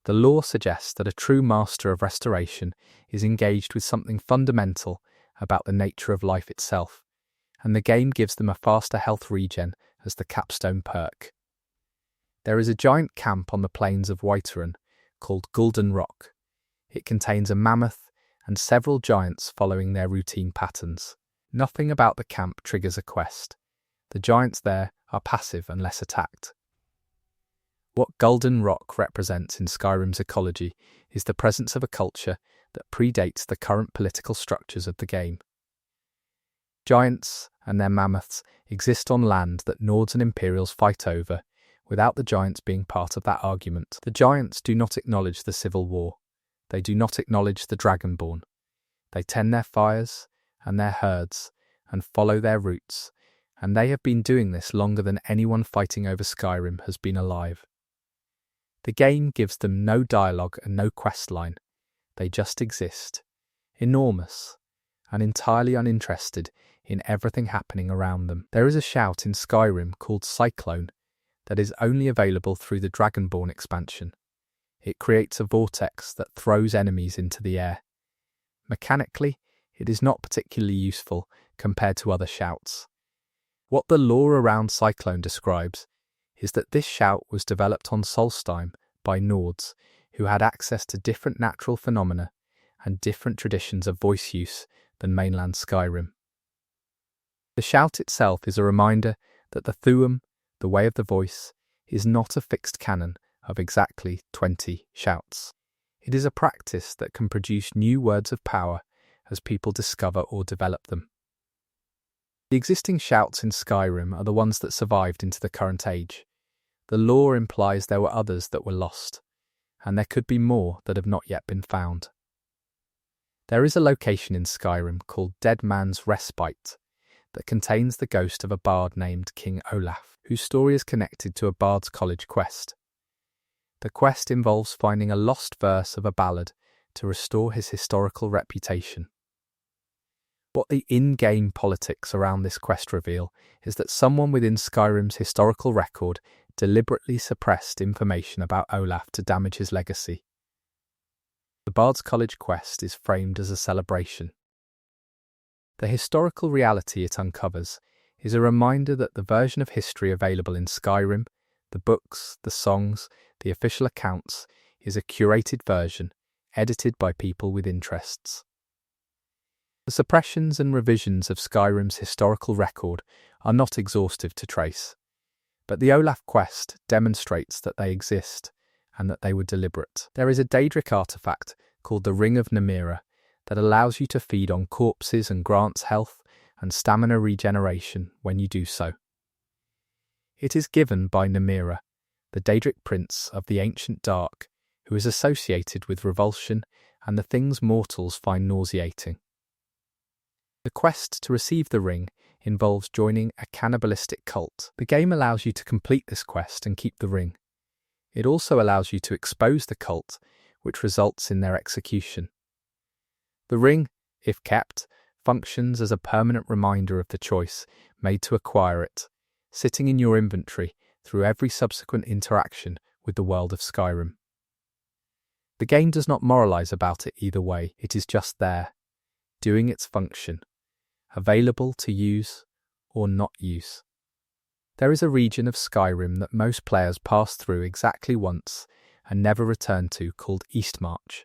The lore suggests that a true master of restoration is engaged with something fundamental about the nature of life itself, and the game gives them a faster health regen as the capstone perk. There is a giant camp on the plains of Whiterun called Gulden Rock. It contains a mammoth and several giants following their routine patterns. Nothing about the camp triggers a quest. The giants there are passive unless attacked. What Gulden Rock represents in Skyrim's ecology is the presence of a culture that predates the current political structures of the game. Giants and their mammoths exist on land that Nords and Imperials fight over, without the giants being part of that argument. The giants do not acknowledge the civil war. They do not acknowledge the Dragonborn. They tend their fires and their herds and follow their roots, and they have been doing this longer than anyone fighting over Skyrim has been alive. The game gives them no dialogue and no questline. They just exist, enormous, and entirely uninterested in everything happening around them. There is a shout in Skyrim called Cyclone that is only available through the Dragonborn expansion. It creates a vortex that throws enemies into the air. Mechanically, it is not particularly useful compared to other shouts. What the lore around Cyclone describes is that this shout was developed on Solstheim by Nords, who had access to different natural phenomena and different traditions of voice use than mainland Skyrim. The shout itself is a reminder that the Thuum, the way of the voice, is not a fixed canon of exactly 20 shouts. It is a practice that can produce new words of power as people discover or develop them. The existing shouts in Skyrim are the ones that survived into the current age. The lore implies there were others that were lost, and there could be more that have not yet been found. There is a location in Skyrim called Dead Man's Respite that contains the ghost of a bard named King Olaf, whose story is connected to a Bard's College quest. The quest involves finding a lost verse of a ballad to restore his historical reputation. What the in-game politics around this quest reveal is that someone within Skyrim's historical record deliberately suppressed information about Olaf to damage his legacy. The Bard's College quest is framed as a celebration. The historical reality it uncovers is a reminder that the version of history available in Skyrim, the books, the songs, the official accounts, is a curated version, edited by people with interests. The suppressions and revisions of Skyrim's historical record are not exhaustive to trace, but the Olaf quest demonstrates that they exist and that they were deliberate. There is a Daedric artifact called the Ring of Namira that allows you to feed on corpses and grants health and stamina regeneration when you do so. It is given by Namira, the Daedric prince of the ancient dark, who is associated with revulsion and the things mortals find nauseating. The quest to receive the ring involves joining a cannibalistic cult. The game allows you to complete this quest and keep the ring. It also allows you to expose the cult, which results in their execution. The ring, if kept, functions as a permanent reminder of the choice made to acquire it, sitting in your inventory through every subsequent interaction with the world of Skyrim. The game does not moralize about it either way, it is just there, doing its function, available to use or not use. There is a region of Skyrim that most players pass through exactly once and never return to called Eastmarch,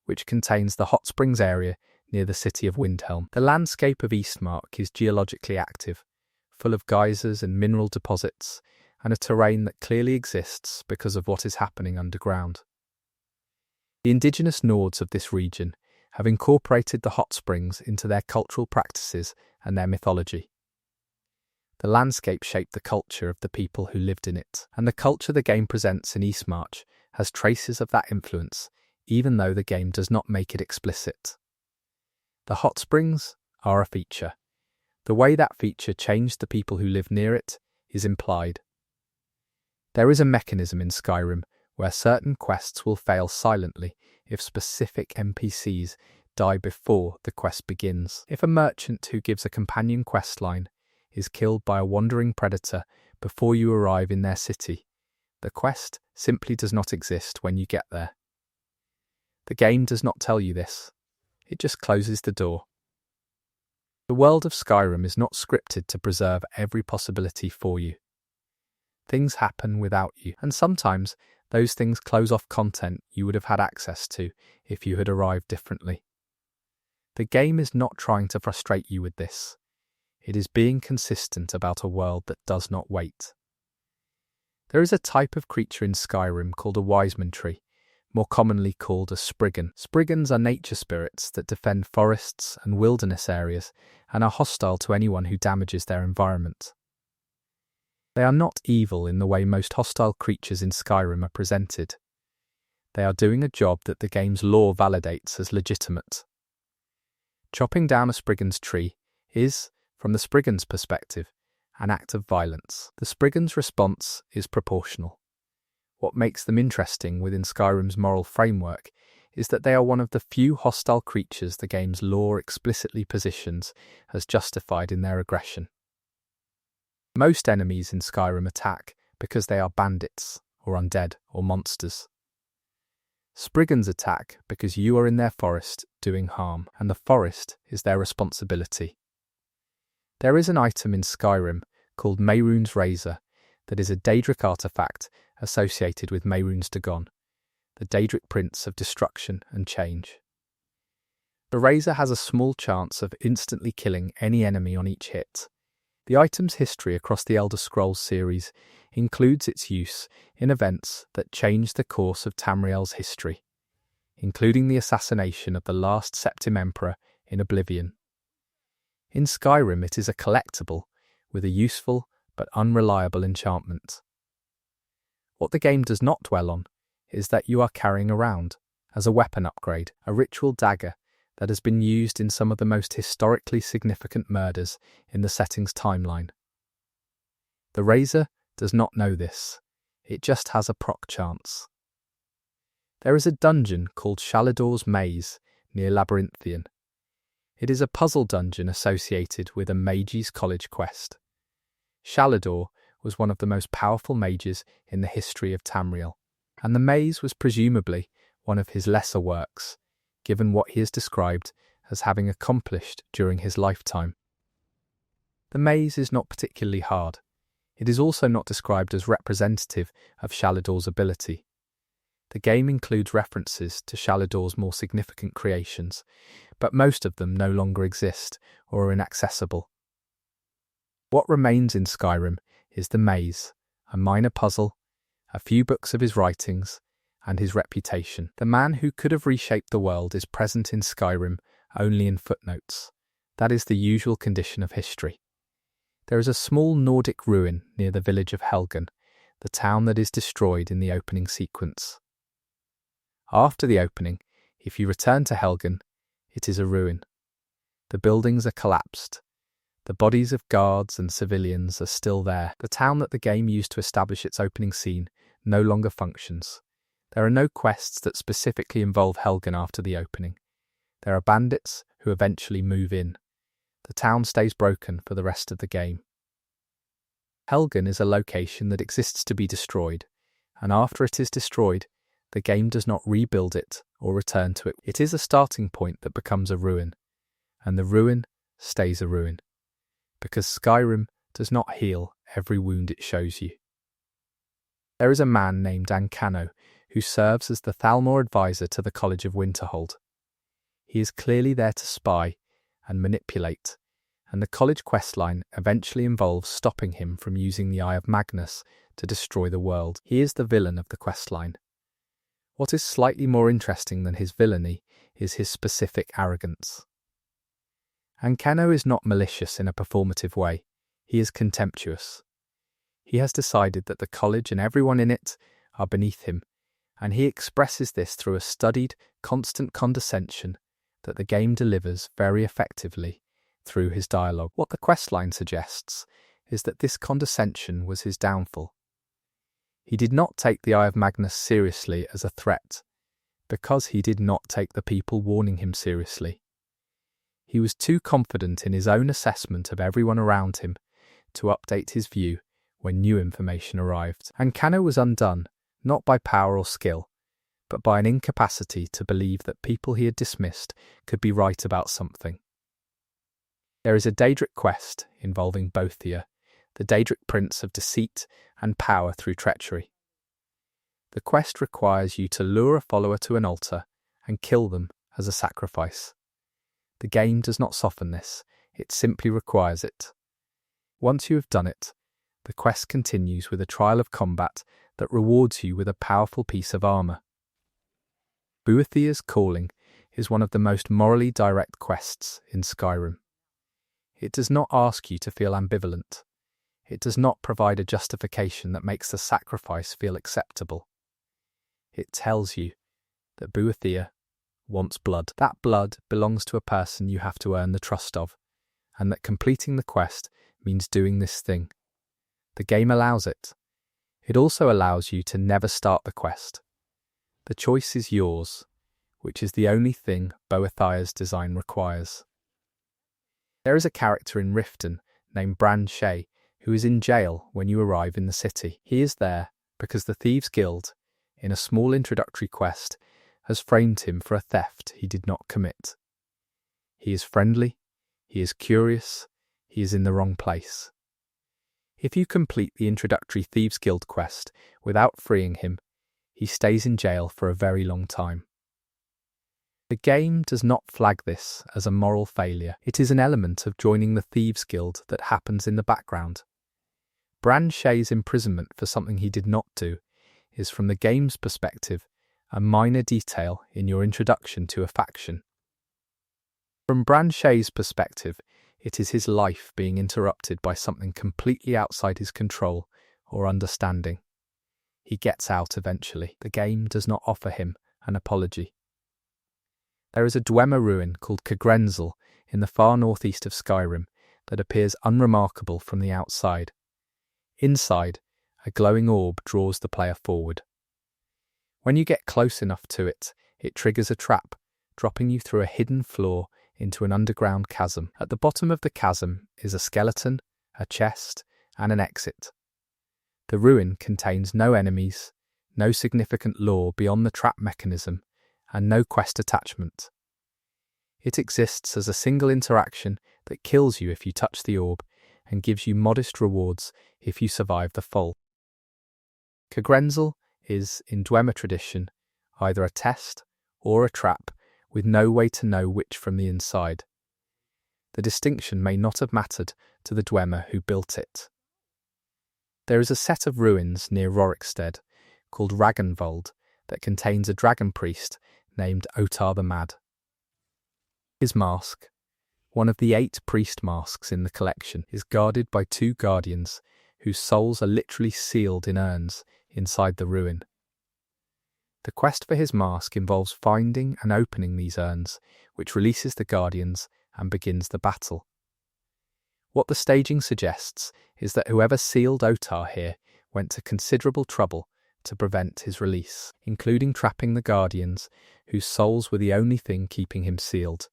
which contains the hot springs area near the city of Windhelm. The landscape of Eastmarch is geologically active, full of geysers and mineral deposits, and a terrain that clearly exists because of what is happening underground. The indigenous Nords of this region have incorporated the hot springs into their cultural practices and their mythology. The landscape shaped the culture of the people who lived in it, and the culture the game presents in Eastmarch has traces of that influence, even though the game does not make it explicit. The hot springs are a feature. The way that feature changed the people who live near it is implied. There is a mechanism in Skyrim where certain quests will fail silently if specific NPCs die before the quest begins. If a merchant who gives a companion questline is killed by a wandering predator before you arrive in their city, the quest simply does not exist when you get there. The game does not tell you this. It just closes the door. The world of Skyrim is not scripted to preserve every possibility for you. Things happen without you, and sometimes those things close off content you would have had access to if you had arrived differently. The game is not trying to frustrate you with this. It is being consistent about a world that does not wait. There is a type of creature in Skyrim called a Wiseman tree, more commonly called a Spriggan. Spriggans are nature spirits that defend forests and wilderness areas and are hostile to anyone who damages their environment. They are not evil in the way most hostile creatures in Skyrim are presented. They are doing a job that the game's lore validates as legitimate. Chopping down a Spriggan's tree is, From the Spriggan's perspective, an act of violence. The Spriggan's response is proportional. What makes them interesting within Skyrim's moral framework is that they are one of the few hostile creatures the game's lore explicitly positions as justified in their aggression. Most enemies in Skyrim attack because they are bandits, or undead, or monsters. Spriggans attack because you are in their forest doing harm, and the forest is their responsibility. There is an item in Skyrim called Mehrunes Razor that is a Daedric artifact associated with Mehrunes Dagon, the Daedric Prince of Destruction and Change. The razor has a small chance of instantly killing any enemy on each hit. The item's history across the Elder Scrolls series includes its use in events that changed the course of Tamriel's history, including the assassination of the last Septim Emperor in Oblivion. In Skyrim, it is a collectible with a useful but unreliable enchantment. What the game does not dwell on is that you are carrying around, as a weapon upgrade, a ritual dagger that has been used in some of the most historically significant murders in the setting's timeline. The razor does not know this. It just has a proc chance. There is a dungeon called Shalador's Maze near Labyrinthian. It is a puzzle dungeon associated with a mage's college quest. Shalador was one of the most powerful mages in the history of Tamriel, and the maze was presumably one of his lesser works, given what he is described as having accomplished during his lifetime. The maze is not particularly hard. It is also not described as representative of Shalador's ability. The game includes references to Shalador's more significant creations, but most of them no longer exist or are inaccessible. What remains in Skyrim is the maze, a minor puzzle, a few books of his writings, and his reputation. The man who could have reshaped the world is present in Skyrim only in footnotes. That is the usual condition of history. There is a small Nordic ruin near the village of Helgen, the town that is destroyed in the opening sequence. After the opening, if you return to Helgen, it is a ruin. The buildings are collapsed. The bodies of guards and civilians are still there. The town that the game used to establish its opening scene no longer functions. There are no quests that specifically involve Helgen after the opening. There are bandits who eventually move in. The town stays broken for the rest of the game. Helgen is a location that exists to be destroyed, and after it is destroyed, the game does not rebuild it or return to it. It is a starting point that becomes a ruin, and the ruin stays a ruin, because Skyrim does not heal every wound it shows you. There is a man named Ancano who serves as the Thalmor advisor to the College of Winterhold. He is clearly there to spy and manipulate, and the college questline eventually involves stopping him from using the Eye of Magnus to destroy the world. He is the villain of the questline. What is slightly more interesting than his villainy is his specific arrogance. Ancano is not malicious in a performative way. He is contemptuous. He has decided that the college and everyone in it are beneath him, and he expresses this through a studied, constant condescension that the game delivers very effectively through his dialogue. What the questline suggests is that this condescension was his downfall. He did not take the Eye of Magnus seriously as a threat, because he did not take the people warning him seriously. He was too confident in his own assessment of everyone around him to update his view when new information arrived. Ancano was undone, not by power or skill, but by an incapacity to believe that people he had dismissed could be right about something. There is a Daedric quest involving Bothia, the Daedric Prince of Deceit and Power through Treachery. The quest requires you to lure a follower to an altar and kill them as a sacrifice. The game does not soften this, it simply requires it. Once you have done it, the quest continues with a trial of combat that rewards you with a powerful piece of armour. Boethia's Calling is one of the most morally direct quests in Skyrim. It does not ask you to feel ambivalent. It does not provide a justification that makes the sacrifice feel acceptable. It tells you that Boethia wants blood. That blood belongs to a person you have to earn the trust of, and that completing the quest means doing this thing. The game allows it. It also allows you to never start the quest. The choice is yours, which is the only thing Boethiah's design requires. There is a character in Riften named Bran Shay who is in jail when you arrive in the city. He is there because the Thieves' Guild, in a small introductory quest, has framed him for a theft he did not commit. He is friendly, he is curious, he is in the wrong place. If you complete the introductory Thieves' Guild quest without freeing him, he stays in jail for a very long time. The game does not flag this as a moral failure. It is an element of joining the Thieves' Guild that happens in the background. Bran Shay's imprisonment for something he did not do is, from the game's perspective, a minor detail in your introduction to a faction. From Bran Shay's perspective, it is his life being interrupted by something completely outside his control or understanding. He gets out eventually. The game does not offer him an apology. There is a Dwemer ruin called Kagrenzel in the far northeast of Skyrim that appears unremarkable from the outside. Inside, a glowing orb draws the player forward. When you get close enough to it, it triggers a trap, dropping you through a hidden floor into an underground chasm. At the bottom of the chasm is a skeleton, a chest, and an exit. The ruin contains no enemies, no significant lore beyond the trap mechanism, and no quest attachment. It exists as a single interaction that kills you if you touch the orb and gives you modest rewards if you survive the fall. Kagrenzel is, in Dwemer tradition, either a test or a trap with no way to know which from the inside. The distinction may not have mattered to the Dwemer who built it. There is a set of ruins near Rorikstead called Ragnvold that contains a dragon priest named Otar the Mad. His mask, one of the 8 priest masks in the collection, is guarded by 2 guardians whose souls are literally sealed in urns inside the ruin. The quest for his mask involves finding and opening these urns, which releases the guardians and begins the battle. What the staging suggests is that whoever sealed Otar here went to considerable trouble to prevent his release, including trapping the guardians, whose souls were the only thing keeping him sealed.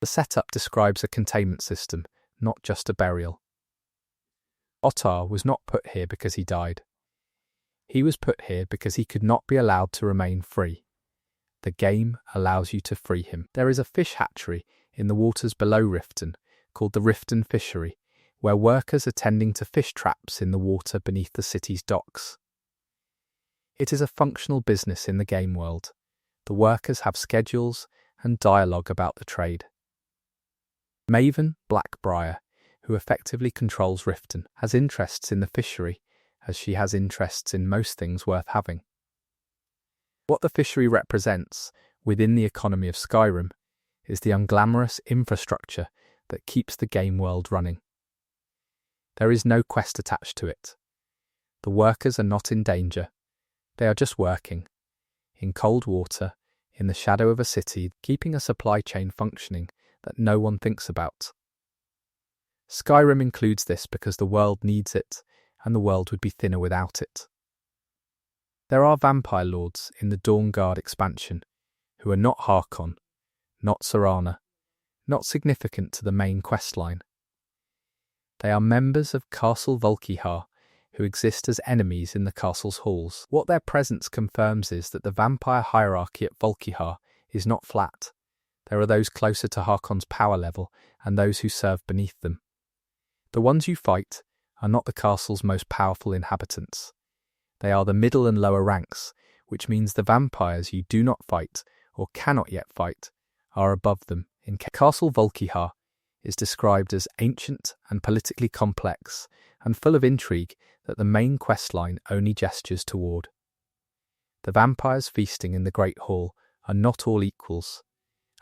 The setup describes a containment system, not just a burial. Otar was not put here because he died. He was put here because he could not be allowed to remain free. The game allows you to free him. There is a fish hatchery in the waters below Riften called the Riften Fishery, where workers are tending to fish traps in the water beneath the city's docks. It is a functional business in the game world. The workers have schedules and dialogue about the trade. Maven Blackbriar, who effectively controls Riften, has interests in the fishery, as she has interests in most things worth having. What the fishery represents within the economy of Skyrim is the unglamorous infrastructure that keeps the game world running. There is no quest attached to it. The workers are not in danger. They are just working, in cold water, in the shadow of a city, keeping a supply chain functioning that no one thinks about. Skyrim includes this because the world needs it, and the world would be thinner without it. There are vampire lords in the Dawnguard expansion, who are not Harkon, not Serana, not significant to the main questline. They are members of Castle Volkihar, who exist as enemies in the castle's halls. What their presence confirms is that the vampire hierarchy at Volkihar is not flat. There are those closer to Harkon's power level and those who serve beneath them. The ones you fight are not the castle's most powerful inhabitants. They are the middle and lower ranks, which means the vampires you do not fight, or cannot yet fight, are above them. In Castle Volkihar is described as ancient and politically complex, and full of intrigue that the main questline only gestures toward. The vampires feasting in the Great Hall are not all equals,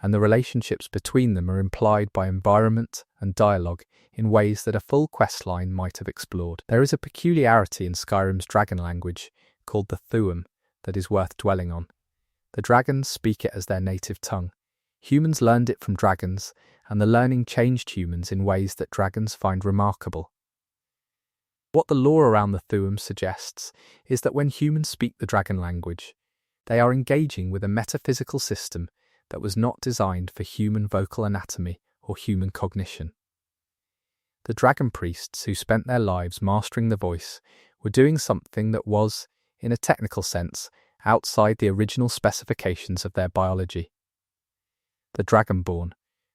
and the relationships between them are implied by environment and dialogue in ways that a full questline might have explored. There is a peculiarity in Skyrim's dragon language called the Thu'um that is worth dwelling on. The dragons speak it as their native tongue, Humans learned it from dragons, and the learning changed humans in ways that dragons find remarkable. What the lore around the Thuum suggests is that when humans speak the dragon language, they are engaging with a metaphysical system that was not designed for human vocal anatomy or human cognition. The dragon priests who spent their lives mastering the voice were doing something that was, in a technical sense, outside the original specifications of their biology. The dragonborn,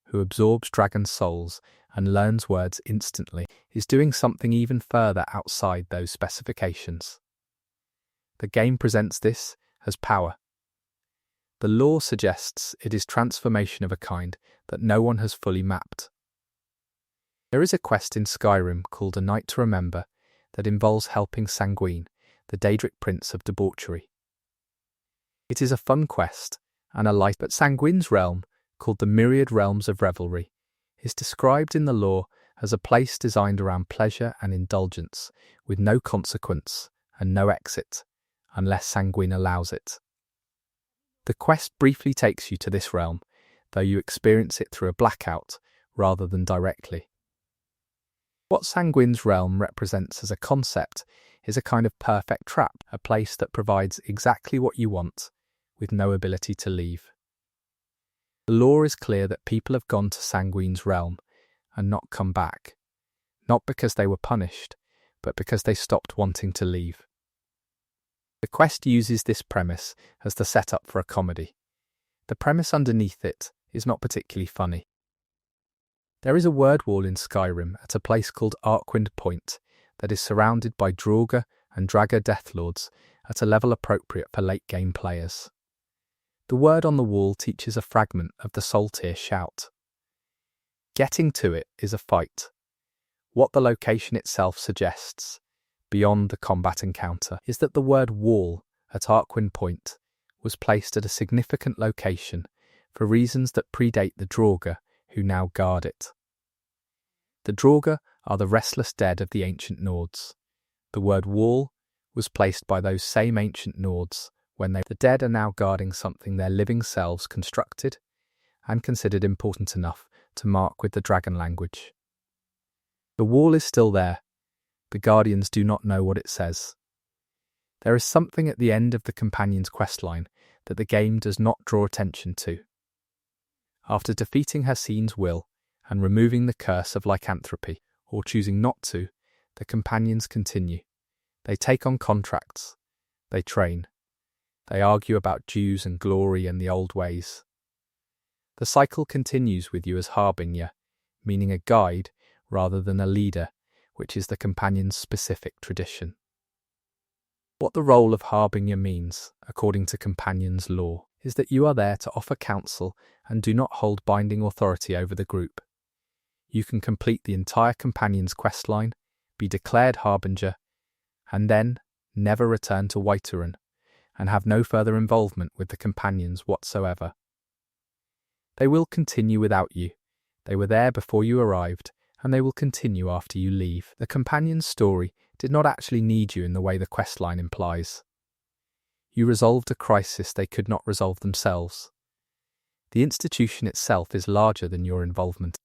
who absorbs dragon souls and learns words instantly, is doing something even further outside those specifications. The game presents this as power. The lore suggests it is transformation of a kind that no one has fully mapped. There is a quest in Skyrim called A Night to Remember that involves helping Sanguine, the Daedric prince of debauchery. It is a fun quest and a light, but Sanguine's realm, called the Myriad Realms of Revelry, is described in the lore as a place designed around pleasure and indulgence, with no consequence and no exit, unless Sanguine allows it. The quest briefly takes you to this realm, though you experience it through a blackout rather than directly. What Sanguine's realm represents as a concept is a kind of perfect trap, a place that provides exactly what you want, with no ability to leave. The lore is clear that people have gone to Sanguine's realm and not come back, not because they were punished, but because they stopped wanting to leave. The quest uses this premise as the setup for a comedy. The premise underneath it is not particularly funny. There is a word wall in Skyrim at a place called Arkwind Point that is surrounded by Draugr and Draga Deathlords at a level appropriate for late-game players. The word on the wall teaches a fragment of the Soul-Tier shout. Getting to it is a fight. What the location itself suggests, beyond the combat encounter, is that the word wall at Arkwind Point was placed at a significant location for reasons that predate the Draugr who now guard it. The Draugr are the restless dead of the ancient Nords. The word wall was placed by those same ancient Nords when the dead are now guarding something their living selves constructed and considered important enough to mark with the dragon language. The wall is still there. The Guardians do not know what it says. There is something at the end of the companion's questline that the game does not draw attention to. After defeating Hasine's will and removing the curse of lycanthropy, or choosing not to, the companions continue. They take on contracts. They train. They argue about dues and glory and the old ways. The cycle continues with you as Harbinger, meaning a guide rather than a leader, which is the companion's specific tradition. What the role of Harbinger means, according to companion's lore, is that you are there to offer counsel and do not hold binding authority over the group. You can complete the entire companion's questline, be declared Harbinger, and then never return to Whiterun, and have no further involvement with the companions whatsoever. They will continue without you. They were there before you arrived, and they will continue after you leave. The companion's story did not actually need you in the way the questline implies. You resolved a crisis they could not resolve themselves. The institution itself is larger than your involvement.